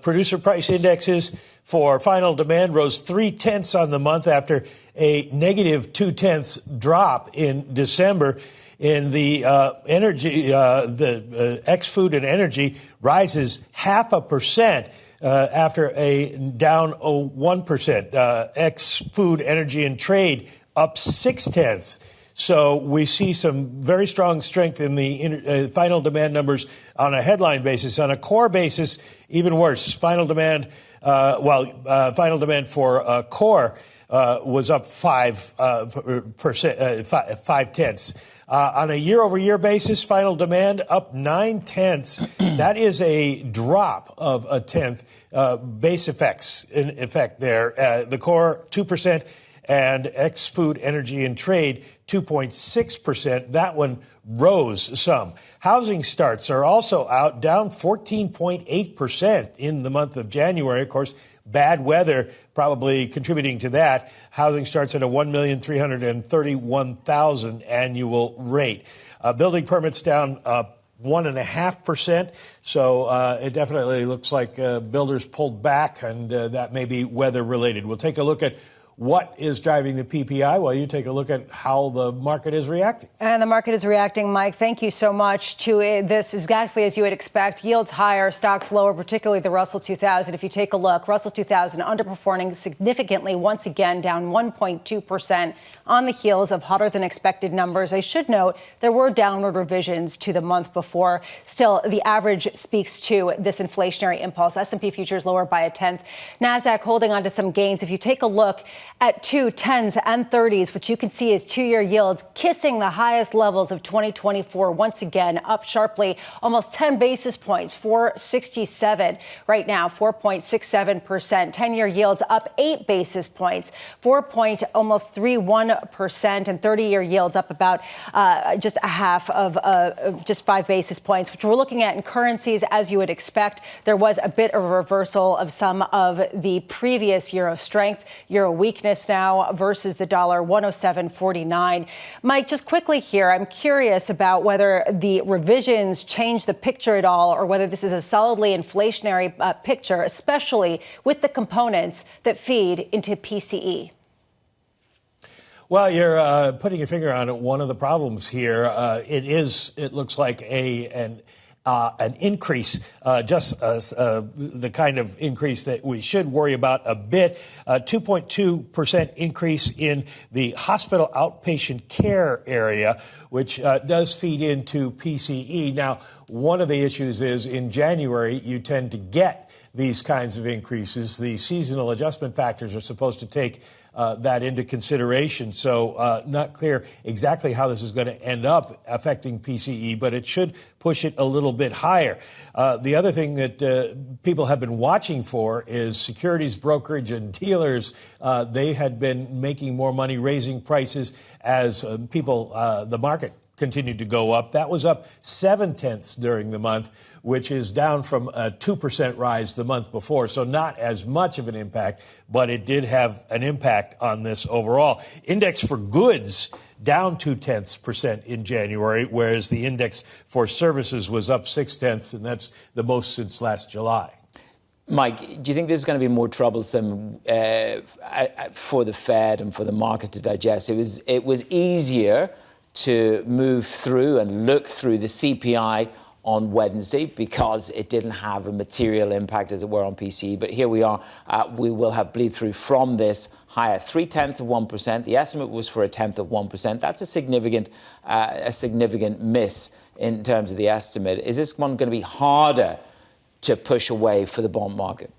Producer price indexes for final demand rose 0.3 on the month after a negative 0.2 drop in December. In the energy, the ex-food and energy rises 0.5%. After a down 1%, ex-food, energy, and trade up 0.6. So we see some very strong strength in the final demand numbers on a headline basis. On a core basis, even worse. Final demand, final demand for core was up 0.5%. On a year-over-year basis, final demand up 0.9. That is a drop of 0.1. Base effects in effect there. The core 2%, and ex-food, energy, and trade 2.6%. That one rose some. Housing starts are also out, down 14.8% in the month of January. Of course, bad weather probably contributing to that. Housing starts at a 1,331,000 annual rate. Building permits down 1.5%. So it definitely looks like builders pulled back, and that may be weather related. We'll take a look at what is driving the PPI while you take a look at how the market is reacting. And the market is reacting, Mike. Thank you so much to it. This is exactly as you would expect. Yields higher, stocks lower, particularly the Russell 2000. If you take a look, Russell 2000 underperforming significantly once again, down 1.2% on the heels of hotter than expected numbers. I should note there were downward revisions to the month before. Still, the average speaks to this inflationary impulse. S&P futures lower by 0.1. NASDAQ holding on to some gains. If you take a look at 2 10s and 30s, which you can see is 2-year yields kissing the highest levels of 2024, once again up sharply, almost 10 basis points, 4.67 right now, 4.67%. 10-year yields up 8 basis points, almost 3.1%, and 30-year yields up about just a half of just 5 basis points, which we're looking at in currencies. As you would expect, there was a bit of a reversal of some of the previous euro strength. Euro weakness now versus the dollar, 107.49. Mike, just quickly here, I'm curious about whether the revisions change the picture at all, or whether this is a solidly inflationary picture, especially with the components that feed into PCE. Well, you're putting your finger on one of the problems here. It looks like an increase, the kind of increase that we should worry about a bit. 2.2% increase in the hospital outpatient care area, which does feed into PCE. Now, one of the issues is in January, you tend to get these kinds of increases. The seasonal adjustment factors are supposed to take that into consideration. So not clear exactly how this is going to end up affecting PCE, but it should push it a little bit higher. The other thing that people have been watching for is securities brokerage and dealers. They had been making more money, raising prices as the market continued to go up. That was up 0.7 during the month, which is down from a 2% rise the month before. So not as much of an impact, but it did have an impact on this overall. Index for goods down 0.2% in January, whereas the index for services was up 0.6, and that's the most since last July. Mike, do you think this is going to be more troublesome for the Fed and for the market to digest? It was easier to move through and look through the CPI on Wednesday because it didn't have a material impact, as it were, on PCE. But here we are. We will have bleed through from this higher, 0.3%. The estimate was for 0.1%. That's a significant miss in terms of the estimate. Is this one going to be harder to push away for the bond market?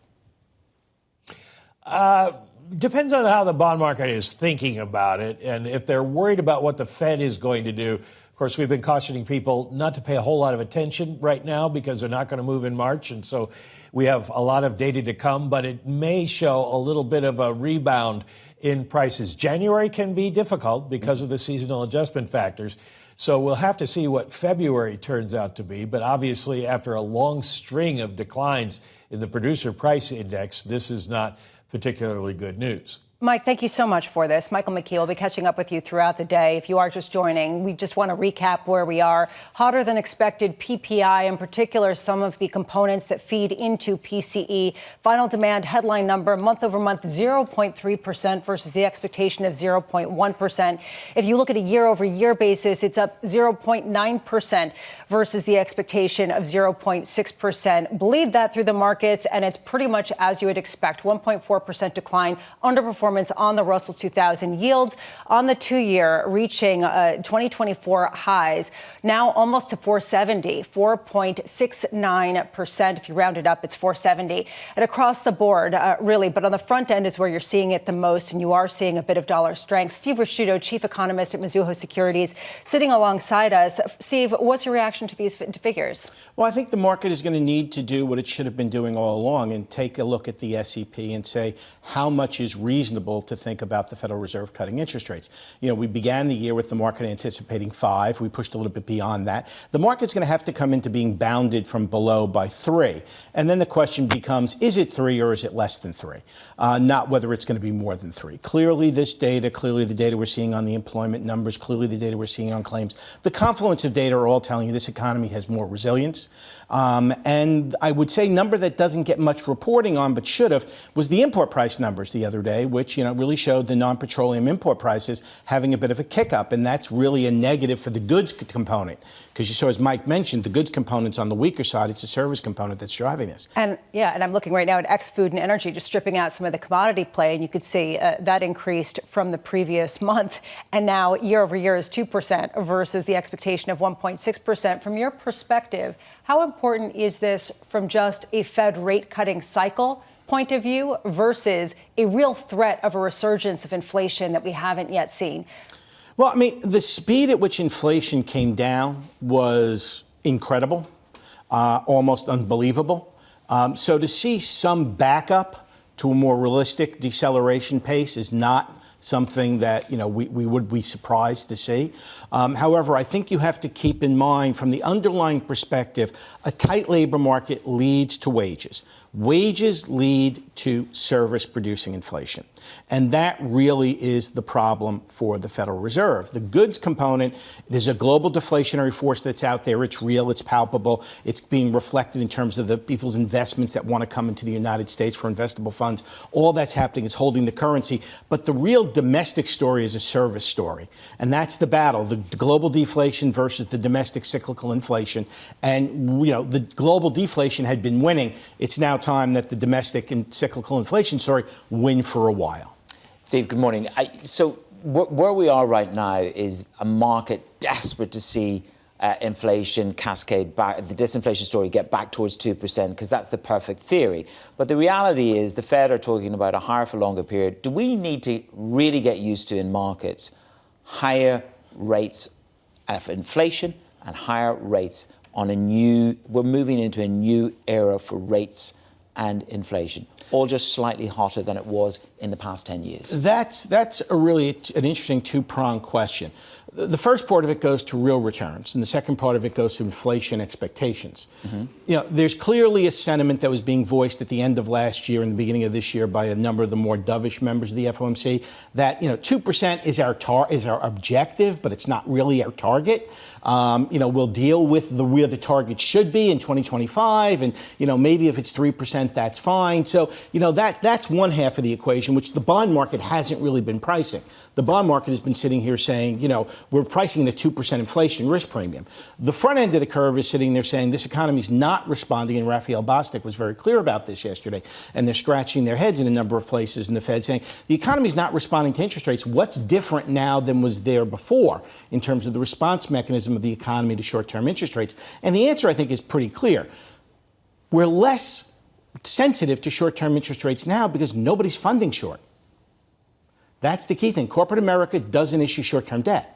Depends on how the bond market is thinking about it, and if they're worried about what the Fed is going to do. Of course, we've been cautioning people not to pay a whole lot of attention right now because they're not going to move in March, and so we have a lot of data to come, but it may show a little bit of a rebound in prices. January can be difficult because of the seasonal adjustment factors, so we'll have to see what February turns out to be, but obviously after a long string of declines in the producer price index, this is not particularly good news. Mike, thank you so much for this. Michael McKee will be catching up with you throughout the day. If you are just joining, we just want to recap where we are. Hotter than expected PPI, in particular, some of the components that feed into PCE. Final demand headline number, month over month, 0.3% versus the expectation of 0.1%. If you look at a year over year basis, it's up 0.9% versus the expectation of 0.6%. Bleed that through the markets, and it's pretty much as you would expect, 1.4% decline, underperformance on the Russell 2000. Yields on the 2-year reaching 2024 highs, now almost to 4.70, 4.69%. If you round it up, it's 4.70. And across the board, really, but on the front end is where you're seeing it the most, and you are seeing a bit of dollar strength. Steve Risciuto, chief economist at Mizuho Securities, sitting alongside us. Steve, what's your reaction to these figures? Well, I think the market is going to need to do what it should have been doing all along and take a look at the SEP and say how much is reasonable to think about the Federal Reserve cutting interest rates. You know, we began the year with the market anticipating 5. We pushed a little bit beyond that. The market's going to have to come into being bounded from below by 3. And then the question becomes, is it 3 or is it less than 3? Not whether it's going to be more than 3. Clearly, this data, clearly the data we're seeing on the employment numbers, clearly the data we're seeing on claims, the confluence of data are all telling you this economy has more resilience. And I would say number that doesn't get much reporting on but should have was the import price numbers the other day, which really showed the non-petroleum import prices having a bit of a kick up. And that's really a negative for the goods component. Because you saw, as Mike mentioned, the goods component's on the weaker side. It's a service component that's driving this. And I'm looking right now at ex-food and energy, just stripping out some of the commodity play. And you could see that increased from the previous month. And now year over year is 2% versus the expectation of 1.6%. From your perspective, how important is this from just a Fed rate cutting cycle point of view versus a real threat of a resurgence of inflation that we haven't yet seen? Well, I mean, the speed at which inflation came down was incredible, almost unbelievable. So to see some backup to a more realistic deceleration pace is not something that, we would be surprised to see. However, I think you have to keep in mind from the underlying perspective, a tight labor market leads to wages. Wages lead to service-producing inflation. And that really is the problem for the Federal Reserve. The goods component, there's a global deflationary force that's out there. It's real, it's palpable. It's being reflected in terms of the people's investments that want to come into the United States for investable funds. All that's happening is holding the currency. But the real domestic story is a service story. And that's the battle, the global deflation versus the domestic cyclical inflation. And, the global deflation had been winning. It's now time that the domestic and cyclical inflation story win for a while. Steve, good morning. So where we are right now is a market desperate to see inflation cascade back, the disinflation story get back towards 2%, because that's the perfect theory. But the reality is the Fed are talking about a higher for longer period. Do we need to really get used to in markets higher rates of inflation and higher rates on we're moving into a new era for rates and inflation, all just slightly hotter than it was in the past 10 years? That's an interesting two-pronged question. The first part of it goes to real returns, and the second part of it goes to inflation expectations. There's clearly a sentiment that was being voiced at the end of last year and the beginning of this year by a number of the more dovish members of the FOMC that 2% is our objective, but it's not really our target. We'll deal with where the target should be in 2025, and maybe if it's 3%, that's fine. So that's one half of the equation, which the bond market hasn't really been pricing. The bond market has been sitting here saying, we're pricing the 2% inflation risk premium. The front end of the curve is sitting there saying this economy is not responding, and Raphael Bostic was very clear about this yesterday, and they're scratching their heads in a number of places in the Fed saying the economy is not responding to interest rates. What's different now than was there before in terms of the response mechanism of the economy to short-term interest rates? And the answer, I think, is pretty clear. We're less sensitive to short-term interest rates now because nobody's funding short. That's the key thing. Corporate America doesn't issue short-term debt.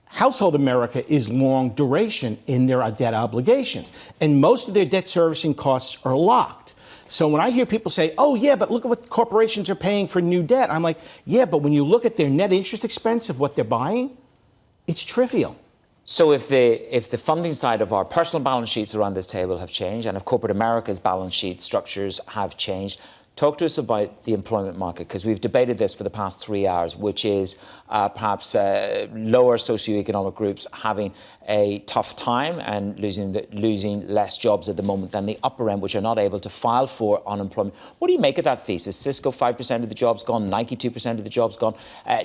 Household America is long duration in their debt obligations, and most of their debt servicing costs are locked. So when I hear people say, oh, yeah, but look at what corporations are paying for new debt, I'm like, yeah, but when you look at their net interest expense of what they're buying, it's trivial. So if the funding side of our personal balance sheets around this table have changed, and if corporate America's balance sheet structures have changed, talk to us about the employment market, because we've debated this for the past 3 hours, which is perhaps lower socioeconomic groups having a tough time and losing less jobs at the moment than the upper end, which are not able to file for unemployment. What do you make of that thesis? Cisco, 5% of the jobs gone, Nike, 2% of the jobs gone,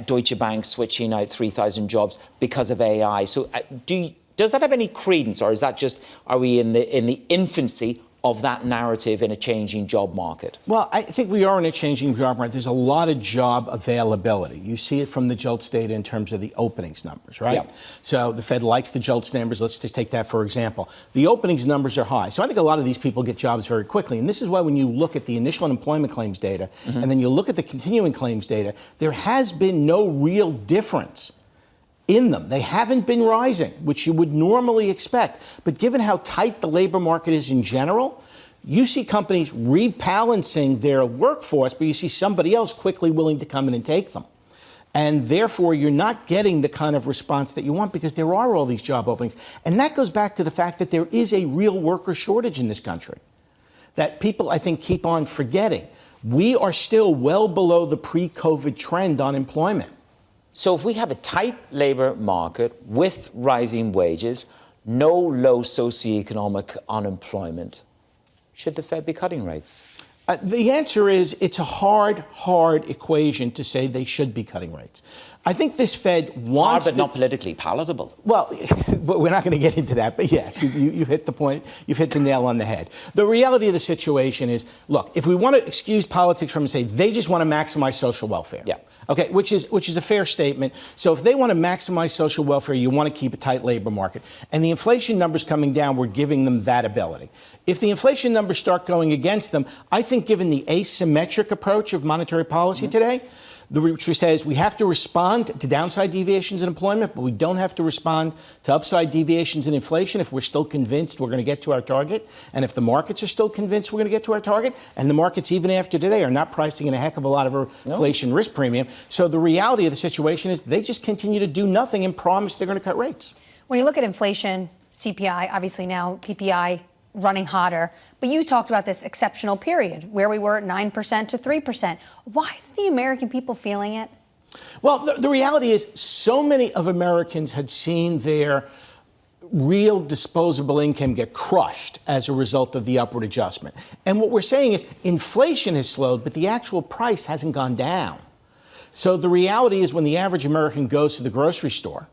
Deutsche Bank switching out 3,000 jobs because of AI. So does that have any credence, or is that just, are we in the infancy of that narrative in a changing job market? Well, I think we are in a changing job market. There's a lot of job availability. You see it from the JOLTS data in terms of the openings numbers, right? Yep. So the Fed likes the JOLTS numbers. Let's just take that for example. The openings numbers are high. So I think a lot of these people get jobs very quickly. And this is why when you look at the initial unemployment claims data and then you look at the continuing claims data, there has been no real difference in them. They haven't been rising, which you would normally expect. But given how tight the labor market is in general, you see companies rebalancing their workforce, but you see somebody else quickly willing to come in and take them. And therefore, you're not getting the kind of response that you want because there are all these job openings. And that goes back to the fact that there is a real worker shortage in this country that people, I think, keep on forgetting. We are still well below the pre-COVID trend on employment. So if we have a tight labor market with rising wages, no low socioeconomic unemployment, should the Fed be cutting rates? The answer is it's a hard equation to say they should be cutting rates. I think this Fed wants hard, but not politically palatable. Well, but we're not going to get into that. But yes, you've hit the point. You've hit the nail on the head. The reality of the situation is, look, if we want to excuse politics from and say they just want to maximize social welfare. Yeah. Okay, which is a fair statement. So if they want to maximize social welfare, you want to keep a tight labor market. And the inflation numbers coming down, we're giving them that ability. If the inflation numbers start going against them, I think think given the asymmetric approach of monetary policy today, which says we have to respond to downside deviations in employment, but we don't have to respond to upside deviations in inflation if we're still convinced we're going to get to our target. And if the markets are still convinced we're going to get to our target, and the markets even after today are not pricing in a heck of a lot of inflation risk premium. So the reality of the situation is they just continue to do nothing and promise they're going to cut rates. When you look at inflation, CPI, obviously now PPI running hotter, but you talked about this exceptional period where we were at 9% to 3%. Why is the American people feeling it? Well, the reality is so many of Americans had seen their real disposable income get crushed as a result of the upward adjustment. And what we're saying is inflation has slowed, but the actual price hasn't gone down. So the reality is when the average American goes to the grocery store,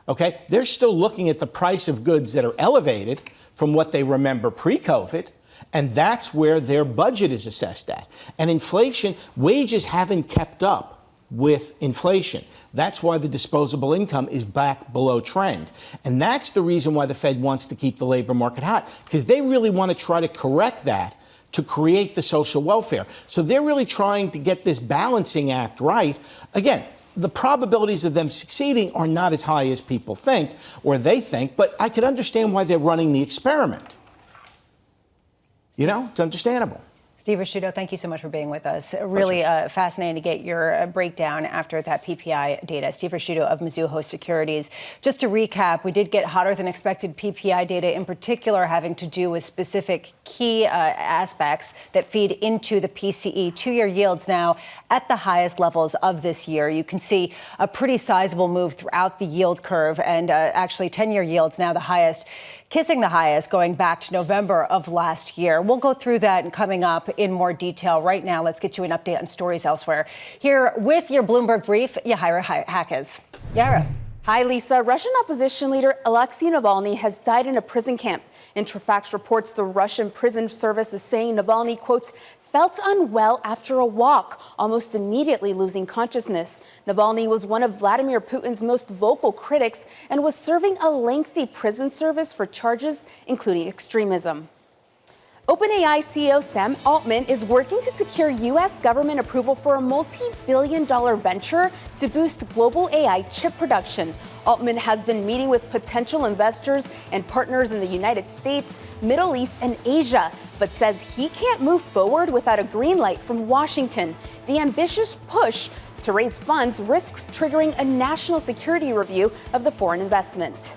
okay, they're still looking at the price of goods that are elevated from what they remember pre-COVID, and that's where their budget is assessed at. And inflation, wages haven't kept up with inflation. That's why the disposable income is back below trend. And that's the reason why the Fed wants to keep the labor market hot, because they really want to try to correct that to create the social welfare. So they're really trying to get this balancing act right. Again, the probabilities of them succeeding are not as high as people think or they think, but I could understand why they're running the experiment. You know, it's understandable. Steve Risciuto, thank you so much for being with us. Really fascinating to get your breakdown after that PPI data. Steve Risciuto of Mizuho Securities. Just to recap, we did get hotter than expected PPI data, in particular having to do with specific key aspects that feed into the PCE. Two-year yields now at the highest levels of this year. You can see a pretty sizable move throughout the yield curve, and actually 10-year yields now the highest, kissing the highest going back to November of last year. We'll go through that and coming up in more detail. Right now, let's get you an update on stories elsewhere. Here with your Bloomberg brief, Yahaira Hackes. Yahaira. Hi, Lisa. Russian opposition leader Alexei Navalny has died in a prison camp. Interfax reports the Russian prison service is saying Navalny, quote, felt unwell after a walk, almost immediately losing consciousness. Navalny was one of Vladimir Putin's most vocal critics and was serving a lengthy prison service for charges including extremism. OpenAI CEO Sam Altman is working to secure U.S. government approval for a multi-billion-dollar venture to boost global AI chip production. Altman has been meeting with potential investors and partners in the United States, Middle East, and Asia, but says he can't move forward without a green light from Washington. The ambitious push to raise funds risks triggering a national security review of the foreign investment.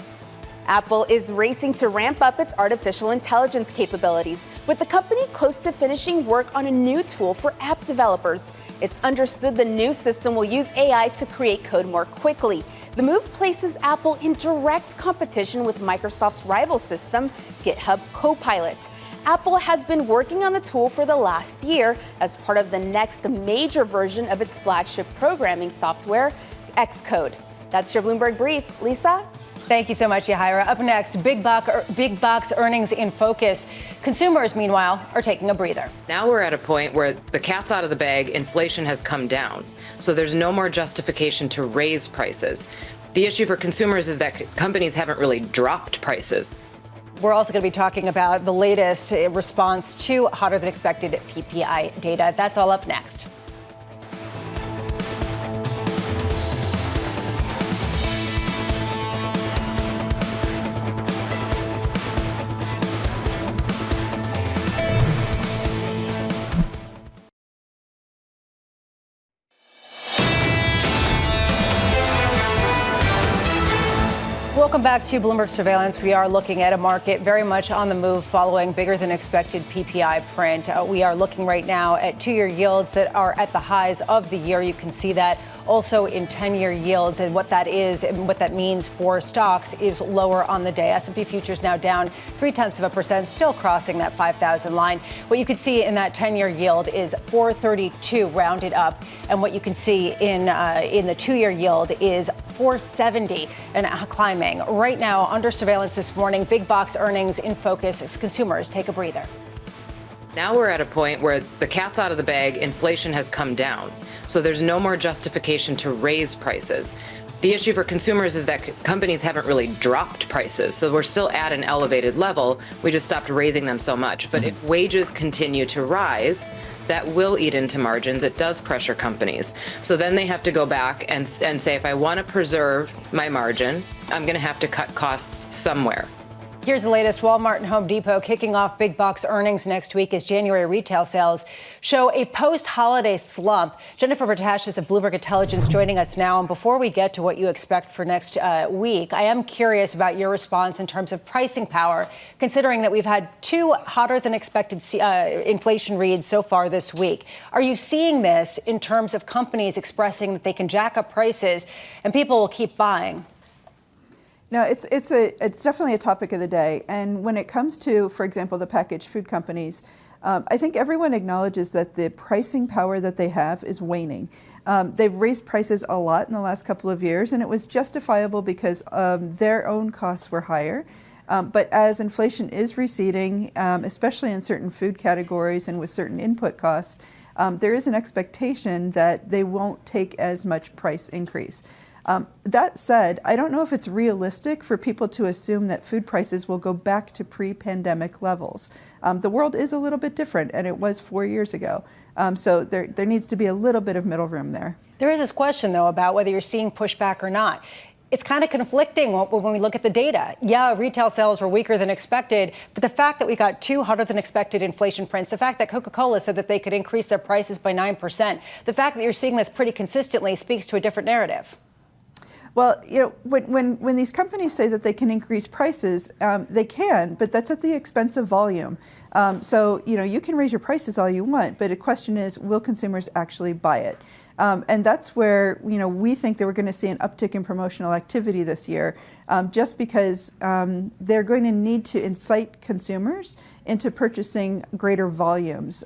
Apple is racing to ramp up its artificial intelligence capabilities, with the company close to finishing work on a new tool for app developers. It's understood the new system will use AI to create code more quickly. The move places Apple in direct competition with Microsoft's rival system, GitHub Copilot. Apple has been working on the tool for the last year as part of the next major version of its flagship programming software, Xcode. That's your Bloomberg Brief. Lisa? Thank you so much, Yahaira. Up next, big box earnings in focus. Consumers, meanwhile, are taking a breather. Now we're at a point where the cat's out of the bag, inflation has come down. So there's no more justification to raise prices. The issue for consumers is that companies haven't really dropped prices. We're also going to be talking about the latest response to hotter than expected PPI data. That's all up next. Welcome back to Bloomberg Surveillance. We are looking at a market very much on the move following bigger than expected PPI print. We are looking right now at two-year yields that are at the highs of the year. You can see that also in 10-year yields, and what that is and what that means for stocks is lower on the day. S&P futures now down 0.3%, still crossing that 5,000 line. What you can see in that 10-year yield is 432 rounded up, and what you can see in the two-year yield is 470 and climbing. Right now, under surveillance this morning, big box earnings in focus as consumers take a breather. Now we're at a point where the cat's out of the bag, inflation has come down. So there's no more justification to raise prices. The issue for consumers is that companies haven't really dropped prices. So we're still at an elevated level. We just stopped raising them so much. But if wages continue to rise, that will eat into margins. It does pressure companies. So then they have to go back and say, if I want to preserve my margin, I'm going to have to cut costs somewhere. Here's the latest. Walmart and Home Depot kicking off big box earnings next week as January retail sales show a post-holiday slump. Jennifer Bertashis of Bloomberg Intelligence joining us now. And before we get to what you expect for next week, I am curious about your response in terms of pricing power, considering that we've had two hotter than expected inflation reads so far this week. Are you seeing this in terms of companies expressing that they can jack up prices and people will keep buying? No, it's definitely a topic of the day. And when it comes to, for example, the packaged food companies, I think everyone acknowledges that the pricing power that they have is waning. They've raised prices a lot in the last couple of years, and it was justifiable because their own costs were higher. But as inflation is receding, especially in certain food categories and with certain input costs, there is an expectation that they won't take as much price increase. That said, I don't know if it's realistic for people to assume that food prices will go back to pre-pandemic levels. The world is a little bit different, and it was 4 years ago. So there needs to be a little bit of middle room there. There is this question, though, about whether you're seeing pushback or not. It's kind of conflicting when we look at the data. Yeah, retail sales were weaker than expected, but the fact that we got two hotter than expected inflation prints, the fact that Coca-Cola said that they could increase their prices by 9%, the fact that you're seeing this pretty consistently speaks to a different narrative. Well, you know, when these companies say that they can increase prices, they can, but that's at the expense of volume. So, you know, you can raise your prices all you want, but the question is, will consumers actually buy it? And that's where, you know, we think that we're going to see an uptick in promotional activity this year, just because they're going to need to incite consumers into purchasing greater volumes.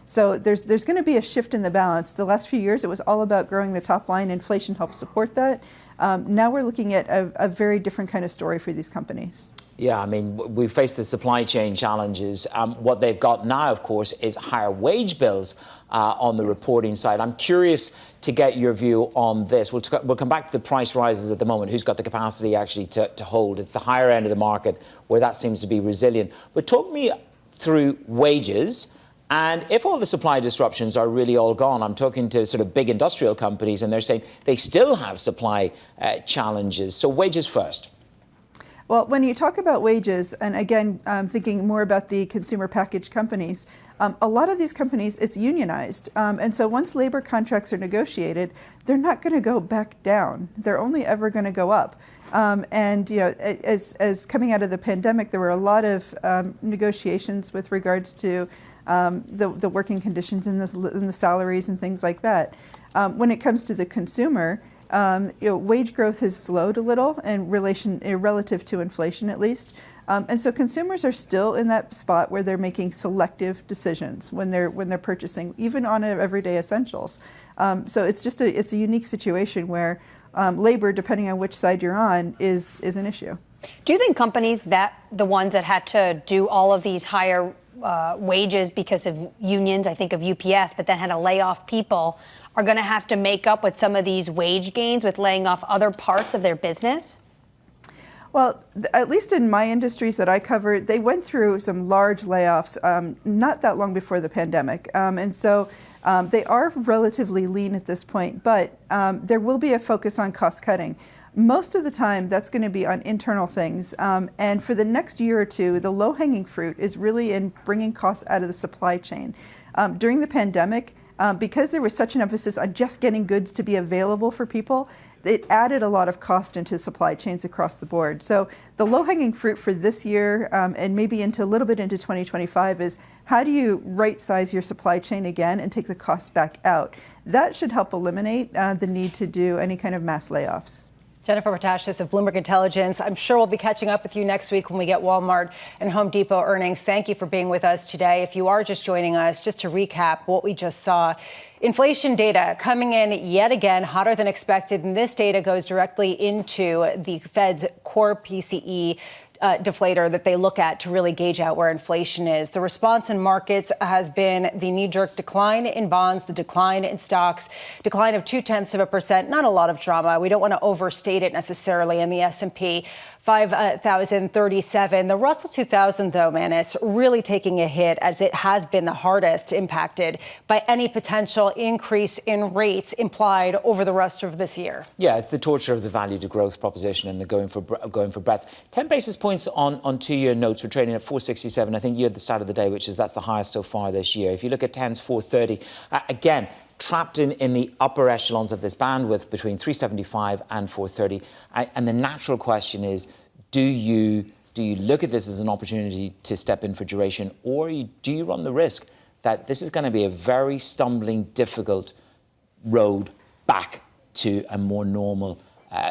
So there's going to be a shift in the balance. The last few years, it was all about growing the top line. Inflation helped support that. Now we're looking at a very different kind of story for these companies. Yeah, I mean, we face the supply chain challenges. What they've got now, of course, is higher wage bills on the reporting side. I'm curious to get your view on this. We'll come back to the price rises at the moment. Who's got the capacity actually to hold? It's the higher end of the market where that seems to be resilient. But talk me through wages. And if all the supply disruptions are really all gone, I'm talking to sort of big industrial companies, and they're saying they still have supply challenges. So wages first. Well, when you talk about wages, and again, I'm thinking more about the consumer packaged companies, a lot of these companies, it's unionized. And so once labor contracts are negotiated, they're not going to go back down. They're only ever going to go up. And, you know, as coming out of the pandemic, there were a lot of negotiations with regards to the working conditions and the salaries and things like that. When it comes to the consumer, you know, wage growth has slowed a little in relative to inflation, at least. And so consumers are still in that spot where they're making selective decisions when they're purchasing, even on everyday essentials. So it's a unique situation where labor, depending on which side you're on, is an issue. Do you think companies the ones that had to do all of these higher wages because of unions, I think of UPS, but then had to lay off people, are going to have to make up with some of these wage gains with laying off other parts of their business? Well, at least in my industries that I cover, they went through some large layoffs not that long before the pandemic. And so they are relatively lean at this point, but there will be a focus on cost cutting. Most of the time, that's going to be on internal things. And for the next year or two, the low-hanging fruit is really in bringing costs out of the supply chain. During the pandemic, because there was such an emphasis on just getting goods to be available for people, it added a lot of cost into supply chains across the board. So the low-hanging fruit for this year and maybe into a little bit into 2025 is how do you right-size your supply chain again and take the costs back out? That should help eliminate the need to do any kind of mass layoffs. Jennifer Bertashis of Bloomberg Intelligence. I'm sure we'll be catching up with you next week when we get Walmart and Home Depot earnings. Thank you for being with us today. If you are just joining us, just to recap what we just saw, inflation data coming in yet again hotter than expected. And this data goes directly into the Fed's core PCE deflator that they look at to really gauge out where inflation is. The response in markets has been the knee-jerk decline in bonds, the decline in stocks, decline of 0.2%. Not a lot of drama. We don't want to overstate it necessarily. In the S&P, 5,037. The Russell 2000, though, Manus, really taking a hit as it has been the hardest impacted by any potential increase in rates implied over the rest of this year. Yeah, it's the torture of the value to growth proposition and the going for breadth. 10 basis points on 2-year notes. We're trading at 467. I think you had the start of the day, that's the highest so far this year. If you look at 10s, 430. Again, trapped in the upper echelons of this bandwidth between 375 and 430. And the natural question is, do you look at this as an opportunity to step in for duration, or do you run the risk that this is going to be a very stumbling, difficult road back to a more normal,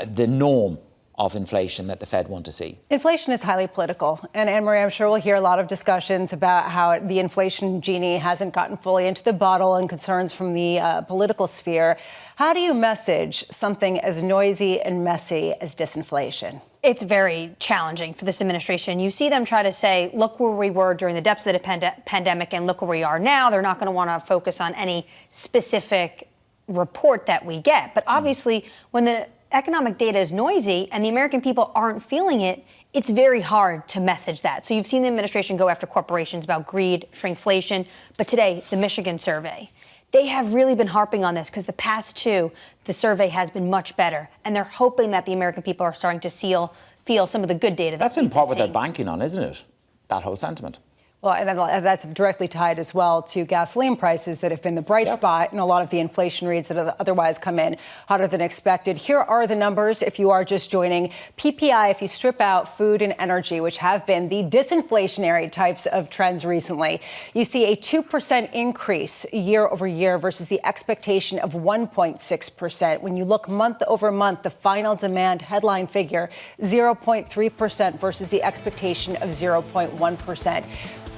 the norm of inflation that the Fed want to see? Inflation is highly political. And Annmarie, I'm sure we'll hear a lot of discussions about how the inflation genie hasn't gotten fully into the bottle and concerns from the political sphere. How do you message something as noisy and messy as disinflation? It's very challenging for this administration. You see them try to say, look where we were during the depths of the pandemic and look where we are now. They're not going to want to focus on any specific report that we get. But obviously, when the economic data is noisy and the American people aren't feeling it, it's very hard to message that. So you've seen the administration go after corporations about greed, shrinkflation. But today, the Michigan survey, they have really been harping on this because the past two, the survey has been much better. And they're hoping that the American people are starting to feel some of the good data. That's in part what they're banking on, isn't it? That whole sentiment. Well, and that's directly tied as well to gasoline prices that have been the bright spot in a lot of the inflation reads that have otherwise come in hotter than expected. Here are the numbers if you are just joining. PPI, if you strip out food and energy, which have been the disinflationary types of trends recently, you see a 2% increase year over year versus the expectation of 1.6%. When you look month over month, the final demand headline figure, 0.3% versus the expectation of 0.1%.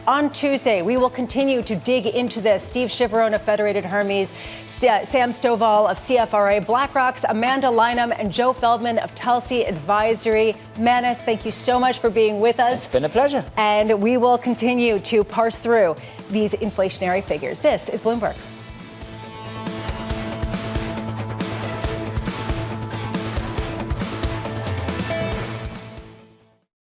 On Tuesday, we will continue to dig into this. Steve Chiavarone of Federated Hermes, Sam Stovall of CFRA, BlackRock's Amanda Lynham, and Joe Feldman of Telsey Advisory. Manus, thank you so much for being with us. It's been a pleasure. And we will continue to parse through these inflationary figures. This is Bloomberg.